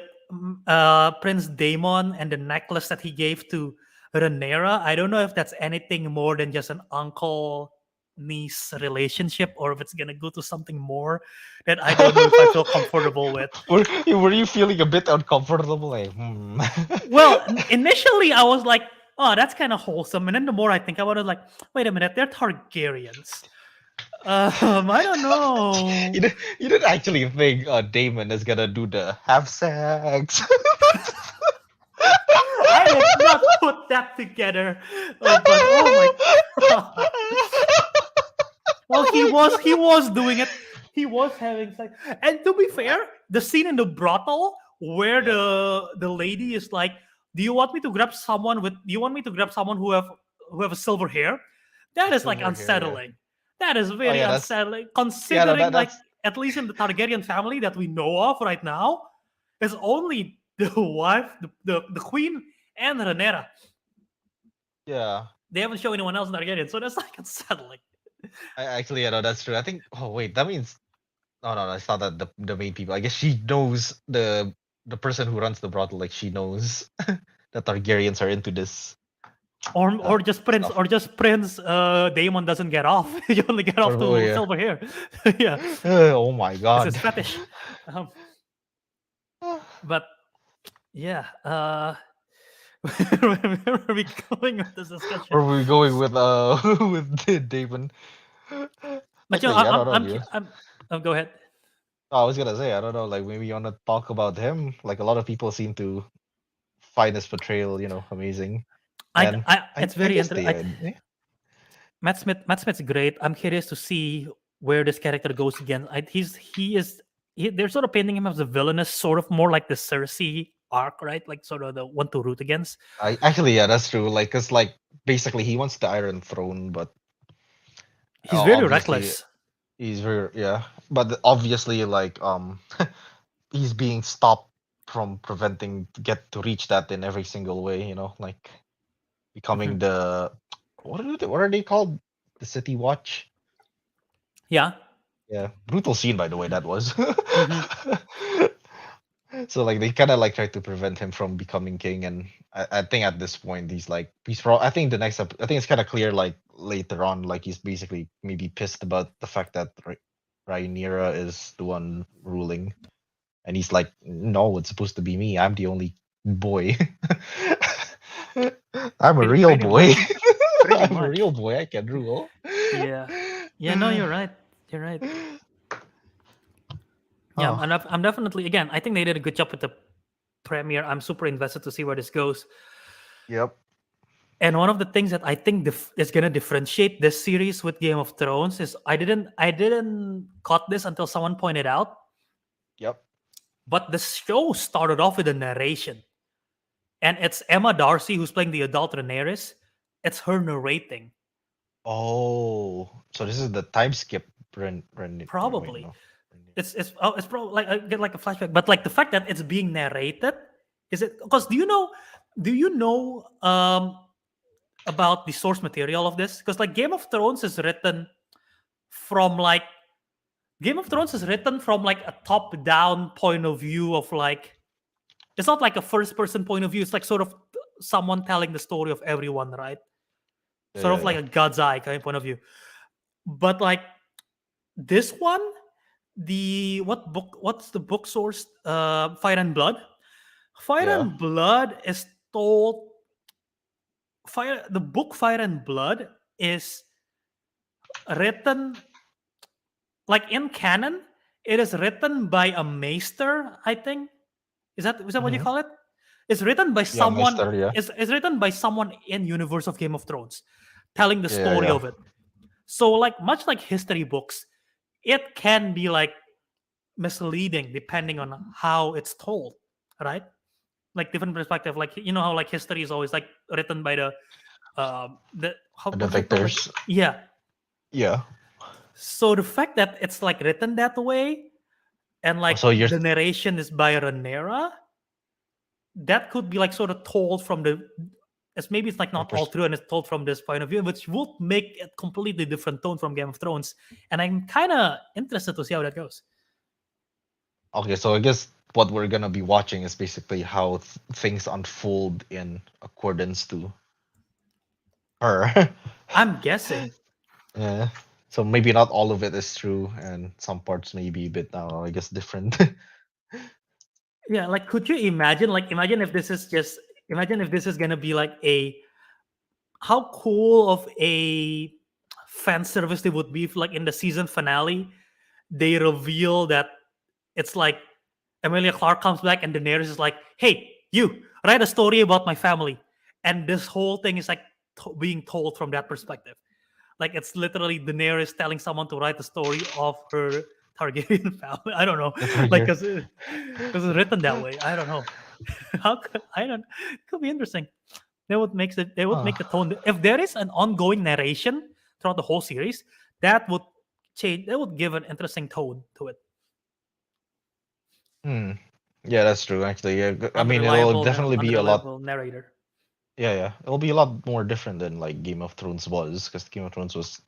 Speaker 1: Prince Daemon and the necklace that he gave to Rhaenyra, I don't know if that's anything more than just an uncle niece relationship or if it's gonna go to something more that I don't know if I feel comfortable with.
Speaker 2: Were you feeling a bit uncomfortable? Like, hmm.
Speaker 1: Well, initially I was like, oh, that's kind of wholesome, and then the more I think about it, like, wait a minute, they're Targaryens. I don't know.
Speaker 2: You didn't actually think Damon is gonna do the have sex.
Speaker 1: I did not put that together. But oh my god. Well, he was doing it. He was having sex. And to be fair, the scene in the brothel where
Speaker 2: Yeah,
Speaker 1: the lady is like, "Do you want me to grab someone with? Do you want me to grab someone who have a silver hair?" That is like
Speaker 2: silver hair. Yeah.
Speaker 1: unsettling. That is
Speaker 2: Oh
Speaker 1: very
Speaker 2: yeah, that's
Speaker 1: unsettling.
Speaker 2: yeah. No,
Speaker 1: Considering like
Speaker 2: that's
Speaker 1: at least in the Targaryen family that we know of right now, it's only the wife, the queen, and Rhaenyra.
Speaker 2: yeah.
Speaker 1: They haven't shown anyone else in Targaryen, so that's like unsettling.
Speaker 2: I actually, yeah, no, that's true. I think. Oh wait, that means. Oh no, no, it's not that the main people. I guess she knows the person who runs the brothel. Like she knows that Targaryens are into this
Speaker 1: Or
Speaker 2: uh,
Speaker 1: or just Prince
Speaker 2: stuff.
Speaker 1: or just Prince Daemon doesn't get off. You only get
Speaker 2: Or
Speaker 1: off
Speaker 2: oh
Speaker 1: to
Speaker 2: yeah.
Speaker 1: silver hair. Yeah,
Speaker 2: Oh my
Speaker 1: it's
Speaker 2: god.
Speaker 1: his fetish. Um, but yeah, where are we going with this discussion?
Speaker 2: Or we're going with with Damon.
Speaker 1: But you know,
Speaker 2: Actually, I don't know, dude.
Speaker 1: go ahead.
Speaker 2: I was gonna say, I don't know, like maybe you wanna talk about him. Like a lot of people seem to find his portrayal, amazing. And
Speaker 1: It's
Speaker 2: I
Speaker 1: very
Speaker 2: guess
Speaker 1: interesting.
Speaker 2: yeah.
Speaker 1: Matt Smith's great. I'm curious to see where this character goes again. They're sort of painting him as a villainous, sort of more like the Cersei arc, right? Like sort of the one to root against.
Speaker 2: I actually yeah, that's true. Like, cause like basically he wants the Iron Throne, but
Speaker 1: He's very
Speaker 2: obviously
Speaker 1: reckless.
Speaker 2: he's very yeah. But obviously like he's being stopped from preventing get to reach that in every single way. Like becoming
Speaker 1: Mhm.
Speaker 2: the what are they called? The City Watch.
Speaker 1: Yeah.
Speaker 2: Yeah, brutal scene by the way that was.
Speaker 1: Hmm.
Speaker 2: So like they kind of like try to prevent him from becoming king, and I think at this point I think the next I think it's kind of clear like later on like he's basically maybe pissed about the fact that Rhaenyra is the one ruling, and he's like, no, it's supposed to be me. I'm the only boy. I'm a real
Speaker 1: Pretty
Speaker 2: boy.
Speaker 1: much. Pretty
Speaker 2: I'm a
Speaker 1: much.
Speaker 2: real boy. I can rule.
Speaker 1: Yeah. Yeah. No, you're right. You're right. Yeah,
Speaker 2: Oh,
Speaker 1: I'm definitely again. I think they did a good job with the premiere. I'm super invested to see where this goes.
Speaker 2: yep,
Speaker 1: And one of the things that I think is gonna differentiate this series with Game of Thrones is I didn't caught this until someone pointed out,
Speaker 2: yep.
Speaker 1: but the show started off with a narration, and it's Emma Darcy who's playing the adult Rhaenyra. It's her narrating,
Speaker 2: Oh, so this is the time skip. Wait,
Speaker 1: probably.
Speaker 2: no.
Speaker 1: It's probably like I get like a flashback, but like the fact that it's being narrated, is it? Because do you know about the source material of this? Because like from like Game of Thrones is written from like a top down point of view of like it's not like a first person point of view. It's like sort of someone telling the story of everyone, right?
Speaker 2: Yeah,
Speaker 1: Sort
Speaker 2: yeah,
Speaker 1: of like
Speaker 2: yeah.
Speaker 1: a God's eye kind of point of view. But like this one, what's the book source? Fire and Blood. Fire
Speaker 2: Yeah.
Speaker 1: and Blood is told the book Fire and Blood is written like in canon. It is written by a maester, I think. Is that what you
Speaker 2: Mm-hmm.
Speaker 1: call it? It's written by
Speaker 2: Yeah,
Speaker 1: someone.
Speaker 2: Maester. Yeah.
Speaker 1: It's written by someone in universe of Game of Thrones, telling the
Speaker 2: Yeah, yeah,
Speaker 1: story
Speaker 2: yeah.
Speaker 1: of it. So like much like history books, it can be like misleading depending on how it's told, right? Like different perspective. Like you know how like history is always like written by the how
Speaker 2: The
Speaker 1: what do you call it?
Speaker 2: victors.
Speaker 1: Yeah.
Speaker 2: Yeah.
Speaker 1: So the fact that it's like written that way and
Speaker 2: Oh,
Speaker 1: like
Speaker 2: so you're
Speaker 1: the narration is by Rhaenyra, that could be like sort of told from the as maybe it's like
Speaker 2: your
Speaker 1: not all true and it's told from this point of view, which would make a completely different tone from Game of Thrones. And I'm kind of interested to see how that goes.
Speaker 2: okay. So I guess what we're gonna be watching is basically how things unfold in accordance to her.
Speaker 1: I'm guessing.
Speaker 2: Yeah. So maybe not all of it is true, and some parts may be a bit, I don't know, I guess different.
Speaker 1: Yeah, like could you imagine? Like imagine if this is gonna be like a how cool of a fan service it would be if like in the season finale they reveal that it's like Emilia Clarke comes back and Daenerys is like, "Hey, you write a story about my family," and this whole thing is like being told from that perspective. Like it's literally Daenerys telling someone to write the story of her Targaryen family. I don't know,
Speaker 2: The
Speaker 1: like
Speaker 2: trigger.
Speaker 1: because it's written that way. I don't know. How could I don't? It could be interesting. They would make it. They would
Speaker 2: Huh.
Speaker 1: make the tone. If there is an ongoing narration throughout the whole series, that would change. That would give an interesting tone to it.
Speaker 2: Hmm. Yeah, that's true. Actually, yeah. I mean, it'll
Speaker 1: Unreliable,
Speaker 2: definitely be a lot.
Speaker 1: unreliable narrator.
Speaker 2: Yeah, yeah. It'll be a lot more different than like Game of Thrones was, because Game of Thrones was,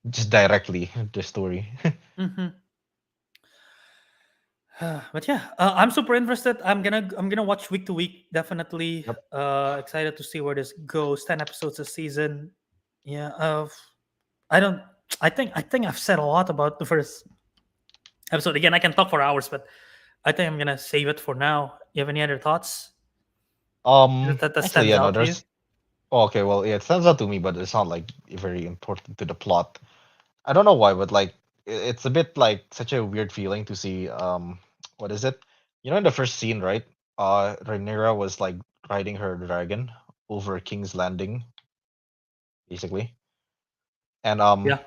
Speaker 2: just directly the story.
Speaker 1: Hmm. But yeah, I'm super interested. I'm gonna watch week to week. Definitely
Speaker 2: Yep.
Speaker 1: excited to see where this goes. 10 episodes a season. Yeah. I don't. I think I've said a lot about the first episode. Again, I can talk for hours, but I think I'm gonna save it for now. You have any other thoughts that
Speaker 2: Actually,
Speaker 1: stands
Speaker 2: yeah, no,
Speaker 1: out to you?
Speaker 2: there's. Oh, okay, well, yeah, it stands out to me, but it's not like very important to the plot. I don't know why, but like, it's a bit like such a weird feeling to see. What is it? In the first scene, right? Rhaenyra was like riding her dragon over King's Landing, basically, and
Speaker 1: Yeah.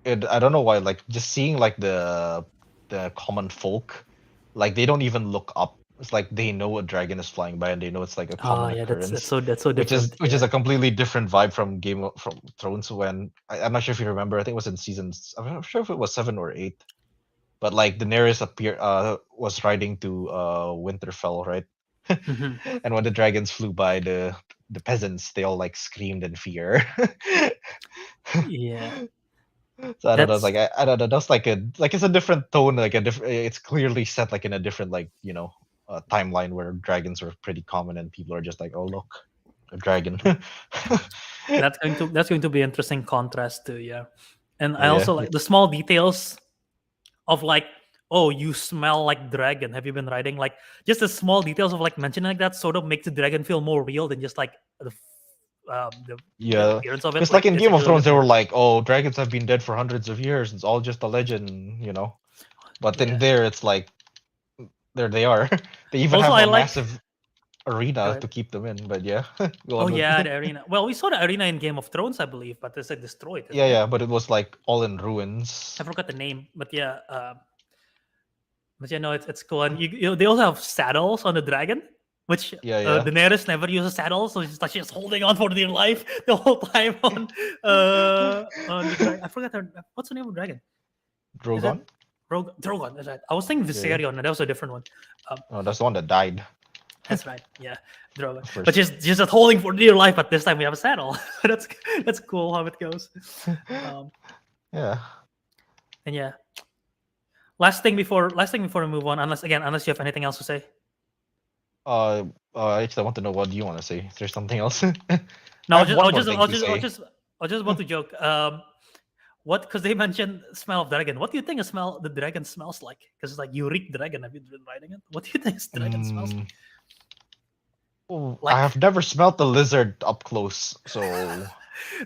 Speaker 2: I don't know why, like just seeing like the common folk, like they don't even look up. It's like they know a dragon is flying by and they know it's like a
Speaker 1: Oh
Speaker 2: common
Speaker 1: yeah, that's
Speaker 2: occurrence,
Speaker 1: so that's so
Speaker 2: which is
Speaker 1: different.
Speaker 2: which is
Speaker 1: Yeah.
Speaker 2: a completely different vibe from from Thrones. When I'm not sure if you remember, I think it was in seasons. I'm not sure if it was 7 or 8, but like Daenerys was riding to Winterfell, right?
Speaker 1: Hmm.
Speaker 2: And when the dragons flew by, the peasants they all like screamed in fear.
Speaker 1: Yeah.
Speaker 2: So I don't know. It's
Speaker 1: That's
Speaker 2: like I don't know. That's like it's a different tone. Like a different. It's clearly set like in a different like timeline where dragons are pretty common and people are just like, oh look, a dragon.
Speaker 1: that's going to be interesting contrast too. Yeah. And
Speaker 2: Oh
Speaker 1: I
Speaker 2: yeah,
Speaker 1: also like the small details of like, oh, you smell like dragon. Have you been riding? Like just the small details of like mentioning like that sort of makes the dragon feel more real than just like the
Speaker 2: yeah.
Speaker 1: appearance of it.
Speaker 2: Because like
Speaker 1: Like
Speaker 2: in
Speaker 1: it's
Speaker 2: Game of
Speaker 1: actually
Speaker 2: Thrones, they were
Speaker 1: looking.
Speaker 2: like, oh, dragons have been dead for hundreds of years. It's all just a legend. But in
Speaker 1: Yeah.
Speaker 2: there, it's like there they are. They even
Speaker 1: Also,
Speaker 2: have
Speaker 1: I
Speaker 2: a
Speaker 1: like.
Speaker 2: massive
Speaker 1: Go
Speaker 2: arena to
Speaker 1: ahead.
Speaker 2: keep them in. But yeah, go
Speaker 1: Oh
Speaker 2: on with.
Speaker 1: yeah, the arena. Well, we saw the arena in Game of Thrones, I believe, but it's like destroyed,
Speaker 2: Yeah,
Speaker 1: isn't it?
Speaker 2: yeah. But it was like all in
Speaker 1: I
Speaker 2: ruins.
Speaker 1: forgot the name, but yeah. No, it's cool. And they also have saddles on the dragon, which
Speaker 2: Yeah, yeah.
Speaker 1: Daenerys never uses saddles, so she's holding on for dear life the whole time on the dragon. I forgot what's the name of the dragon? Is that
Speaker 2: Drogon.
Speaker 1: Drogon? That's right. I was thinking
Speaker 2: Yeah, yeah.
Speaker 1: Viserion, and that was a different one. Um,
Speaker 2: Oh, that's the one that died
Speaker 1: that's right. Yeah, Drogon. But
Speaker 2: first.
Speaker 1: she's just holding for dear life. But this time we have a saddle. That's cool how it goes. Um,
Speaker 2: Yeah.
Speaker 1: and yeah, last thing before we move on, unless you have anything else to say.
Speaker 2: Uh, actually, I want to know what do you want to say. Is there something else?
Speaker 1: No,
Speaker 2: I
Speaker 1: I was
Speaker 2: have
Speaker 1: just, I
Speaker 2: one
Speaker 1: was
Speaker 2: more
Speaker 1: just, I
Speaker 2: thing
Speaker 1: was
Speaker 2: to
Speaker 1: just, I was
Speaker 2: say.
Speaker 1: just, I was just about to joke. What? Because they mentioned smell of dragon. What do you think the dragon smells like? Because it's like you reek dragon. Have you been riding it? What do you think dragon smells
Speaker 2: Mm, oh, I
Speaker 1: like?
Speaker 2: have never smelled the lizard up close, so
Speaker 1: Do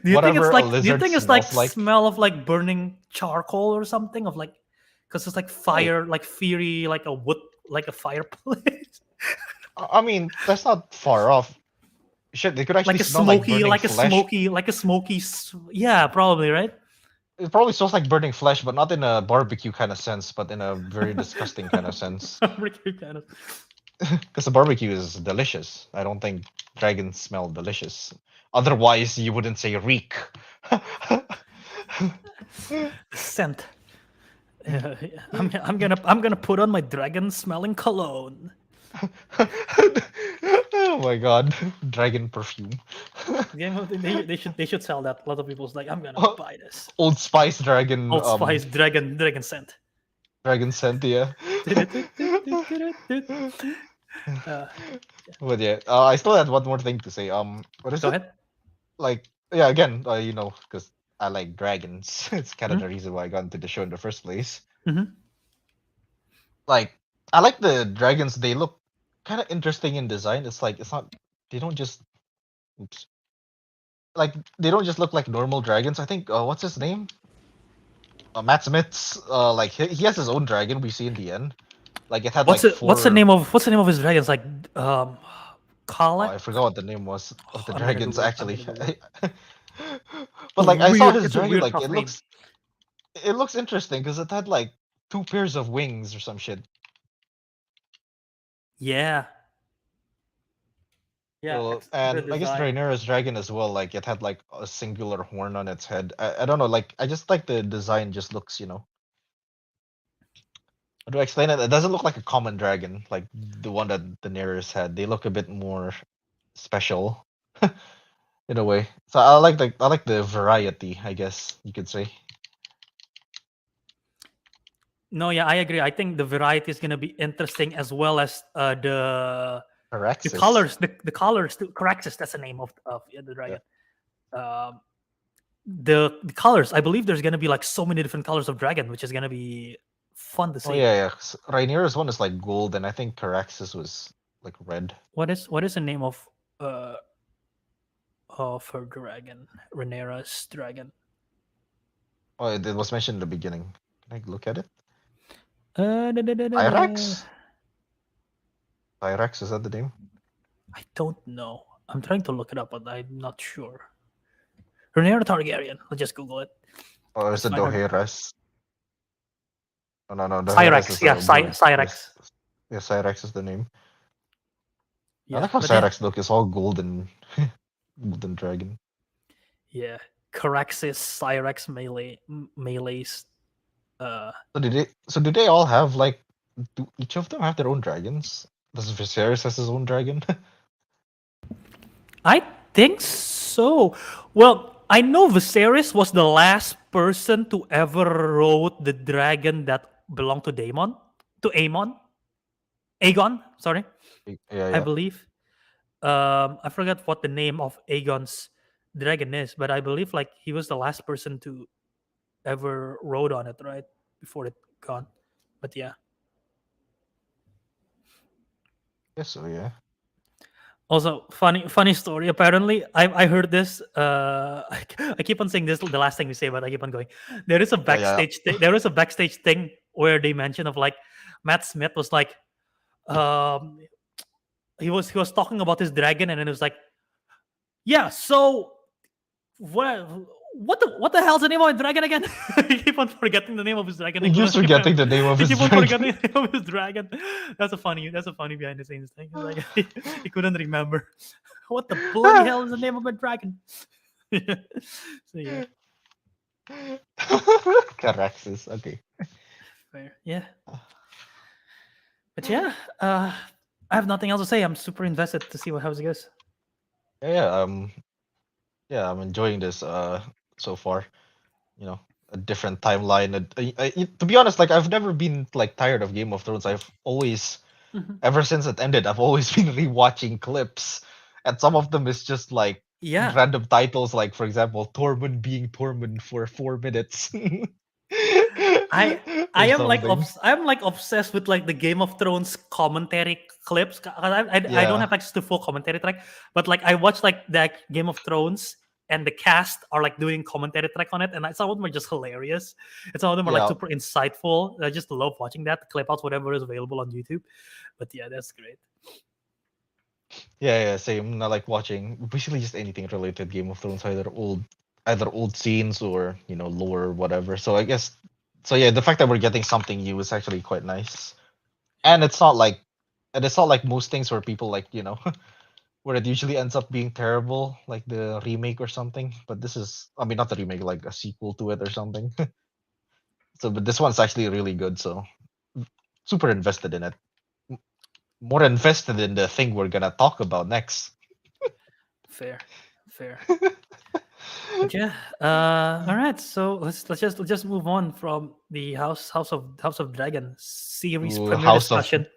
Speaker 1: you think it's
Speaker 2: whatever a
Speaker 1: like? Do you
Speaker 2: lizard
Speaker 1: think it's like
Speaker 2: smells like,
Speaker 1: smell of like burning charcoal or something of like? Because it's like
Speaker 2: wait,
Speaker 1: fire, like fiery, like a wood, like a fireplace,
Speaker 2: I mean, that's not far off. Shit, they could actually
Speaker 1: like a
Speaker 2: smell like
Speaker 1: smoky,
Speaker 2: burning
Speaker 1: like a
Speaker 2: flesh.
Speaker 1: smoky, like a smoky. Yeah, probably right.
Speaker 2: It probably smells like burning flesh, but not in a barbecue kind of sense, but in a very disgusting kind of sense.
Speaker 1: Kind of.
Speaker 2: Because the barbecue is delicious. I don't think dragons smell delicious. Otherwise, you wouldn't say reek.
Speaker 1: Scent. I'm gonna put on my dragon smelling cologne.
Speaker 2: Oh my god, dragon perfume.
Speaker 1: Yeah, they should sell that. A lot of people's like, I'm gonna buy this.
Speaker 2: Old Spice dragon
Speaker 1: Old Spice dragon scent.
Speaker 2: dragon scent, yeah.
Speaker 1: Uh,
Speaker 2: But yeah, I still had one more thing to say. What is
Speaker 1: Go
Speaker 2: it?
Speaker 1: ahead.
Speaker 2: Like, yeah, again, because I like dragons. It's kind of the
Speaker 1: Mhm.
Speaker 2: reason why I got into the show in the first place.
Speaker 1: Mhm.
Speaker 2: Like, I like the dragons. They look kind of interesting in design. It's like it's not. They don't just. Oops. Like they don't just look like normal dragons. I think what's his name? Matt Smith's like he has his own dragon we see in the end. Like it had
Speaker 1: What's
Speaker 2: like
Speaker 1: it? What's the
Speaker 2: four.
Speaker 1: name of his dragons? Like
Speaker 2: Oh,
Speaker 1: Kalak.
Speaker 2: I forgot what the name was of the
Speaker 1: I'm gonna
Speaker 2: dragons
Speaker 1: Google it. I'm
Speaker 2: actually.
Speaker 1: gonna Google it.
Speaker 2: But like I saw
Speaker 1: Weird.
Speaker 2: this
Speaker 1: It's a
Speaker 2: dragon,
Speaker 1: weird
Speaker 2: like
Speaker 1: tough name.
Speaker 2: it looks interesting because it had like 2 pairs of wings or some shit.
Speaker 1: Yeah. Yeah.
Speaker 2: So,
Speaker 1: The
Speaker 2: and I guess
Speaker 1: design.
Speaker 2: Rhaenyra's dragon as well, like it had like a singular horn on its head. I don't know, like I just like the design just looks, how do I explain it? It doesn't look like a common dragon, like the one that Daenerys had. They look a bit more special in a way. So I like the variety, I guess you could say.
Speaker 1: No, yeah, I agree. I think the variety is gonna be interesting as well as the
Speaker 2: Araxis.
Speaker 1: colors. The colors. The Caraxes, that's the name of the
Speaker 2: Yeah.
Speaker 1: dragon. Um, the colors. I believe there's gonna be like so many different colors of dragon, which is gonna be fun to
Speaker 2: Oh
Speaker 1: see.
Speaker 2: yeah. Rhaenyra's one is like gold, and I think Caraxis was like red.
Speaker 1: What is the name uh of her dragon? Rhaenyra's dragon.
Speaker 2: Oh, it was mentioned in the beginning. Can I look at it?
Speaker 1: Da, da, da, da, da.
Speaker 2: Tyrax? Tyrax, is that the name?
Speaker 1: I don't know. I'm trying to look it up, but I'm not sure. Rhaenyra Targaryen. Let's just Google it.
Speaker 2: Or is
Speaker 1: Let's
Speaker 2: it
Speaker 1: find her.
Speaker 2: Dohaeris? Oh, no, Dohaeris
Speaker 1: Cyrex.
Speaker 2: is
Speaker 1: Yeah,
Speaker 2: a bird.
Speaker 1: Cyrex.
Speaker 2: Yeah, Cyrax is the name. I
Speaker 1: Yeah,
Speaker 2: like how
Speaker 1: but yeah,
Speaker 2: Cyrax look. It's all golden, golden dragon.
Speaker 1: yeah. Caraxes, Cyrex, melees.
Speaker 2: So do they all have like? Do each of them have their own dragons? Does Viserys has his own dragon?
Speaker 1: I think so. Well, I know Viserys was the last person to ever rode the dragon that belonged to Aegon. Sorry,
Speaker 2: Yeah,
Speaker 1: I
Speaker 2: yeah.
Speaker 1: believe. I forgot what the name of Aegon's dragon is, but I believe like he was the last person to ever rode on it, right before it gone. But yeah.
Speaker 2: Yes, so yeah.
Speaker 1: Also, funny story. Apparently, I heard this. I keep on saying this the last thing we say, but I keep on going. There is a
Speaker 2: Yeah, yeah.
Speaker 1: backstage. There is a backstage thing where they mention of like Matt Smith was like, um, he was talking about his dragon, and then it was like, yeah. So what what the hell's the name of his dragon again? I keep on forgetting the name of his dragon. I
Speaker 2: He keeps
Speaker 1: couldn't remember.
Speaker 2: forgetting the name of
Speaker 1: He
Speaker 2: his
Speaker 1: keep on
Speaker 2: dragon.
Speaker 1: forgetting the name of his dragon. That's a funny behind the scenes thing. It's like he couldn't remember. What the bloody hell is the name of my dragon? So yeah,
Speaker 2: Caraxes. Okay.
Speaker 1: fair. Yeah, but yeah, I have nothing else to say. I'm super invested to see how it goes.
Speaker 2: Yeah, yeah. Yeah, I'm enjoying this. So far. A different timeline. To be honest, like I've never been like tired of Game of Thrones. I've always,
Speaker 1: Mhm.
Speaker 2: ever since it ended, I've always been rewatching clips, and some of them is just like
Speaker 1: Yeah,
Speaker 2: random titles, like for example, Tormund being Tormund for 4 minutes,
Speaker 1: I I
Speaker 2: or
Speaker 1: am like
Speaker 2: something.
Speaker 1: I'm like obsessed with like the Game of Thrones commentary clips. 'Cause I don't
Speaker 2: Yeah,
Speaker 1: have access to full commentary track, but like I watch like that Game of Thrones and the cast are like doing commentary track on it, and some of them are just hilarious. And some of them are like
Speaker 2: yeah,
Speaker 1: super insightful. I just love watching that. Clip outs, whatever is available on YouTube. But yeah, that's great.
Speaker 2: yeah. Same. I like watching basically just anything related to Game of Thrones, either old scenes or lore or whatever. So I guess, so yeah, the fact that we're getting something new is actually quite nice.
Speaker 1: Yeah,
Speaker 2: And it's not like most things where people like where it usually ends up being terrible, like the remake or something. But this is, I mean, not the remake, like a sequel to it or something. So but this one's actually really good, so super invested in it. M- More invested in the thing we're gonna talk about next.
Speaker 1: fair, fair. But yeah, all right. So let's just move on from the House of Dragon series
Speaker 2: To
Speaker 1: premiere
Speaker 2: House of,
Speaker 1: discussion,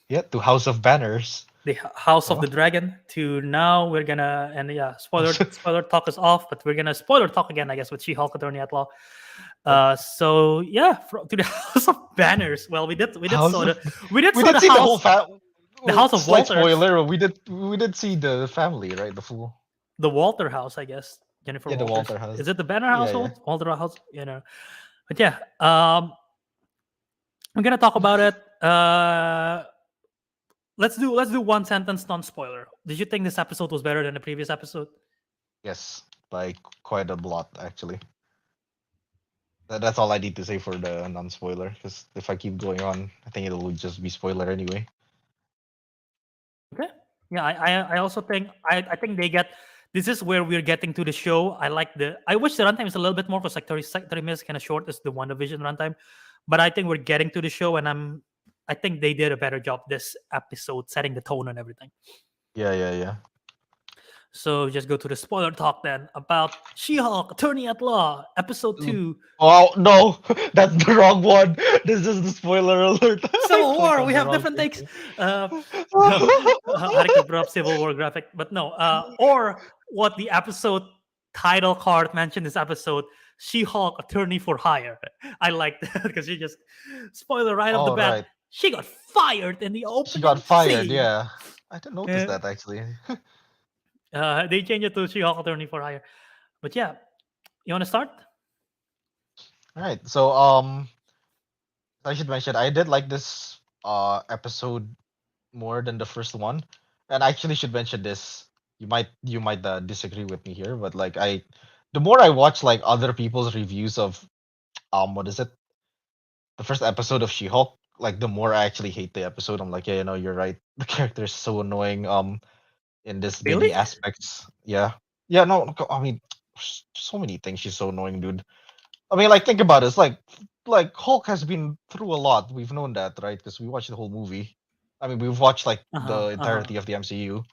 Speaker 2: yeah, to House of Banners.
Speaker 1: the House of
Speaker 2: Oh,
Speaker 1: the Dragon. To now we're gonna, and yeah, spoiler
Speaker 2: House
Speaker 1: spoiler talk is off, but we're gonna spoiler talk again, I guess, with She-Hulk Attorney at Law.
Speaker 2: yep.
Speaker 1: So yeah, to the House of Banners. Well, we did
Speaker 2: House
Speaker 1: saw
Speaker 2: of,
Speaker 1: we did
Speaker 2: we
Speaker 1: saw
Speaker 2: did
Speaker 1: the
Speaker 2: see the whole
Speaker 1: house the House of
Speaker 2: slight
Speaker 1: Walter,
Speaker 2: spoiler, we did see the family, right? The full,
Speaker 1: the Walter house, I guess. Jennifer
Speaker 2: yeah, the
Speaker 1: Walters.
Speaker 2: Walter
Speaker 1: Is
Speaker 2: house.
Speaker 1: it the Banner
Speaker 2: Yeah, yeah.
Speaker 1: household? Walter house, you know. But yeah, we're gonna talk about it. Let's do one sentence non spoiler. Did you think this episode was better than the previous episode?
Speaker 2: Yes, like quite a lot actually. That's all I need to say for the non-spoiler. Because if I keep going on, I think it'll just be spoiler anyway.
Speaker 1: Okay. Yeah, I also think I think they get this is where we're getting to the show. I wish the runtime is a little bit more because like 30 minutes kind of short as the WandaVision runtime. But I think we're getting to the show and I think they did a better job this episode setting the tone and everything.
Speaker 2: Yeah.
Speaker 1: So just go to the spoiler talk then about She-Hulk, Attorney at Law, episode 2.
Speaker 2: Oh no, that's the wrong one. This is the spoiler alert. I
Speaker 1: Civil
Speaker 2: clicked
Speaker 1: War.
Speaker 2: on
Speaker 1: We
Speaker 2: the
Speaker 1: have
Speaker 2: wrong
Speaker 1: different takes.
Speaker 2: thing.
Speaker 1: No, Ariq brought up Civil War graphic, but no. Or what the episode title card mentioned this episode: She-Hulk, Attorney for Hire. I like that because she just spoiler right off the
Speaker 2: Oh
Speaker 1: bat.
Speaker 2: right,
Speaker 1: She got fired in the
Speaker 2: she got
Speaker 1: opening
Speaker 2: fired.
Speaker 1: scene.
Speaker 2: Yeah, I didn't notice
Speaker 1: Uh,
Speaker 2: that actually.
Speaker 1: they changed it to She-Hulk, Attorney for Hire. But yeah, you want to start?
Speaker 2: Right. So I should mention I did like this episode more than the first one, and I actually should mention this. You might disagree with me here, but like the more I watch like other people's reviews of what is it, the first episode of She-Hulk, like the more I actually hate the episode. I'm like, yeah, you're right. The character is so annoying. In this
Speaker 1: Really?
Speaker 2: many aspects. Yeah. Yeah. No. I mean, so many things. She's so annoying, dude. I mean, like think about it. It's like Hulk has been through a lot. We've known that, right? Because we watched the whole movie. I mean, we've watched like
Speaker 1: Uh huh.
Speaker 2: the
Speaker 1: Uh huh.
Speaker 2: entirety of the MCU.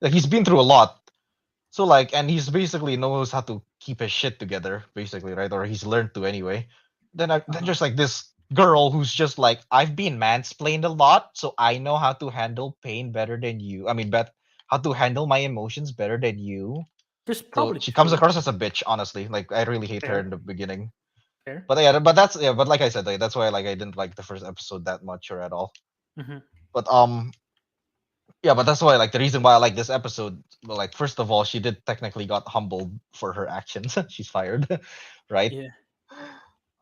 Speaker 2: Like he's been through a lot. So like, and he's basically knows how to keep his shit together, basically, right? Or he's learned to anyway.
Speaker 1: Uh
Speaker 2: Then
Speaker 1: huh.
Speaker 2: just like this girl who's just like, I've been mansplained a lot, so I know how to handle pain better than you. I mean, how to handle my emotions better than you.
Speaker 1: Which is
Speaker 2: So
Speaker 1: probably
Speaker 2: she comes
Speaker 1: true.
Speaker 2: across as a bitch, honestly. Like I really hate her
Speaker 1: Fair.
Speaker 2: in the beginning.
Speaker 1: Fair.
Speaker 2: But yeah, but that's yeah, but like I said, like, that's why like I didn't like the first episode that much or at all.
Speaker 1: Mm-hmm.
Speaker 2: But yeah, but that's why like the reason why I like this episode, well, like first of all, she did technically got humbled for her actions. She's fired, right?
Speaker 1: Yeah.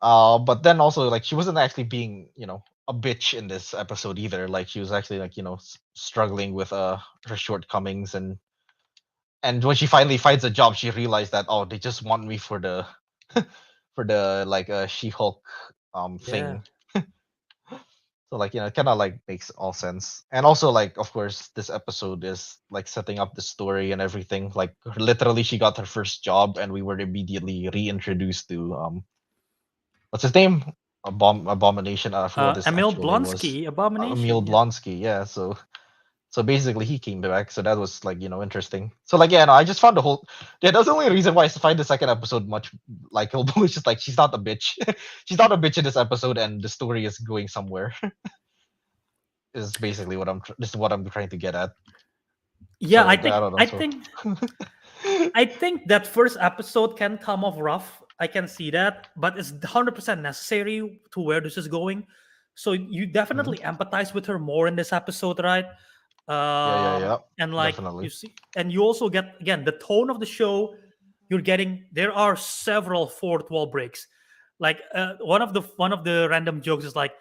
Speaker 2: But then also like she wasn't actually being, a bitch in this episode either. Like she was actually like, struggling with her shortcomings, and when she finally finds a job, she realized that, oh, they just want me for the for the like She-Hulk
Speaker 1: Yeah.
Speaker 2: thing. So like, it kind of like makes all sense. And also like, of course, this episode is like setting up the story and everything. Like literally she got her first job and we were immediately reintroduced to what's his name? Abomination. I forgot what his
Speaker 1: Emil
Speaker 2: actual name was.
Speaker 1: Blonsky,
Speaker 2: Emil
Speaker 1: Abomination. Yeah.
Speaker 2: Blonsky. Yeah. So basically he came back. So that was like, interesting. So like, yeah, no, I just found the whole, yeah, that's the only reason why I find the second episode much likable. It's just like she's not a bitch. She's not a bitch in this episode, and the story is going somewhere. Is basically this is what I'm trying to get at.
Speaker 1: Yeah,
Speaker 2: So
Speaker 1: I
Speaker 2: I
Speaker 1: think
Speaker 2: don't know.
Speaker 1: I
Speaker 2: So
Speaker 1: think I think that first episode can come off rough. I can see that, but it's 100% necessary to where this is going. So you
Speaker 2: Mhm.
Speaker 1: definitely empathize with her more in this episode, right?
Speaker 2: Yeah,
Speaker 1: And like you
Speaker 2: definitely.
Speaker 1: see, and you also get again the tone of the show. You're getting there are several fourth wall breaks. Like one of the random jokes is like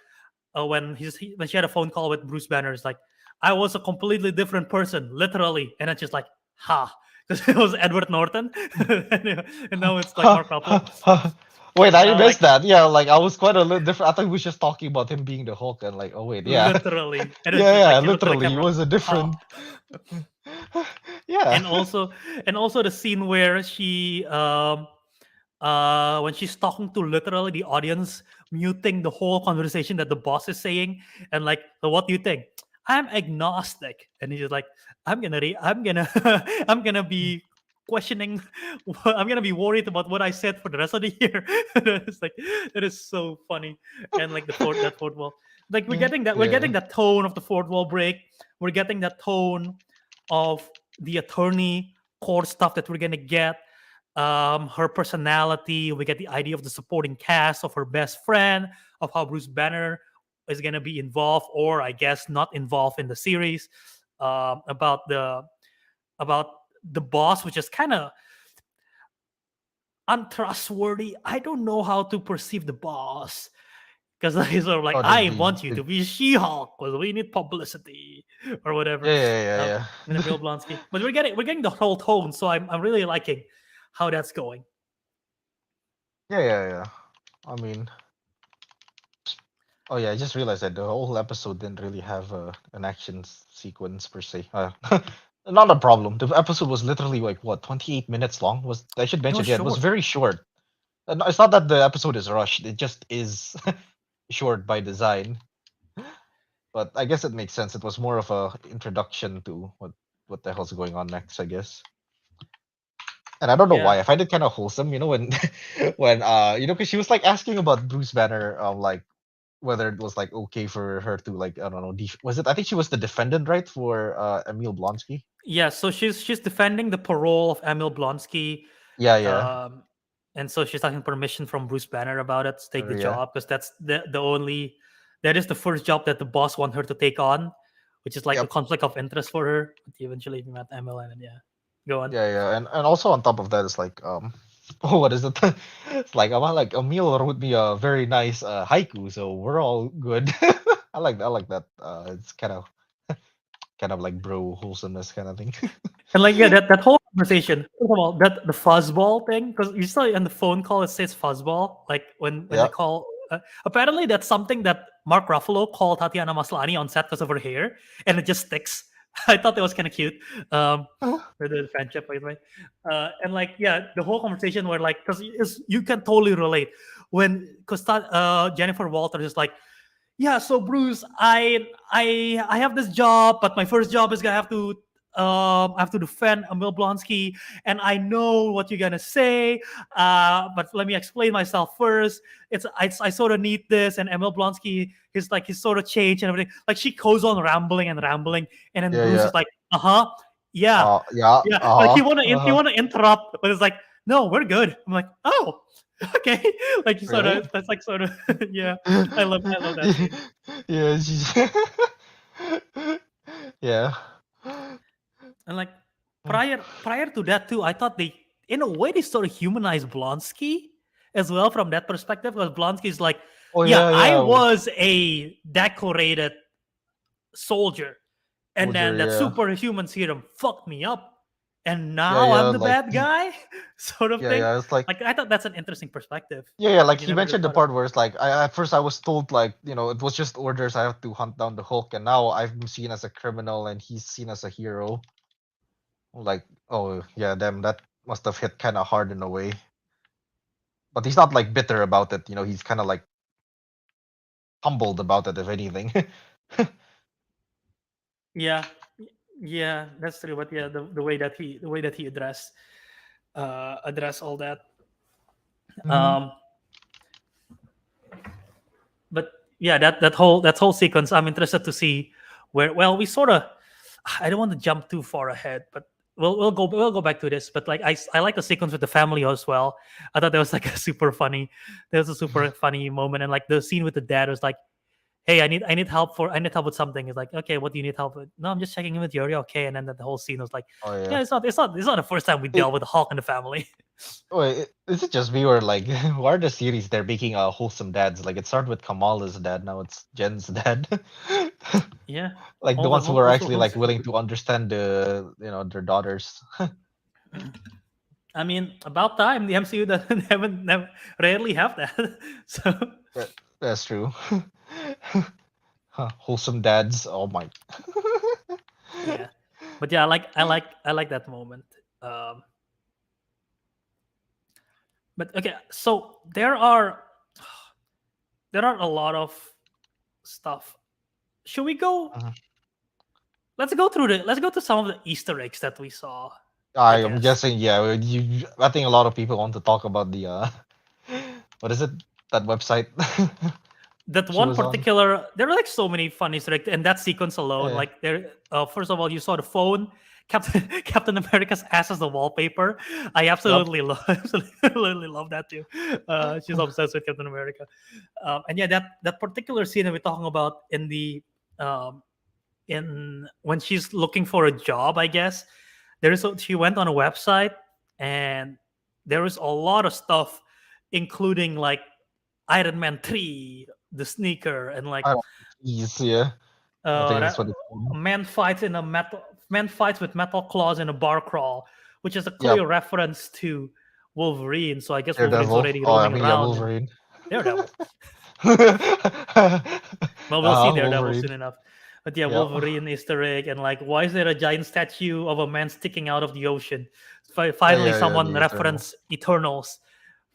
Speaker 1: when she had a phone call with Bruce Banner, it's like I was a completely different person, literally, and it's just like ha, because it was Edward Norton, and now it's like Mark Ruffalo.
Speaker 2: Wait, I
Speaker 1: Like
Speaker 2: missed that. Yeah, like I was quite a little different. I thought we were just talking about him being the Hulk, and like, oh wait, yeah,
Speaker 1: literally, and it's just
Speaker 2: yeah,
Speaker 1: like she looked at the
Speaker 2: literally, he
Speaker 1: camera,
Speaker 2: was a
Speaker 1: ha.
Speaker 2: different. Yeah.
Speaker 1: and also and also the scene where she when she's talking to literally the audience, muting the whole conversation that the boss is saying, and like, so what do you think? I'm agnostic, and he's just like, I'm gonna, I'm gonna be questioning, I'm gonna be worried about what I said for the rest of the year. It's like that is so funny, and like that fourth wall, like we're getting
Speaker 2: Yeah.
Speaker 1: that tone of the fourth wall break, we're getting that tone of the attorney core stuff that we're gonna get, her personality. We get the idea of the supporting cast of her best friend, of how Bruce Banner is going to be involved, or I guess not involved in the series. About the boss, which is kind of untrustworthy. I don't know how to perceive the boss because he's sort of like,
Speaker 2: Oh,
Speaker 1: I want you to be She-Hulk because we need publicity or whatever.
Speaker 2: yeah, yeah, yeah,
Speaker 1: Uh,
Speaker 2: yeah.
Speaker 1: in the Bill Blonsky, but we're getting the whole tone, so I'm really liking how that's going.
Speaker 2: Yeah. I mean, oh yeah, I just realized that the whole episode didn't really have an action sequence per se. Not a problem. The episode was literally like what 28 minutes long. Was I should
Speaker 1: It
Speaker 2: mention?
Speaker 1: was
Speaker 2: Yeah, it was
Speaker 1: short.
Speaker 2: very short. It's not that the episode is rushed. It just is short by design. But I guess it makes sense. It was more of a introduction to what the hell's going on next, I guess. And I don't know
Speaker 1: Yeah.
Speaker 2: why. I find it kind of wholesome, when when because she was like asking about Bruce Banner, like whether it was like okay for her to like I don't know, was it? I think she was the defendant, right, for Emil Blonsky.
Speaker 1: Yeah, so she's defending the parole of Emil Blonsky,
Speaker 2: Yeah.
Speaker 1: um, and so she's asking permission from Bruce Banner about it to take the
Speaker 2: Yeah.
Speaker 1: job because that's the only that is the first job that the boss want her to take on, which is like a
Speaker 2: Yep.
Speaker 1: conflict of interest for her. But eventually, we met Emil, and yeah, go on.
Speaker 2: Yeah. And also on top of that, it's like oh, what is it? It's like Emil wrote me a very nice haiku, so we're all good. I like that. It's kind of like bro wholesomeness kind of thing.
Speaker 1: And like yeah, that whole conversation. First of all, that the fuzzball thing because you saw on the phone call it says fuzzball. Like when they
Speaker 2: Yeah.
Speaker 1: call. Apparently, that's something that Mark Ruffalo called Tatiana Maslany on set because of her hair, and it just sticks. I thought that was kind of cute. For the friendship, by the way. And like yeah, the whole conversation where like because you can totally relate when because Jennifer Walters is like yeah, so Bruce, I have this job, but my first job is gonna I have to defend Emil Blonsky, and I know what you're gonna say, but let me explain myself first. I sort of need this, and Emil Blonsky he's sort of changed and everything. Like she goes on rambling and rambling, and then Bruce
Speaker 2: Yeah.
Speaker 1: is like, yeah,
Speaker 2: Yeah.
Speaker 1: yeah, like he wanna interrupt, but it's like, no, we're good. I'm like, oh, okay, like you sort
Speaker 2: Really?
Speaker 1: of that's like sort of yeah. I love that scene.
Speaker 2: Yeah, she's yeah.
Speaker 1: And like prior to that too, I thought they in a way they sort of humanized Blonsky as well from that perspective because Blonsky is like,
Speaker 2: Oh
Speaker 1: yeah, I
Speaker 2: yeah.
Speaker 1: was a decorated soldier, and then
Speaker 2: Soldier,
Speaker 1: that
Speaker 2: yeah.
Speaker 1: superhuman serum fucked me up, and now
Speaker 2: Yeah,
Speaker 1: I'm the
Speaker 2: like
Speaker 1: bad guy, sort of thing.
Speaker 2: yeah, it's like
Speaker 1: Like I thought that's an interesting perspective.
Speaker 2: yeah, like
Speaker 1: You
Speaker 2: he
Speaker 1: never really
Speaker 2: mentioned the
Speaker 1: thought of.
Speaker 2: part where it's like at first I was told like, it was just orders I have to hunt down the Hulk and now I'm seen as a criminal and he's seen as a hero. Like, oh yeah, damn, that must have hit kind of hard in a way. But he's not like bitter about it, he's kind of like humbled about it if anything.
Speaker 1: Yeah, yeah, that's true. But yeah, the way that he address all that.
Speaker 2: Mhm.
Speaker 1: Um, but yeah, that whole sequence, I'm interested to see where. Well, we sort of. I don't want to jump too far ahead, but we'll go back to this. But like I like the sequence with the family as well. I thought that was like a super funny. There was a super funny moment, and like the scene with the dad was like, "Hey, I need help with something." It's like, "Okay, what do you need help with?" No, I'm just checking in with you. Are you okay? And then the whole scene was like,
Speaker 2: Oh yeah.
Speaker 1: "Yeah, it's not the first time we
Speaker 2: It,
Speaker 1: dealt with a Hulk in the family."
Speaker 2: Wait, is it just me or like why are the series they're making wholesome dads? Like it started with Kamala's dad, now it's Jen's dad.
Speaker 1: Yeah,
Speaker 2: Like the
Speaker 1: all the
Speaker 2: ones who are
Speaker 1: also
Speaker 2: actually like
Speaker 1: wholesome.
Speaker 2: willing to understand their daughters.
Speaker 1: I mean, about time the MCU doesn't haven't never, rarely have that. So
Speaker 2: That's true. Huh, wholesome dads. Oh my.
Speaker 1: yeah, but yeah, I like that moment. Um, but okay, so there are a lot of stuff. Should we go?
Speaker 2: Mhm.
Speaker 1: Let's go to some of the Easter eggs that we saw. I
Speaker 2: I am
Speaker 1: guess
Speaker 2: guessing, yeah. I think a lot of people want to talk about the what is it? That website
Speaker 1: that
Speaker 2: she
Speaker 1: one
Speaker 2: was on.
Speaker 1: particular there are like so many funny Easter eggs in that sequence alone.
Speaker 2: Yeah.
Speaker 1: Like there, first of all, you saw the phone. Captain America's ass as the wallpaper. I
Speaker 2: Yep.
Speaker 1: absolutely love that too. She's obsessed with Captain America, and yeah, that particular scene that we're talking about um, in when she's looking for a job, I guess she went on a website and there is a lot of stuff, including like Iron Man 3, the sneaker, and like
Speaker 2: I don't Jeez, yeah. I think that's
Speaker 1: that
Speaker 2: what it's
Speaker 1: a
Speaker 2: called.
Speaker 1: man fights with metal claws in a bar crawl, which is a
Speaker 2: Yep.
Speaker 1: clear reference to Wolverine. So I guess Wolverine's
Speaker 2: Daredevil.
Speaker 1: already
Speaker 2: Oh, I
Speaker 1: roaming
Speaker 2: mean, yeah,
Speaker 1: around, and
Speaker 2: Wolverine.
Speaker 1: Daredevil. Well, we'll see Daredevil
Speaker 2: Wolverine.
Speaker 1: soon enough. But yeah,
Speaker 2: Yeah.
Speaker 1: Wolverine, Easter egg, and like, why is there a giant statue of a man sticking out of the ocean?
Speaker 2: Yeah,
Speaker 1: Finally,
Speaker 2: yeah,
Speaker 1: someone
Speaker 2: the Eternal.
Speaker 1: referenced Eternals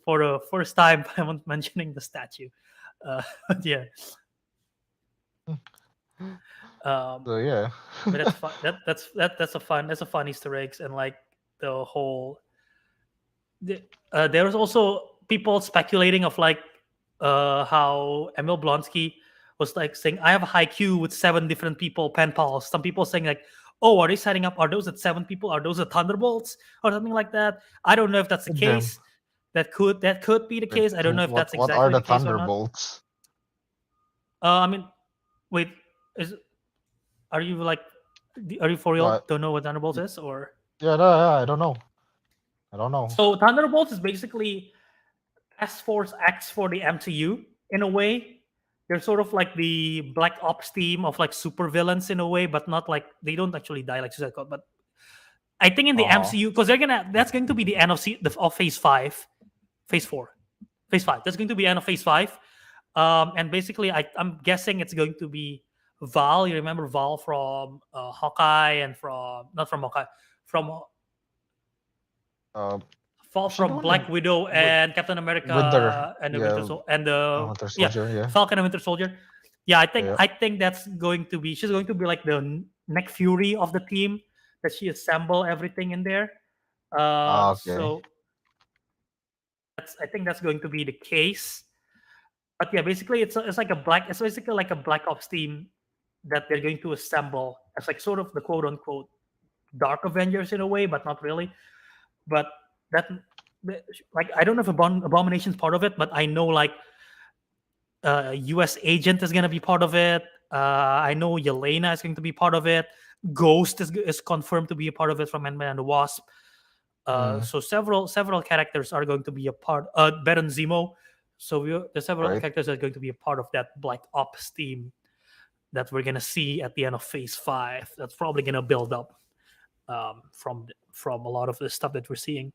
Speaker 1: for the first time by mentioning the statue. But yeah, um,
Speaker 2: So yeah.
Speaker 1: but that's fun. That's a fun Easter eggs, and like the whole. There was also people speculating of like how Emil Blonsky was like saying, I have a high queue with 7 different people, pen pals. Some people saying like, oh, are they setting up? Are those at 7 people? Are those the Thunderbolts or something like that? I don't know if that's the
Speaker 2: Damn.
Speaker 1: case. That could be the
Speaker 2: Wait,
Speaker 1: case. I don't know if that's
Speaker 2: what are
Speaker 1: exactly
Speaker 2: the
Speaker 1: the case or not.
Speaker 2: Thunderbolts?
Speaker 1: I mean, wait, is are you like, are you for real?
Speaker 2: What?
Speaker 1: Don't know what Thunderbolts is, or
Speaker 2: Yeah, no, yeah, I don't know. I don't know.
Speaker 1: so Thunderbolts is basically Task Force X for the MCU in a way. They're sort of like the Black Ops team of like super villains in a way, but not like they don't actually die like Suicide Squad. But I think in the
Speaker 2: Uh-huh.
Speaker 1: MCU, because that's going to be the end of Phase 5, Phase 4, Phase 5. That's going to be end of Phase 5. And basically, I'm guessing it's going to be Val. You remember Val from Hawkeye and from not from Hawkeye, from
Speaker 2: Uh,
Speaker 1: Fall
Speaker 2: she the
Speaker 1: from
Speaker 2: one in
Speaker 1: Black Widow and Captain
Speaker 2: Winter,
Speaker 1: America and the
Speaker 2: yeah,
Speaker 1: and the
Speaker 2: Winter Soldier, yeah,
Speaker 1: Falcon and Winter Soldier. Yeah,
Speaker 2: yeah.
Speaker 1: I think that's going to be she's going to be like the Nick Fury of the team, that she assemble everything in there.
Speaker 2: Okay.
Speaker 1: So I think that's going to be the case. But yeah, basically it's basically like a Black Ops team that they're going to assemble as like sort of the quote unquote Dark Avengers in a way, but not really. But that like I don't know if Abomination's part of it, but I know like U.S. Agent is gonna be part of it. I know Yelena is going to be part of it. Ghost is confirmed to be a part of it from Ant-Man and the Wasp.
Speaker 2: Mm,
Speaker 1: So several characters are going to be a part. Baron Zemo. So there's several
Speaker 2: right.
Speaker 1: characters that are going to be a part of that Black Ops team that we're gonna see at the end of Phase 5. That's probably gonna build up from a lot of the stuff that we're seeing.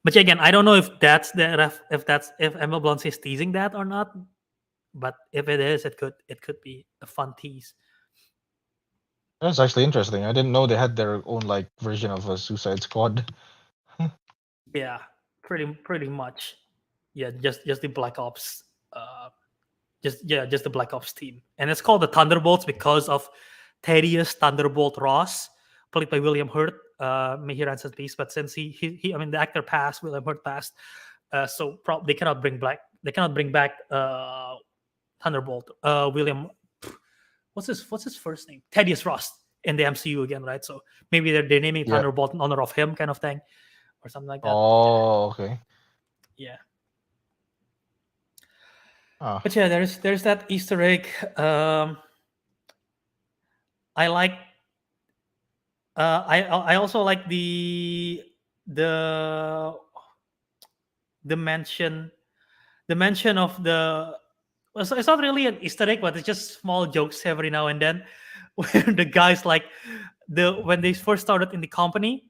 Speaker 1: But yeah, again, I don't know if that's if Emma Blunt is teasing that or not. But if it is, it could be a fun tease.
Speaker 2: That's actually interesting. I didn't know they had their own like version of a Suicide Squad.
Speaker 1: Yeah, pretty much. Yeah, just the Black Ops. Just the Black Ops team, and it's called the Thunderbolts because of Thaddeus Thunderbolt Ross, played by William Hurt. May he rest in peace. But since he I mean the actor passed, William Hurt passed. So they cannot bring back Thunderbolt. William, what's his first name? Thaddeus Ross in the MCU again, right? So maybe they're naming
Speaker 2: Yeah.
Speaker 1: Thunderbolt in honor of him, kind of thing, or something like that.
Speaker 2: Oh, okay.
Speaker 1: Yeah.
Speaker 2: Ah,
Speaker 1: But yeah, there's that Easter egg. I like. I also like the the mention of the. Well, so it's not really an Easter egg, but it's just small jokes every now and then, where the guys like when they first started in the company,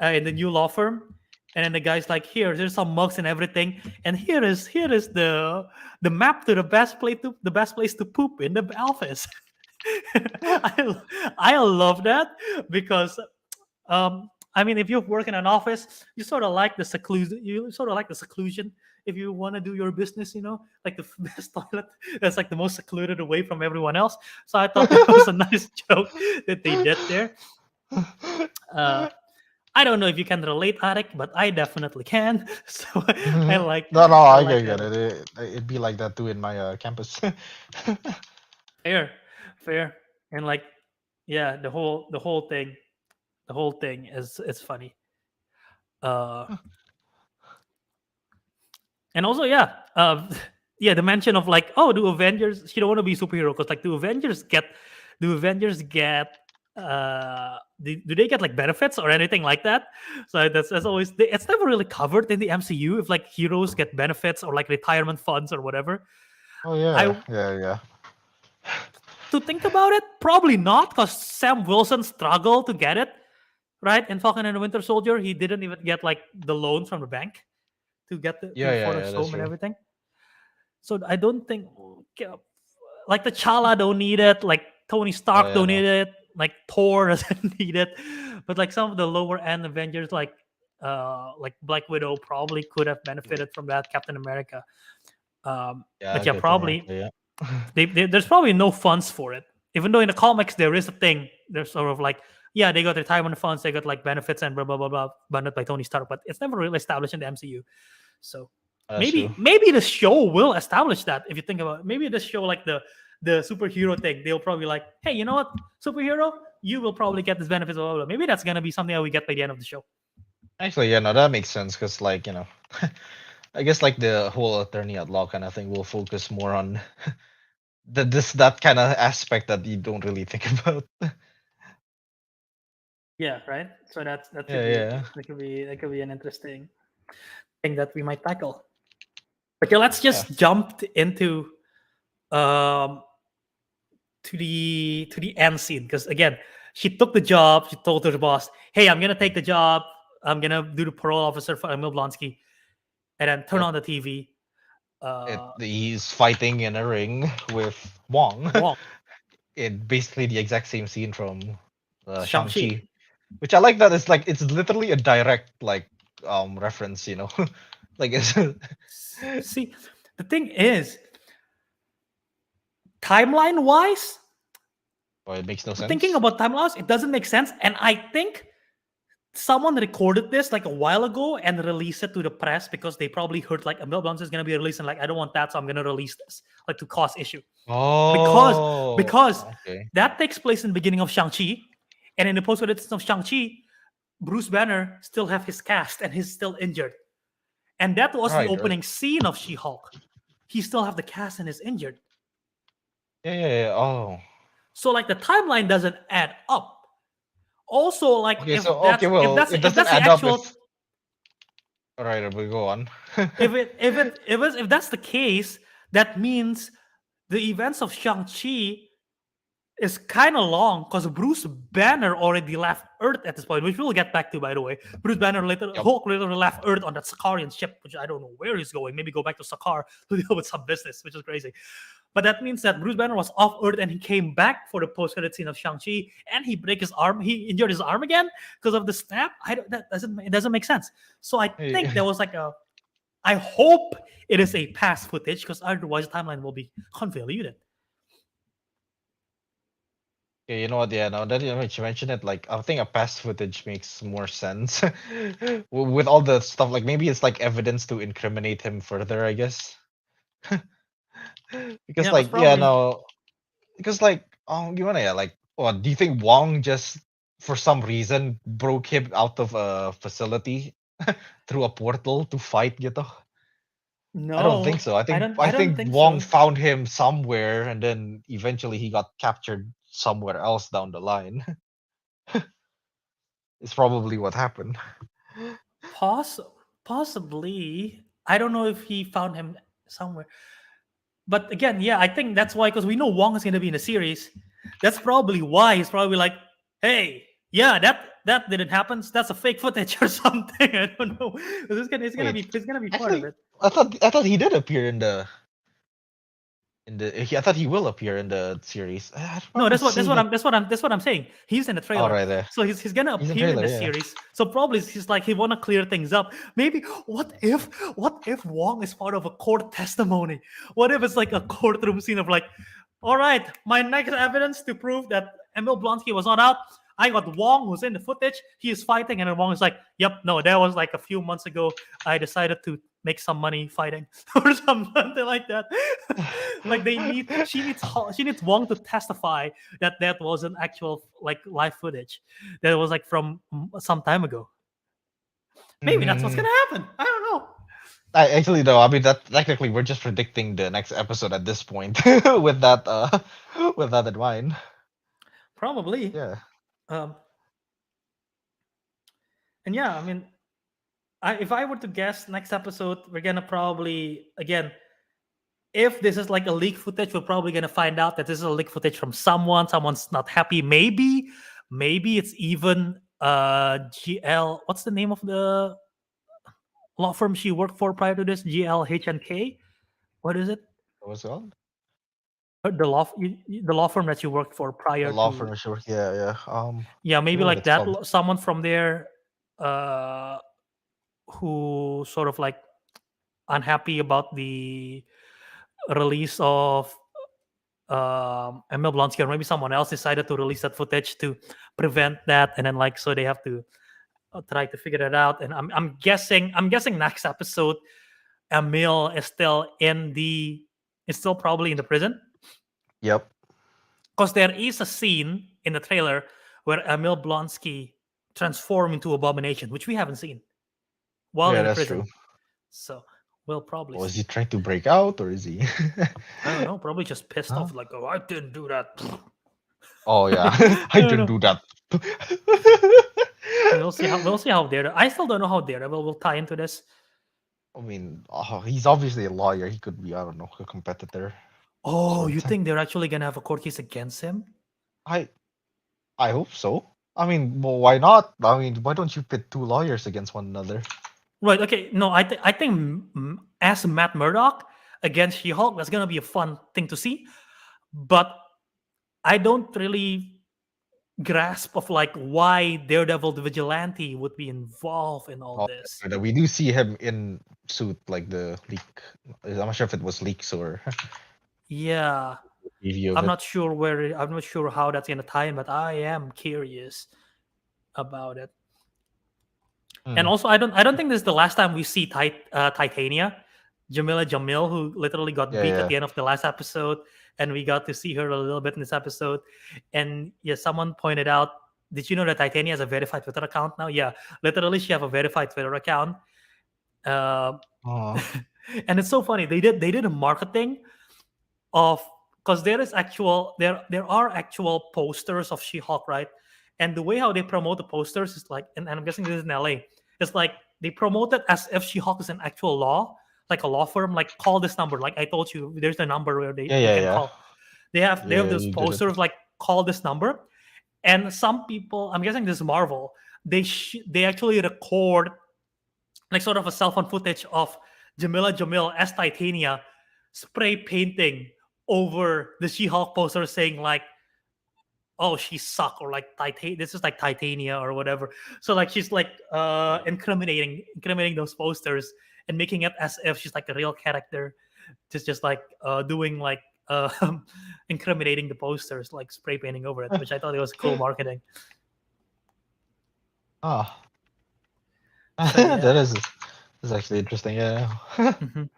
Speaker 1: in the new law firm, and then the guy's like, here, there's some mugs and everything, and here is the map to the best place to poop in the office. I love that because I mean, if you work in an office, you sort of like the seclusion. You sort of like the seclusion if you want to do your business. Like the best toilet that's like the most secluded away from everyone else. So I thought that was a nice joke that they did there. I don't know if you can relate, Ariq, but I definitely can. So I like.
Speaker 2: no,
Speaker 1: I
Speaker 2: I
Speaker 1: like
Speaker 2: get
Speaker 1: that.
Speaker 2: it'd be like that too in my campus.
Speaker 1: Fair, and like, yeah, the whole thing is funny. And also, yeah, yeah, the mention of like, oh, do Avengers? You don't want to be superhero because like, do Avengers get do they get like benefits or anything like that? So that's always it's never really covered in the MCU if like heroes get benefits or like retirement funds or whatever.
Speaker 2: Oh yeah, yeah.
Speaker 1: To think about it, probably not, because Sam Wilson struggled to get it. right? In Falcon and the Winter Soldier, he didn't even get like the loan from the bank to get
Speaker 2: Yeah, yeah,
Speaker 1: for
Speaker 2: yeah.
Speaker 1: his
Speaker 2: That's
Speaker 1: home and
Speaker 2: true.
Speaker 1: everything. So I don't think like the Chala don't need it, like Tony
Speaker 2: Oh
Speaker 1: Stark
Speaker 2: yeah,
Speaker 1: don't
Speaker 2: no.
Speaker 1: need it, like Thor doesn't need it, but like some of the lower end Avengers, like Black Widow, probably could have benefited from that. Captain America, but
Speaker 2: Yeah,
Speaker 1: yeah,
Speaker 2: Captain
Speaker 1: probably
Speaker 2: America. Yeah.
Speaker 1: there's probably no funds for it. Even though in the comics there is a thing, there's sort of like yeah they got retirement funds, they got like benefits and blah blah blah blah, funded by Tony Stark, but it's never really established in the MCU. So
Speaker 2: That's true.
Speaker 1: maybe the show will establish that. If you think about it, maybe the show like the superhero thing, they'll probably like, hey, you know what, superhero, you will probably get this benefits. Blah, blah, blah. Maybe that's gonna be something that we get by the end of the show.
Speaker 2: Actually, yeah, no, that makes sense because, like, I guess like the whole attorney at law kind of thing will focus more on that kind of aspect that you don't really think about.
Speaker 1: Yeah, right. So that could
Speaker 2: Yeah,
Speaker 1: be
Speaker 2: yeah,
Speaker 1: that could be an interesting thing that we might tackle. Okay, let's
Speaker 2: yeah.
Speaker 1: just jump into um to the end scene, because again, she took the job. She told her boss, "Hey, I'm gonna take the job. I'm gonna do the parole officer for Emil Blonsky," and then turn
Speaker 2: Yep.
Speaker 1: on the TV.
Speaker 2: He's fighting in a ring with Wong.
Speaker 1: Wong,
Speaker 2: In basically the exact same scene from
Speaker 1: Shang-Chi.
Speaker 2: Shang-Chi, which I like that it's literally a direct like reference, like it's
Speaker 1: See, the thing is, timeline wise,
Speaker 2: oh, it makes no
Speaker 1: thinking
Speaker 2: sense.
Speaker 1: about timeline wise, it doesn't make sense. And I think someone recorded this like a while ago and released it to the press because they probably heard like Emil Blunt is going to be released and like I don't want that, so I'm going to release this like to cause issue because
Speaker 2: Oh,
Speaker 1: because
Speaker 2: okay.
Speaker 1: that takes place in the beginning of Shang-Chi, and in the post-credits of Shang-Chi, Bruce Banner still have his cast and he's still injured, and that was the
Speaker 2: Right, right.
Speaker 1: opening scene of She-Hulk. He still have the cast and is injured,
Speaker 2: Yeah, yeah, yeah. Oh.
Speaker 1: so like the timeline doesn't add up. Also, like
Speaker 2: Okay, so okay, well, it
Speaker 1: if
Speaker 2: doesn't
Speaker 1: that's the
Speaker 2: add up if.
Speaker 1: actual
Speaker 2: All right, we go on.
Speaker 1: if that's the case, that means the events of Shang-Chi is kind of long because Bruce Banner already left Earth at this point, which we'll get back to, by the way. Bruce Banner later,
Speaker 2: Yep.
Speaker 1: Hulk later left Earth on that Sakarian ship, which I don't know where he's going. Maybe go back to Sakaar to deal with some business, which is crazy. But that means that Bruce Banner was off Earth and he came back for the post-credit scene of Shang-Chi, and he break his arm. He injured his arm again because of the snap. It doesn't make sense. So I think there was like a. I hope it is a past footage because otherwise the timeline will be convoluted.
Speaker 2: Okay, you know what? Yeah, now that you mention it, like I think a past footage makes more sense with all the stuff. Like maybe it's like evidence to incriminate him further, I guess. Because
Speaker 1: Yeah, because
Speaker 2: like yeah,
Speaker 1: probably
Speaker 2: no, because like you wanna yeah, like what do you think Wong just for some reason broke him out of a facility through a portal to fight gitu? I don't think
Speaker 1: no.
Speaker 2: so. I
Speaker 1: I don't
Speaker 2: think
Speaker 1: think
Speaker 2: Wong
Speaker 1: so.
Speaker 2: found him somewhere and then eventually he got captured somewhere else down the line. It's probably what happened.
Speaker 1: Poss- Possibly. I don't know if he found him somewhere. But again, yeah, I think that's why, because we know Wong is going to be in the series. That's probably why he's probably like, hey, yeah, that didn't happen. That's a fake footage or something. I don't know.
Speaker 2: Wait,
Speaker 1: It's gonna be part of
Speaker 2: actually,
Speaker 1: it.
Speaker 2: I thought he did appear I thought he will appear in the series. I don't
Speaker 1: No,
Speaker 2: remember seeing it.
Speaker 1: that's what I'm saying. He's in the
Speaker 2: Oh,
Speaker 1: trailer,
Speaker 2: right there.
Speaker 1: so he's gonna
Speaker 2: He's in
Speaker 1: appear in
Speaker 2: trailer,
Speaker 1: the
Speaker 2: yeah.
Speaker 1: series. So probably he's like he wanna clear things up. Maybe what if Wong is part of a court testimony? What if it's like a courtroom scene of like, all right, my next evidence to prove that Emil Blonsky was not out. I got Wong who's in the footage. He is fighting, and then Wong is like, "Yep, no, that was like a few months ago. I decided to make some money fighting or something like that." Like she needs Wong to testify that that was an actual like live footage that was like from some time ago. Maybe that's what's
Speaker 2: Mhm.
Speaker 1: gonna happen. I don't know.
Speaker 2: I actually though, I mean that technically we're just predicting the next episode at this point with that with that in mind.
Speaker 1: Probably.
Speaker 2: Yeah.
Speaker 1: Um, and yeah, I mean, if I were to guess, next episode we're gonna probably again, if this is like a leak footage, we're probably gonna find out that this is a leak footage from someone. Someone's not happy. Maybe it's even GL. What's the name of the law firm she worked for prior to this? GLH and K. What is it?
Speaker 2: What's it called?
Speaker 1: The law firm that you worked for
Speaker 2: The
Speaker 1: prior
Speaker 2: law
Speaker 1: to.
Speaker 2: firm. Sure. Yeah, yeah.
Speaker 1: Yeah,
Speaker 2: Forget
Speaker 1: maybe
Speaker 2: what
Speaker 1: like
Speaker 2: it's
Speaker 1: that.
Speaker 2: called.
Speaker 1: Someone from there, uh, who sort of like unhappy about the release of Emil Blonsky, or maybe someone else decided to release that footage to prevent that, and then like so they have to try to figure it out. And I'm guessing next episode Emil is still probably in the prison,
Speaker 2: Yep.
Speaker 1: because there is a scene in the trailer where Emil Blonsky transform into Abomination, which we haven't seen while
Speaker 2: Yeah,
Speaker 1: in the
Speaker 2: that's
Speaker 1: prison.
Speaker 2: true.
Speaker 1: So we'll probably
Speaker 2: Or is
Speaker 1: see.
Speaker 2: he trying to break out, or is he?
Speaker 1: I don't know. Probably just pissed
Speaker 2: Huh?
Speaker 1: off, like, oh, I didn't do that.
Speaker 2: Oh yeah,
Speaker 1: I
Speaker 2: I
Speaker 1: don't
Speaker 2: didn't
Speaker 1: know.
Speaker 2: do that.
Speaker 1: We'll see how Dare. I still don't know how Daredevil will tie into this.
Speaker 2: I mean, he's obviously a lawyer. He could be, I don't know, a competitor of
Speaker 1: Oh, you
Speaker 2: sorts.
Speaker 1: think they're actually gonna have a court case against him?
Speaker 2: I I hope so. I mean, well, why not? I mean, why don't you pit two lawyers against one another?
Speaker 1: Right. Okay. No, I think as Matt Murdock against She-Hulk, that's gonna be a fun thing to see. But I don't really grasp of like why Daredevil the Vigilante would be involved in all
Speaker 2: Oh,
Speaker 1: this.
Speaker 2: yeah, we do see him in suit, like the leak. I'm not sure if it was leaks or
Speaker 1: Yeah,
Speaker 2: review of
Speaker 1: I'm
Speaker 2: it.
Speaker 1: not sure I'm not sure how that's gonna tie in, but I am curious about it. And
Speaker 2: Hmm.
Speaker 1: also, I don't think this is the last time we see Titania, Jamila Jamil, who literally got
Speaker 2: Yeah,
Speaker 1: beat at
Speaker 2: yeah.
Speaker 1: the end of the last episode, and we got to see her a little bit in this episode. And yeah, someone pointed out, did you know that Titania has a verified Twitter account now? Yeah, literally, she have a verified Twitter account. Uh,
Speaker 2: Oh,
Speaker 1: and it's so funny. They did a marketing of, because there are actual posters of She-Hulk, right? And the way how they promote the posters is like, and I'm guessing this is in LA. It's like they promote it as if She-Hulk is an actual law, like a law firm. Like, call this number. Like I told you, there's a number where they,
Speaker 2: yeah,
Speaker 1: they
Speaker 2: yeah,
Speaker 1: can
Speaker 2: yeah.
Speaker 1: call. They have
Speaker 2: Yeah,
Speaker 1: those
Speaker 2: you did it.
Speaker 1: posters like, call this number. And some people, I'm guessing this is Marvel, they actually record like sort of a cell phone footage of Jamila Jamil as Titania spray painting over the She-Hulk poster, saying like, "Oh, she suck," or like This is like Titania or whatever. So like she's like incriminating those posters and making it as if she's like a real character, just like doing like incriminating the posters, like spray painting over it, which I thought it was cool marketing.
Speaker 2: Ah,
Speaker 1: So yeah.
Speaker 2: that is actually interesting. Yeah.
Speaker 1: Mhm.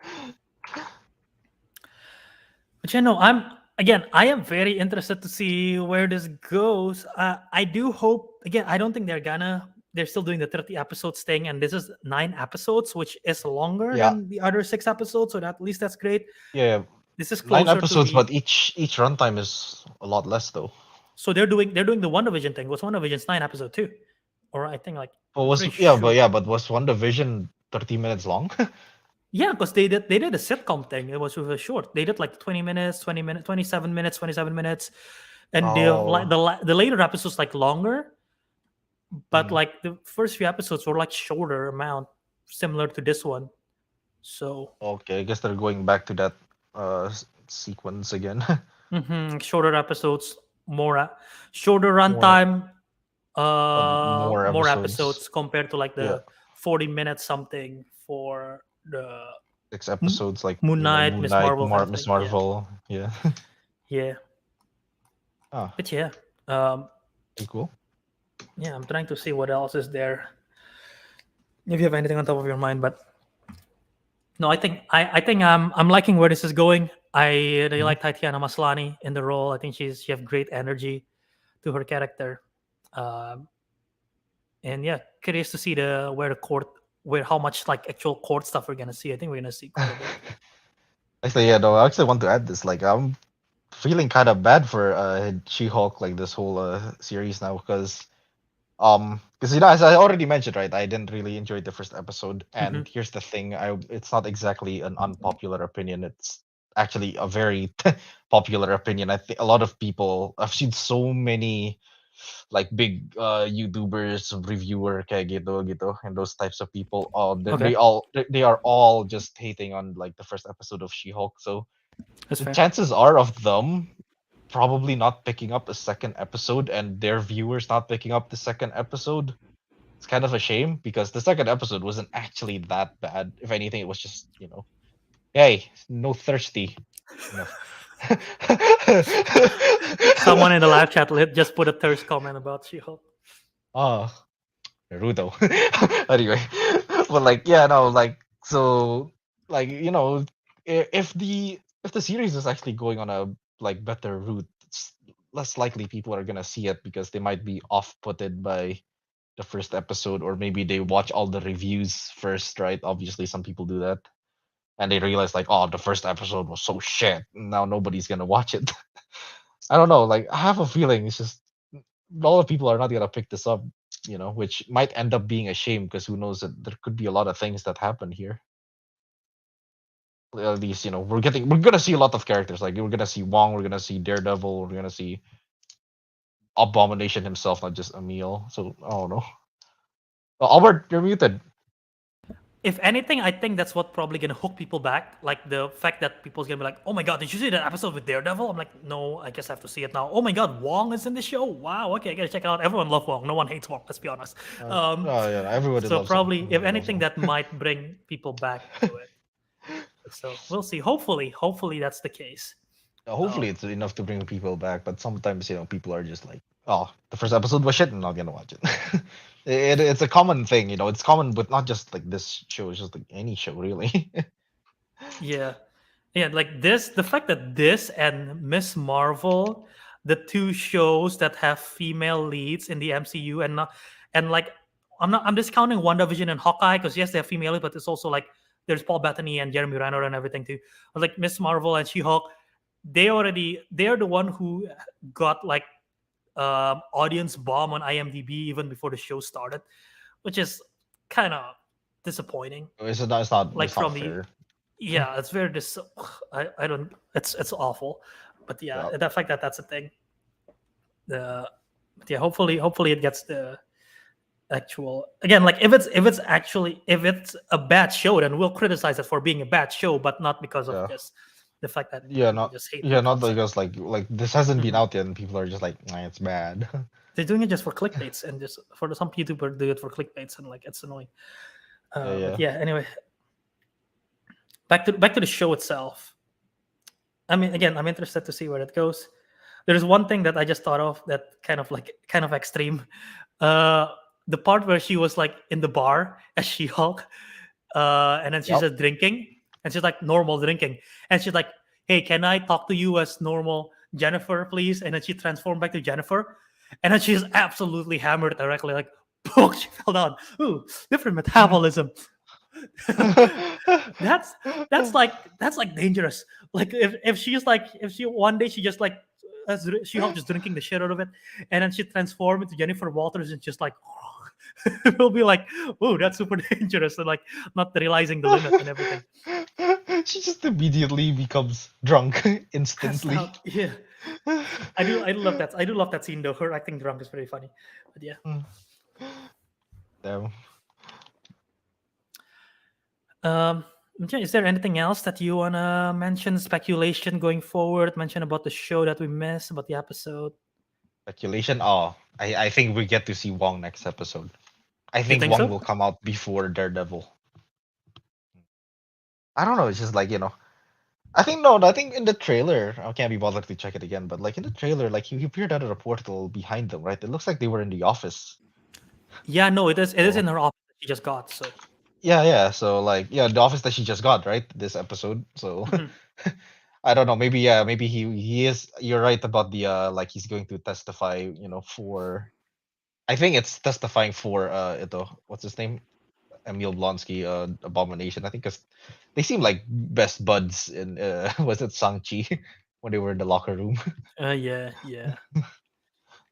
Speaker 1: But you know, I am very interested to see where this goes. I do hope, again, I don't think they're still doing the 30 episodes thing, and this is 9 episodes, which is longer
Speaker 2: Yeah,
Speaker 1: than the other 6 episodes. So that, at least that's great.
Speaker 2: yeah.
Speaker 1: This is
Speaker 2: Nine
Speaker 1: closer to
Speaker 2: episodes,
Speaker 1: the.
Speaker 2: but each runtime is a lot less though.
Speaker 1: So they're doing the WandaVision thing. Was WandaVision's 9 episode too? Or I think like,
Speaker 2: But
Speaker 1: I'm
Speaker 2: was
Speaker 1: pretty
Speaker 2: yeah,
Speaker 1: sure.
Speaker 2: but was WandaVision 30 minutes long?
Speaker 1: Yeah, because they did a sitcom thing. It was really short. They did like 20 minutes, 20 minutes, 27 minutes, and
Speaker 2: Oh.
Speaker 1: the later episodes like longer, but
Speaker 2: Hmm.
Speaker 1: like the first few episodes were like shorter amount, similar to this one. So
Speaker 2: Okay, I guess they're going back to that sequence again.
Speaker 1: shorter episodes, more shorter
Speaker 2: More
Speaker 1: runtime,
Speaker 2: more
Speaker 1: more
Speaker 2: episodes.
Speaker 1: episodes compared to like
Speaker 2: Yeah,
Speaker 1: the 40 minutes something for the
Speaker 2: 6 episodes like,
Speaker 1: Moon Knight,
Speaker 2: Moon
Speaker 1: Miss
Speaker 2: Knight,
Speaker 1: Marvel kind of
Speaker 2: Miss
Speaker 1: thing. Yeah,
Speaker 2: Marvel. Yeah.
Speaker 1: yeah,
Speaker 2: Ah,
Speaker 1: but yeah, um,
Speaker 2: pretty cool.
Speaker 1: yeah. I'm trying to see what else is there. If you have anything on top of your mind, but no, I think I'm liking where this is going. I really
Speaker 2: Mhm.
Speaker 1: like Tatiana Maslany in the role. I think she has great energy to her character, um, and yeah, curious to see where how much like actual court stuff we're gonna see. I think we're gonna see quite a bit.
Speaker 2: Actually, yeah, no, I actually want to add this. Like, I'm feeling kind of bad for She-Hulk, like this whole series now, because as I already mentioned, right, I didn't really enjoy the first episode.
Speaker 1: Hmm.
Speaker 2: And here's the thing, it's not exactly an unpopular opinion. It's actually a very popular opinion. I think a lot of people, I've seen so many like big YouTubers, reviewer kayak gitu, and those types of people.
Speaker 1: Okay,
Speaker 2: They are all just hating on like the first episode of She-Hulk. So
Speaker 1: that's
Speaker 2: the
Speaker 1: fair.
Speaker 2: chances are of them probably not picking up a second episode and their viewers not picking up the second episode. It's kind of a shame because the second episode wasn't actually that bad. If anything, it was just, hey, no thirsty, you know.
Speaker 1: Someone in the live chat just put a thirst comment about She-Hulk.
Speaker 2: Ah, Naruto. Anyway, but like, yeah, no, like, so, like, if the series is actually going on a like better route, it's less likely people are gonna see it because they might be off-putted by the first episode, or maybe they watch all the reviews first, right? Obviously, some people do that, and they realize like, oh, the first episode was so shit. Now nobody's gonna watch it. I don't know. Like, I have a feeling it's just a lot of people are not gonna pick this up, which might end up being a shame because who knows that there could be a lot of things that happen here. At least, we're gonna see a lot of characters. Like, we're gonna see Wong, we're gonna see Daredevil, we're gonna see Abomination himself, not just Emil. So I don't know. Albert, you're muted.
Speaker 1: If anything, I think that's what probably gonna hook people back. Like the fact that people's gonna be like, "Oh my god, did you see that episode with Daredevil?" I'm like, "No, I guess I have to see it now." Oh my god, Wong is in the show. Wow, okay, I gotta check it out. Everyone loves Wong. No one hates Wong. Let's be honest.
Speaker 2: Oh yeah, everybody
Speaker 1: So
Speaker 2: loves him.
Speaker 1: probably, if
Speaker 2: Everybody loves
Speaker 1: anything,
Speaker 2: him.
Speaker 1: that might bring people back to it. So we'll see. Hopefully that's the case.
Speaker 2: Hopefully, it's enough to bring people back. But sometimes, people are just like, "Oh, the first episode was shit. I'm not gonna watch it." It's a common thing, It's common with not just like this show. It's just like any show, really.
Speaker 1: Yeah. Yeah, like this, the fact that this and Miss Marvel, the two shows that have female leads in the MCU, and not, and like, I'm discounting WandaVision and Hawkeye because yes, they have female leads, but it's also like there's Paul Bettany and Jeremy Renner and everything too. But like Miss Marvel and She-Hulk, they're the one who got like audience bomb on IMDb even before the show started, which is kind of disappointing.
Speaker 2: It's
Speaker 1: Like
Speaker 2: not
Speaker 1: from the
Speaker 2: fair.
Speaker 1: yeah, it's very I don't it's awful, but yeah,
Speaker 2: Yeah.
Speaker 1: the fact that that's a thing. But yeah, hopefully it gets the actual again. Like if it's a bad show, then we'll criticize it for being a bad show, but not because of
Speaker 2: Yeah.
Speaker 1: just the fact that
Speaker 2: Yeah,
Speaker 1: we
Speaker 2: not
Speaker 1: just hate the
Speaker 2: yeah, not
Speaker 1: concept.
Speaker 2: because like this hasn't been
Speaker 1: Mhm.
Speaker 2: out yet, and people are just like, nah, it's bad.
Speaker 1: They're doing it just for clickbaits and just for some YouTuber do it for clickbaits and like it's annoying.
Speaker 2: Yeah,
Speaker 1: But
Speaker 2: yeah.
Speaker 1: yeah, anyway, back to the show itself. I mean, again, I'm interested to see where it goes. There's one thing that I just thought of that kind of extreme. Uh, the part where she was like in the bar as She-Hulk, and then she's
Speaker 2: Yep.
Speaker 1: just drinking, and she's like normal drinking, and she's like, "Hey, can I talk to you as normal Jennifer, please?" And then she transformed back to Jennifer, and then she's absolutely hammered directly, like, boom, she fell down. Ooh, different metabolism. that's that's like dangerous. Like if she one day she just like she Hulk just drinking the shit out of it, and then she transform into Jennifer Walters and just like we'll be like, oh, that's super dangerous, and like not realizing the limit and everything.
Speaker 2: She just immediately becomes drunk
Speaker 1: Passed
Speaker 2: instantly.
Speaker 1: out. Yeah, I do love that. I do love that scene though. Her acting drunk is very funny. But yeah.
Speaker 2: Damn.
Speaker 1: Okay, is there anything else that you wanna mention? Speculation going forward? Mention about the show that we missed, about the episode.
Speaker 2: Speculation. Oh, I think we get to see Wong next episode. I
Speaker 1: You
Speaker 2: think
Speaker 1: think
Speaker 2: Wong
Speaker 1: so?
Speaker 2: will come out before Daredevil. I don't know. It's just like I think no. I think in the trailer, I can't be bothered to check it again. But like in the trailer, like he appeared out of a portal behind them, right? It looks like they were in the office.
Speaker 1: Yeah, no, it is. It is
Speaker 2: So
Speaker 1: in her office that she just got. So
Speaker 2: yeah, yeah. So like yeah, the office that she just got, right? This episode. So
Speaker 1: Mhm.
Speaker 2: I don't know. Maybe yeah. Maybe he is. You're right about the like he's going to testify. For I think it's testifying for ito what's his name, Emil Blonsky, Abomination. I think because they seem like best buds in was it Sang-Chi when they were in the locker room.
Speaker 1: Yeah, yeah,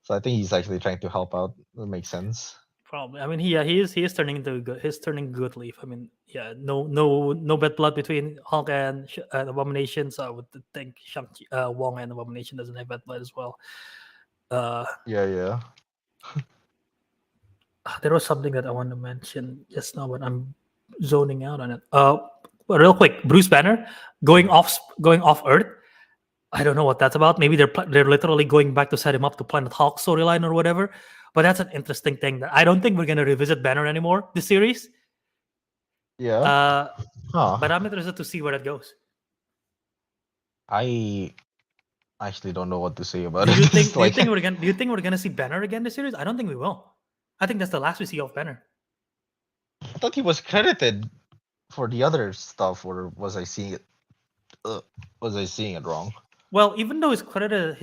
Speaker 2: So I think he's actually trying to help out. That makes sense.
Speaker 1: probably. I mean, he is turning into good. He's turning good leaf. I mean, yeah, no bad blood between Hulk and Abomination. So I would think Wong and Abomination doesn't have bad blood as well. Uh,
Speaker 2: Yeah, yeah.
Speaker 1: There was something that I wanted to mention just now, but I'm zoning out on it. But real quick, Bruce Banner going off Earth. I don't know what that's about. Maybe they're literally going back to set him up to Planet Hulk storyline or whatever. But that's an interesting thing that I don't think we're gonna revisit Banner anymore this series.
Speaker 2: Yeah.
Speaker 1: Uh,
Speaker 2: Huh.
Speaker 1: but I'm interested to see where that goes.
Speaker 2: I actually don't know what to say about
Speaker 1: Do you
Speaker 2: it. It's
Speaker 1: think
Speaker 2: like
Speaker 1: do you think we're gonna see Banner again this series? I don't think we will. I think that's the last we see of Banner.
Speaker 2: I thought he was credited for the other stuff, or was I seeing it? Uh, was I seeing it wrong?
Speaker 1: Well, even though it's credited,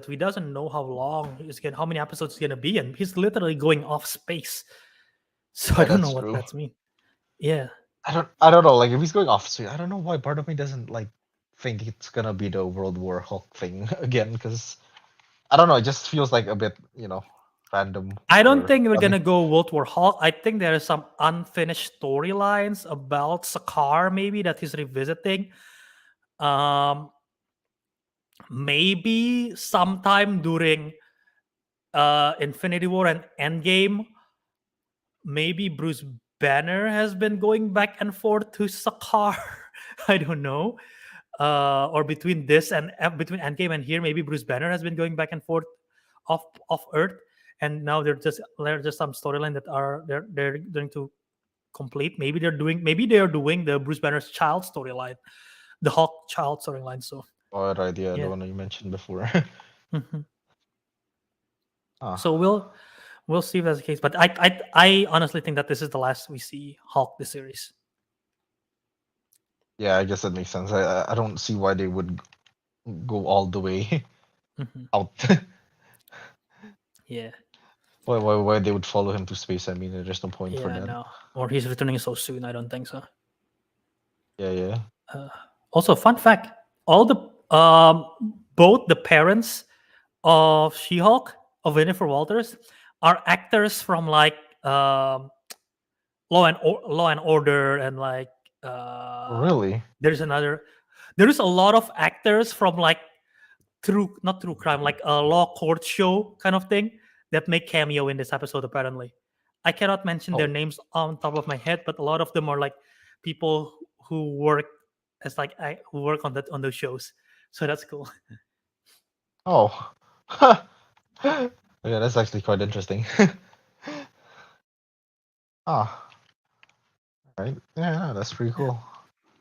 Speaker 1: we doesn't know how long how many episodes it's gonna be, and he's literally going off space. So I
Speaker 2: Yeah,
Speaker 1: don't know
Speaker 2: that's
Speaker 1: what
Speaker 2: true.
Speaker 1: that's mean. Yeah,
Speaker 2: I don't know. Like if he's going off screen, I don't know why part of me doesn't like think it's gonna be the World War Hulk thing again, because I don't know. It just feels like a bit, random
Speaker 1: I don't
Speaker 2: or
Speaker 1: think we're
Speaker 2: nothing.
Speaker 1: gonna go World War Hulk. I think there are some unfinished storylines about Sakaar maybe that he's revisiting. Um, maybe sometime during Infinity War and Endgame, maybe Bruce Banner has been going back and forth to Sakaar. I don't know. Or between this and between Endgame and here, maybe Bruce Banner has been going back and forth off Earth, and now they're just some storyline that are they're going to complete. Maybe they are doing the Bruce Banner's child storyline, the Hulk child storyline. So
Speaker 2: Oh, right, yeah, the
Speaker 1: yeah.
Speaker 2: one you mentioned before.
Speaker 1: Mhm.
Speaker 2: Ah,
Speaker 1: So we'll see if that's the case. But I honestly think that this is the last we see Hulk the series.
Speaker 2: yeah, I guess that makes sense. I don't see why they would go all the way
Speaker 1: Hmm.
Speaker 2: out.
Speaker 1: Yeah,
Speaker 2: Why they would follow him to space? I mean, there's no point for
Speaker 1: yeah,
Speaker 2: that.
Speaker 1: no. Or he's returning so soon. I don't think so.
Speaker 2: Yeah, yeah.
Speaker 1: Uh, Also, fun fact: all the both the parents of She-Hulk of Jennifer Walters are actors from like Law and Order and like
Speaker 2: Really?
Speaker 1: there's another there is a lot of actors from like not true crime like a law court show kind of thing that make cameo in this episode apparently. I cannot mention their
Speaker 2: Oh,
Speaker 1: names on top of my head, but a lot of them are like people who work who work on those shows. So that's cool.
Speaker 2: oh. Yeah, that's actually quite interesting. Ah, right. Yeah, that's pretty cool.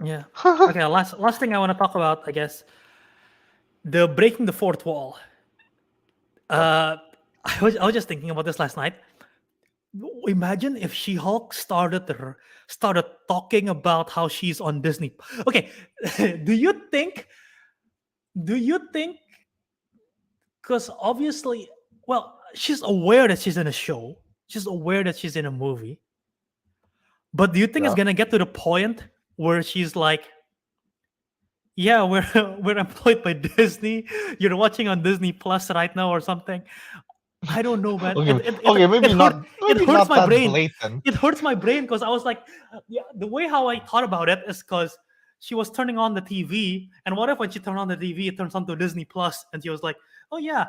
Speaker 1: Yeah. Okay. Last thing I want to talk about, I guess, the breaking the fourth wall.
Speaker 2: Yep.
Speaker 1: Uh, I was just thinking about this last night. Imagine if She-Hulk started talking about how she's on Disney. Okay, do you think? Do you think? Because obviously, well, she's aware that she's in a show. She's aware that she's in a movie. But do you think it's
Speaker 2: Yeah.
Speaker 1: gonna get to the point where she's like, "Yeah, we're we're employed by Disney. You're watching on Disney Plus right now or something." I don't know, man.
Speaker 2: Okay. Okay.
Speaker 1: It
Speaker 2: Maybe
Speaker 1: hurts
Speaker 2: not
Speaker 1: my
Speaker 2: that
Speaker 1: brain.
Speaker 2: blatant.
Speaker 1: It hurts my brain because I was like, yeah. The way how I thought about it is because she was turning on the TV, and what if when she turned on the TV, it turns on to Disney Plus, and she was like, oh yeah,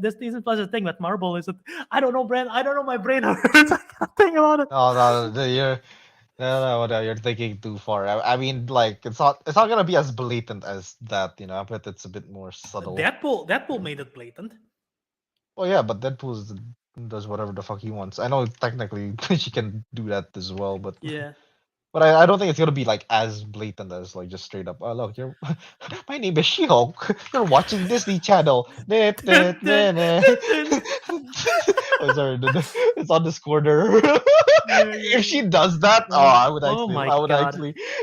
Speaker 1: this Disney Plus is a thing, but Marvel isn't. I don't know, Brand. I don't know. My brain hurts. I can't think about it.
Speaker 2: No, no, you're no, you're thinking too far. I mean, like it's not gonna be as blatant as that, but it's a bit more subtle.
Speaker 1: Deadpool made it blatant.
Speaker 2: Oh yeah, but does whatever the fuck he wants. I know technically she can do that as well, but
Speaker 1: Yeah.
Speaker 2: I don't think it's gonna be like as blatant as like just straight up. Oh look, you're my name is She-Hulk. You're watching Disney Channel. Nah, nah, nah, nah. Oh sorry, it's on this corner.
Speaker 1: Yeah, yeah,
Speaker 2: If she
Speaker 1: yeah.
Speaker 2: does that, oh,
Speaker 1: Oh, oh my god,
Speaker 2: that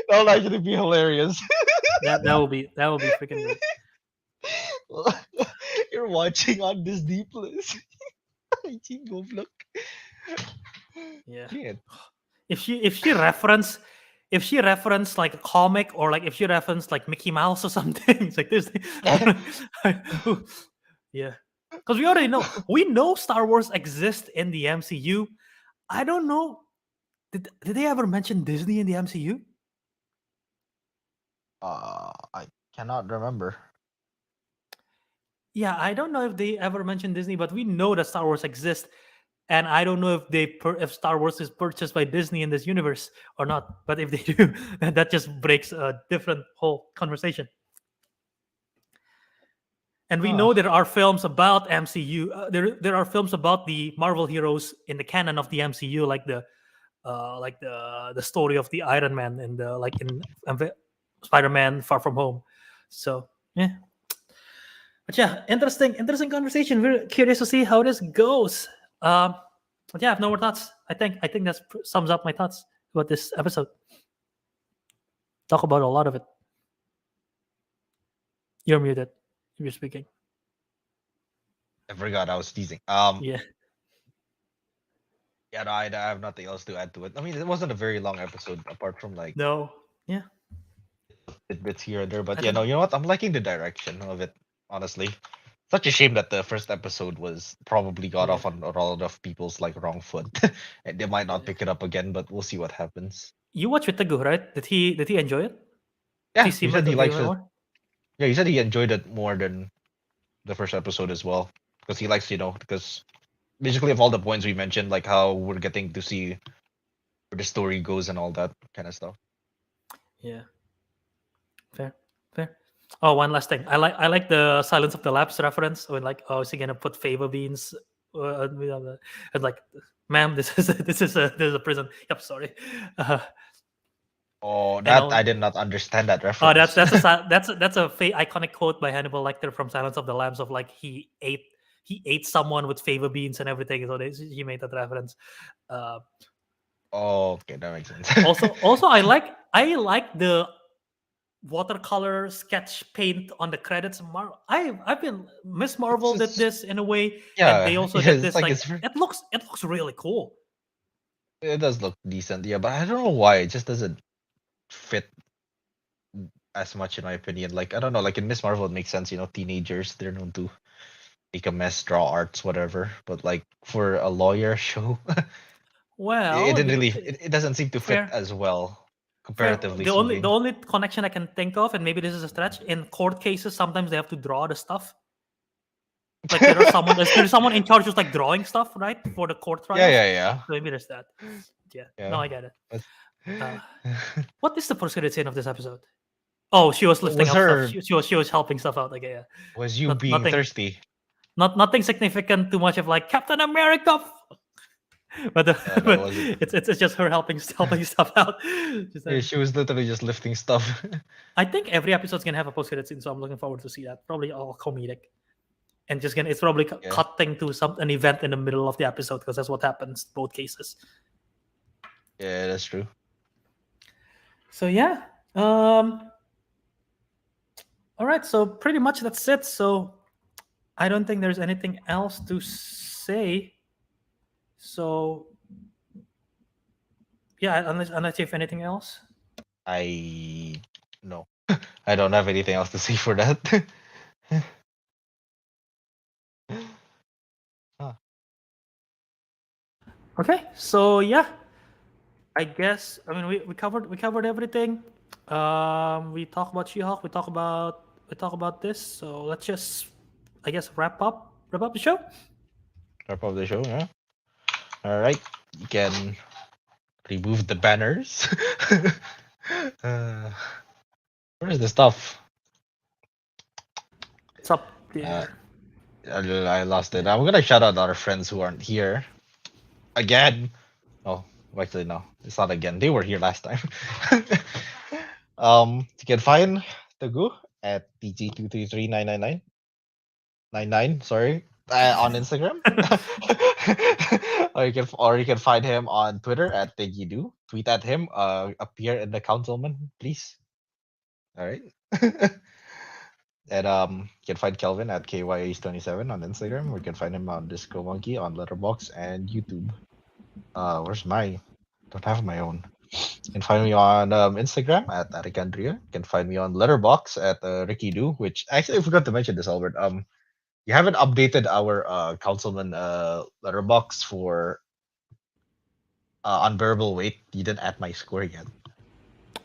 Speaker 2: would actually be hilarious.
Speaker 1: that will be freaking great.
Speaker 2: You're watching on Disney Plus. Go look.
Speaker 1: Yeah.
Speaker 2: Shit.
Speaker 1: If she reference like a comic or like if she reference like Mickey Mouse or something, it's like this. Yeah, because we know Star Wars exists in the MCU. I don't know. Did they ever mention Disney in the MCU?
Speaker 2: I cannot remember.
Speaker 1: Yeah, I don't know if they ever mentioned Disney, but we know that Star Wars exists, and I don't know if if Star Wars is purchased by Disney in this universe or not. But if they do, that just breaks a different whole conversation. And we know
Speaker 2: Oh,
Speaker 1: there are films about MCU. There are films about the Marvel heroes in the canon of the MCU, like the story of the Iron Man and the like in Spider-Man Far From Home. So yeah, but yeah, interesting conversation. We're curious to see how this goes. Um, but yeah, I have no more thoughts. I think that sums up my thoughts about this episode. Talk about a lot of it. You're muted. If you're speaking.
Speaker 2: I forgot I was teasing.
Speaker 1: Yeah.
Speaker 2: Yeah, no, I have nothing else to add to it. I mean, it wasn't a very long episode, apart from like
Speaker 1: No. Yeah.
Speaker 2: bits here and there. But
Speaker 1: I
Speaker 2: yeah,
Speaker 1: think.
Speaker 2: no, you know what? I'm liking the direction of it, honestly. Such a shame that the first episode was probably got
Speaker 1: Yeah.
Speaker 2: off on a lot of people's like wrong foot, and they might not
Speaker 1: Yeah.
Speaker 2: pick it up again. But we'll see what happens.
Speaker 1: You watched with Teguh, right? Did he enjoy it? Did he
Speaker 2: Yeah, he
Speaker 1: seem like
Speaker 2: said
Speaker 1: a
Speaker 2: he likes
Speaker 1: favorite
Speaker 2: it.
Speaker 1: more?
Speaker 2: Yeah, he said he enjoyed it more than the first episode as well, because he likes, because basically of all the points we mentioned, like how we're getting to see where the story goes and all that kind of stuff.
Speaker 1: Yeah. Fair. Fair. Oh, one last thing. I like the Silence of the Labs reference when like, oh, is he gonna put fava beans? And like, ma'am, this is this is a prison. Yep, sorry. Uh,
Speaker 2: Oh,
Speaker 1: and
Speaker 2: that
Speaker 1: all.
Speaker 2: I did not understand that
Speaker 1: Oh,
Speaker 2: reference.
Speaker 1: that's a iconic quote by Hannibal Lecter from Silence of the Lambs of like he ate someone with fava beans and everything. So he made that reference. Uh,
Speaker 2: Oh, okay, that makes sense.
Speaker 1: also, I like the watercolor sketch paint on the credits. I've been Miss
Speaker 2: It's
Speaker 1: Marvel did
Speaker 2: just
Speaker 1: this in a way, and they
Speaker 2: yeah,
Speaker 1: also
Speaker 2: yeah,
Speaker 1: did
Speaker 2: it's
Speaker 1: this.
Speaker 2: like
Speaker 1: Like
Speaker 2: it's
Speaker 1: it looks really cool.
Speaker 2: it does look decent, yeah, but I don't know why it just doesn't fit as much in my opinion. Like I don't know, like in Miss Marvel it makes sense, teenagers, they're known to make a mess, draw arts, whatever. But like for a lawyer show, it
Speaker 1: Well,
Speaker 2: didn't really it doesn't seem to fit
Speaker 1: fair.
Speaker 2: as well,
Speaker 1: Fair.
Speaker 2: comparatively
Speaker 1: The
Speaker 2: speaking.
Speaker 1: only connection I can think of, and maybe this is a stretch, in court cases, sometimes they have to draw the stuff. Like there's someone in charge who's like drawing stuff, right, for the court
Speaker 2: Yeah,
Speaker 1: trials.
Speaker 2: yeah, yeah.
Speaker 1: So maybe there's that. Yeah. No,
Speaker 2: Yeah.
Speaker 1: I get it.
Speaker 2: But
Speaker 1: Uh, what is the post-credit scene of this episode? Oh, she was lifting
Speaker 2: was
Speaker 1: up stuff.
Speaker 2: her
Speaker 1: She was helping stuff out. Okay, yeah.
Speaker 2: was you
Speaker 1: Not
Speaker 2: being
Speaker 1: nothing
Speaker 2: thirsty?
Speaker 1: nothing significant. Too much of like Captain America. But,
Speaker 2: No, it
Speaker 1: but
Speaker 2: wasn't.
Speaker 1: it's just her helping stuff out. Just,
Speaker 2: Yeah, she was literally just lifting stuff.
Speaker 1: I think every episode's gonna have a post-credit scene, so I'm looking forward to see that. Probably all comedic, and just gonna it's probably
Speaker 2: Yeah.
Speaker 1: cutting to an event in the middle of the episode because that's what happens both cases.
Speaker 2: Yeah, that's true.
Speaker 1: So yeah, all right. So pretty much that's it. So I don't think there's anything else to say. So yeah, unless you have anything else.
Speaker 2: I no. I don't have anything else to say for that. Huh.
Speaker 1: Okay, so yeah, I guess I mean we covered everything. We talk about She-Hulk. We talk about this. So let's just I guess wrap up the show.
Speaker 2: Wrap up the show, yeah. All right, you can remove the banners. uh, where is the stuff?
Speaker 1: It's up
Speaker 2: Uh,
Speaker 1: there.
Speaker 2: I lost it. I'm gonna shout out our friends who aren't here again. Oh, actually no, it's not again. They were here last time. You can find Teguh at TG23399999. Sorry, on Instagram. or you can find him on Twitter at Tegidu. Tweet at him. Appear in the Councilman, please. All right. And you can find Kelvin at KYAce27 on Instagram, or you can find him on Disco Monkey on Letterbox and YouTube. Where's my? Don't have my own. You can find me on Instagram at Ariq Andria. You can find me on Letterbox at Ricky Do, which actually I forgot to mention this, Albert. You haven't updated our councilman letterbox for unbearable weight. You didn't add my score yet.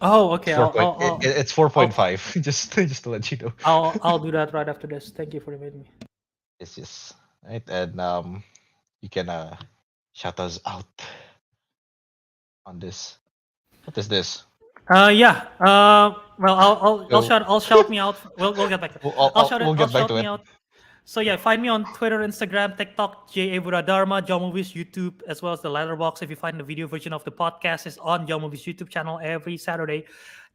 Speaker 1: Oh, okay.
Speaker 2: It's 4 point. It's
Speaker 1: I'll
Speaker 2: 4.5. Just to let you know.
Speaker 1: I'll do that right after this. Thank you for reminding me.
Speaker 2: Yes. Right, and you can shout us out on this. What is this?
Speaker 1: Yeah. Well,
Speaker 2: So
Speaker 1: I'll shout me out. We'll get back to it.
Speaker 2: we'll
Speaker 1: I'll
Speaker 2: get back
Speaker 1: shout
Speaker 2: to
Speaker 1: me
Speaker 2: it.
Speaker 1: out. So yeah, find me on Twitter, Instagram, TikTok, Wiradharma, John Movies, YouTube, as well as the Letterbox. If you find the video version of the podcast is on John Movies YouTube channel every Saturday,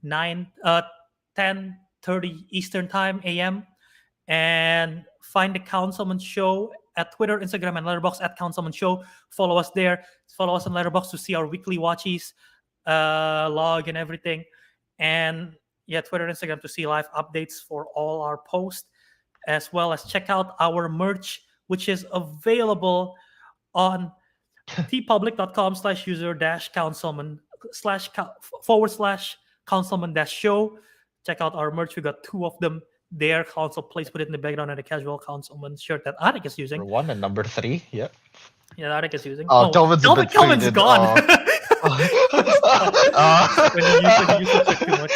Speaker 1: 10:30 Eastern Time AM. And find the Councilmen Show at Twitter, Instagram, and Letterbox at Councilmen Show. Follow us there. Follow us on Letterbox to see our weekly watchies, log and everything. And yeah, Twitter, Instagram to see live updates for all our posts, as well as check out our merch, which is available on tpublic.com/user councilman /councilman show. Check out our merch. We got 2 of them there. Council, please put it in the background, and a casual councilman shirt that Ariq is using.
Speaker 2: Number 1 and number 3. Yep.
Speaker 1: Yeah, Ariq is using.
Speaker 2: Oh, Kelvin's a bit
Speaker 1: Kelvin's
Speaker 2: faded.
Speaker 1: gone. When you use it too much.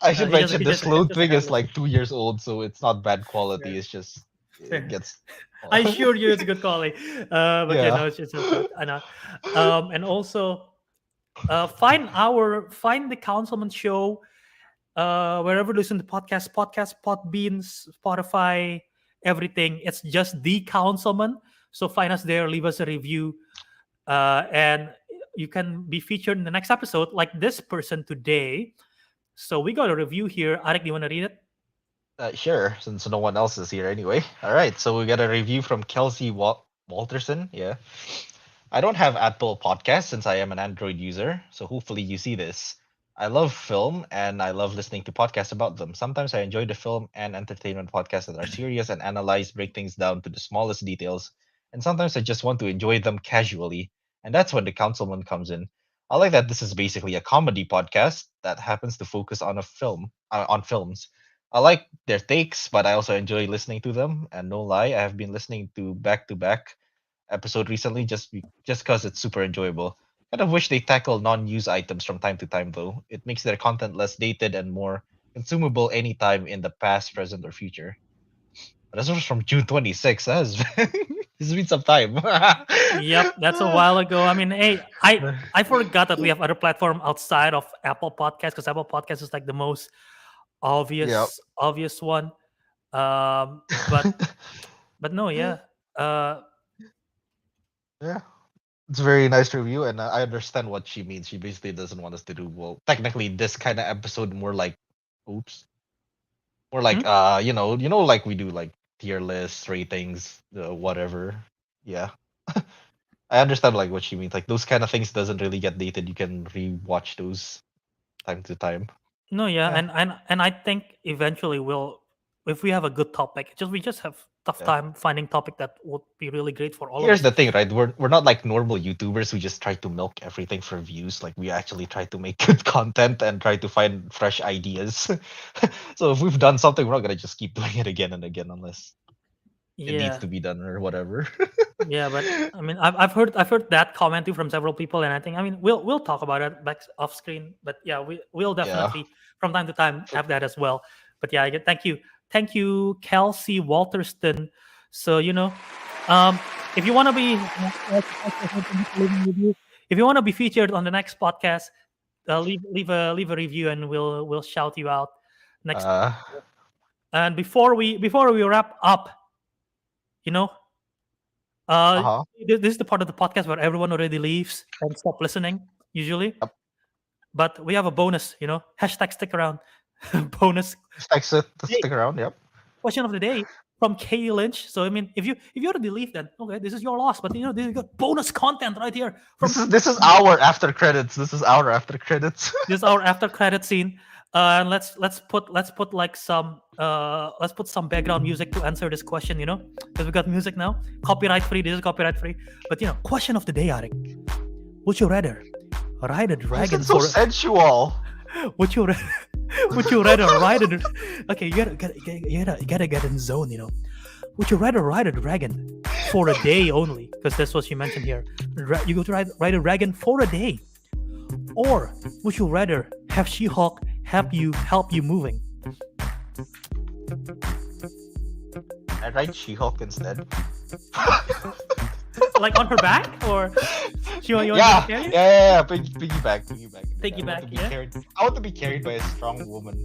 Speaker 2: I should mention
Speaker 1: he
Speaker 2: the
Speaker 1: just
Speaker 2: slow thing
Speaker 1: has
Speaker 2: is like 2 years old, so it's not bad quality.
Speaker 1: Yeah.
Speaker 2: It's just
Speaker 1: Fair.
Speaker 2: it gets.
Speaker 1: I assure you it's a good quality. But
Speaker 2: Yeah.
Speaker 1: no, it's just I know. And also find the Councilmen Show wherever you listen to podcast, Podbean, Spotify, everything. It's just the Councilmen. So find us there, leave us a review, and you can be featured in the next episode, like this person today. So we got a review here. Ariq, do you want to read it?
Speaker 2: Sure, since no one else is here anyway. All right, so we got a review from Kelsey Walterson. Yeah. I don't have Apple Podcasts since I am an Android user, so hopefully you see this. I love film and I love listening to podcasts about them. Sometimes I enjoy the film and entertainment podcasts that are serious and analyze, break things down to the smallest details. And sometimes I just want to enjoy them casually. And that's when the Councilman comes in. I like that this is basically a comedy podcast that happens to focus on on films. I like their takes, but I also enjoy listening to them. And no lie, I have been listening to back episode recently just because it's super enjoyable. Kind of wish they tackle non-news items from time to time though. It makes their content less dated and more consumable anytime in the past, present, or future. But this was from June 26th. This has been some time.
Speaker 1: Yep, that's a while ago. I mean, hey, I forgot that we have other platform outside of Apple Podcasts, because Apple Podcasts is like the most obvious one. But no, yeah.
Speaker 2: Yeah. It's a very nice review, and I understand what she means. She basically doesn't want us to do, well, technically this kind of episode more like more like like we do like tier lists, ratings, whatever. Yeah. I understand like what she means. Like those kind of things doesn't really get dated. You can rewatch those time to time.
Speaker 1: No, yeah,
Speaker 2: Yeah.
Speaker 1: and I think eventually if we have a good topic, we just have tough
Speaker 2: Yeah.
Speaker 1: time finding topic that would be really great for all
Speaker 2: Here's
Speaker 1: of us.
Speaker 2: the thing, right? We're not like normal YouTubers who just try to milk everything for views. Like we actually try to make good content and try to find fresh ideas. So if we've done something, we're not gonna just keep doing it again and again unless it needs
Speaker 1: Yeah,
Speaker 2: to be done or whatever.
Speaker 1: yeah, but I mean, I've heard that comment too from several people, and I think, I mean, we'll talk about it back off screen. But yeah, we'll
Speaker 2: Yeah.
Speaker 1: definitely from time to time have that as well. But yeah, thank you, Kelsey Walterston. So if you want to be featured on the next podcast, leave a review and we'll shout you out next. And before we wrap up, this is the part of the podcast where everyone already leaves and stop listening usually.
Speaker 2: Yep.
Speaker 1: But we have a bonus, hashtag stick around. Bonus.
Speaker 2: Stick around. Yep.
Speaker 1: Question of the day from Kay Lynch. So I mean, if you already leave, then okay, this is your loss. But this is good bonus content right here.
Speaker 2: This is our after credits. This is our after credits.
Speaker 1: This is our after credit scene. And let's put like some background music to answer this question. Because we got music now, copyright free. This is copyright free. But question of the day, Ariq. Would you rather ride a dragon
Speaker 2: so sensual?
Speaker 1: Would you rather ride a? Okay, you gotta get in zone. Would you rather ride a dragon for a day only? Because that's what she mentioned here. You go to ride a dragon for a day, or would you rather have She-Hulk help you moving.
Speaker 2: I write She-Hulk instead.
Speaker 1: Like on her back, or you want
Speaker 2: Yeah,
Speaker 1: to carry it?
Speaker 2: piggyback.
Speaker 1: Piggyback, yeah.
Speaker 2: I want to be carried by a strong woman,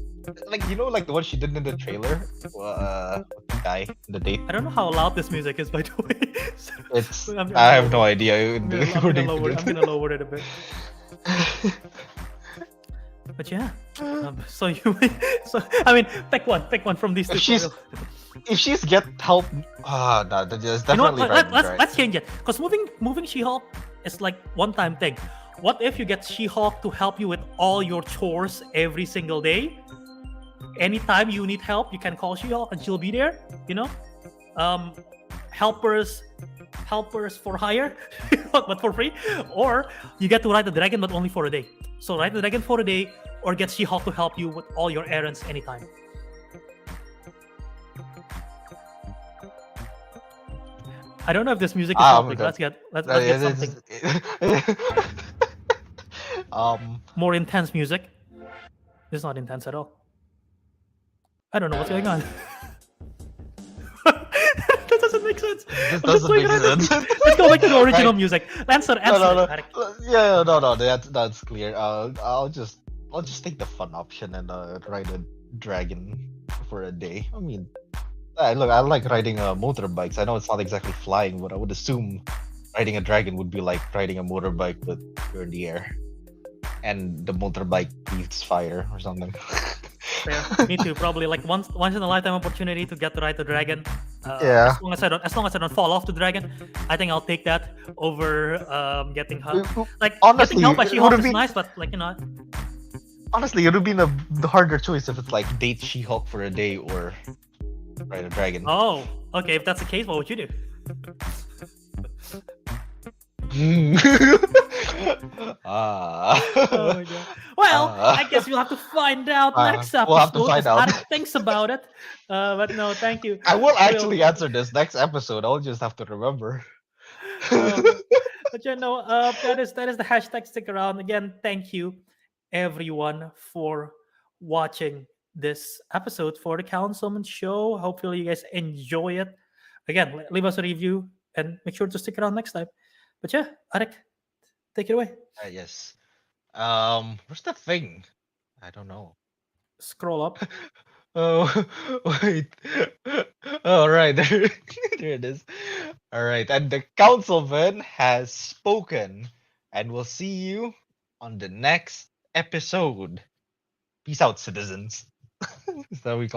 Speaker 2: like like the one she did in the trailer. With the guy in the date.
Speaker 1: I don't know how loud this music is, by the way. So,
Speaker 2: It's
Speaker 1: I'm
Speaker 2: I have
Speaker 1: gonna
Speaker 2: no idea.
Speaker 1: I'm gonna lower it a bit. But yeah, so I mean, pick one from these two.
Speaker 2: If she's get help, no, that's
Speaker 1: You know what?
Speaker 2: definitely right.
Speaker 1: Let's change it. Because moving She-Hulk is like one-time thing. What if you get She-Hulk to help you with all your chores every single day? Anytime you need help, you can call She-Hulk and she'll be there. Helpers for hire, but for free. Or you get to ride the dragon, but only for a day. So ride the dragon for a day, or get She-Hulk to help you with all your errands anytime. I don't know if this music is helping. Let's get something more intense music. It's not intense at all. I don't know what's going on. That doesn't make sense.
Speaker 2: This doesn't make sense.
Speaker 1: Let's go back to the original music. Answer.
Speaker 2: No. Yeah, no. That's clear. I'll just take the fun option and ride a dragon for a day. I mean, look, I like riding motorbikes. I know it's not exactly flying, but I would assume riding a dragon would be like riding a motorbike, but you're in the air, and the motorbike breathes fire or something.
Speaker 1: Fair. Me too. Probably like once in a lifetime opportunity to get to ride the dragon.
Speaker 2: Yeah.
Speaker 1: As long as I don't fall off the dragon, I think I'll take that over getting help. Like
Speaker 2: honestly,
Speaker 1: getting help by She-Hulk is nice, but
Speaker 2: honestly, it would be the harder choice if it's like date She-Hulk for a day or ride a dragon.
Speaker 1: Oh, okay. If that's the case, what would you do? Oh my god. Well, I guess we'll have to find out next episode.
Speaker 2: We'll have to find out.
Speaker 1: Ariq thinks about it. But no, thank you.
Speaker 2: I will actually answer this next episode. I'll just have to remember.
Speaker 1: But that is the hashtag. Stick around. Again, thank you everyone for watching this episode for the Councilmen Show. Hopefully you guys enjoy it. Again, leave us a review and make sure to stick around next time. But yeah, Ariq, take it away.
Speaker 2: Yes. Where's the thing? I don't know.
Speaker 1: Scroll up.
Speaker 2: Oh, wait. All right, there it is. All right, and the councilman has spoken, and we'll see you on the next episode. Peace out, citizens. Is that what we call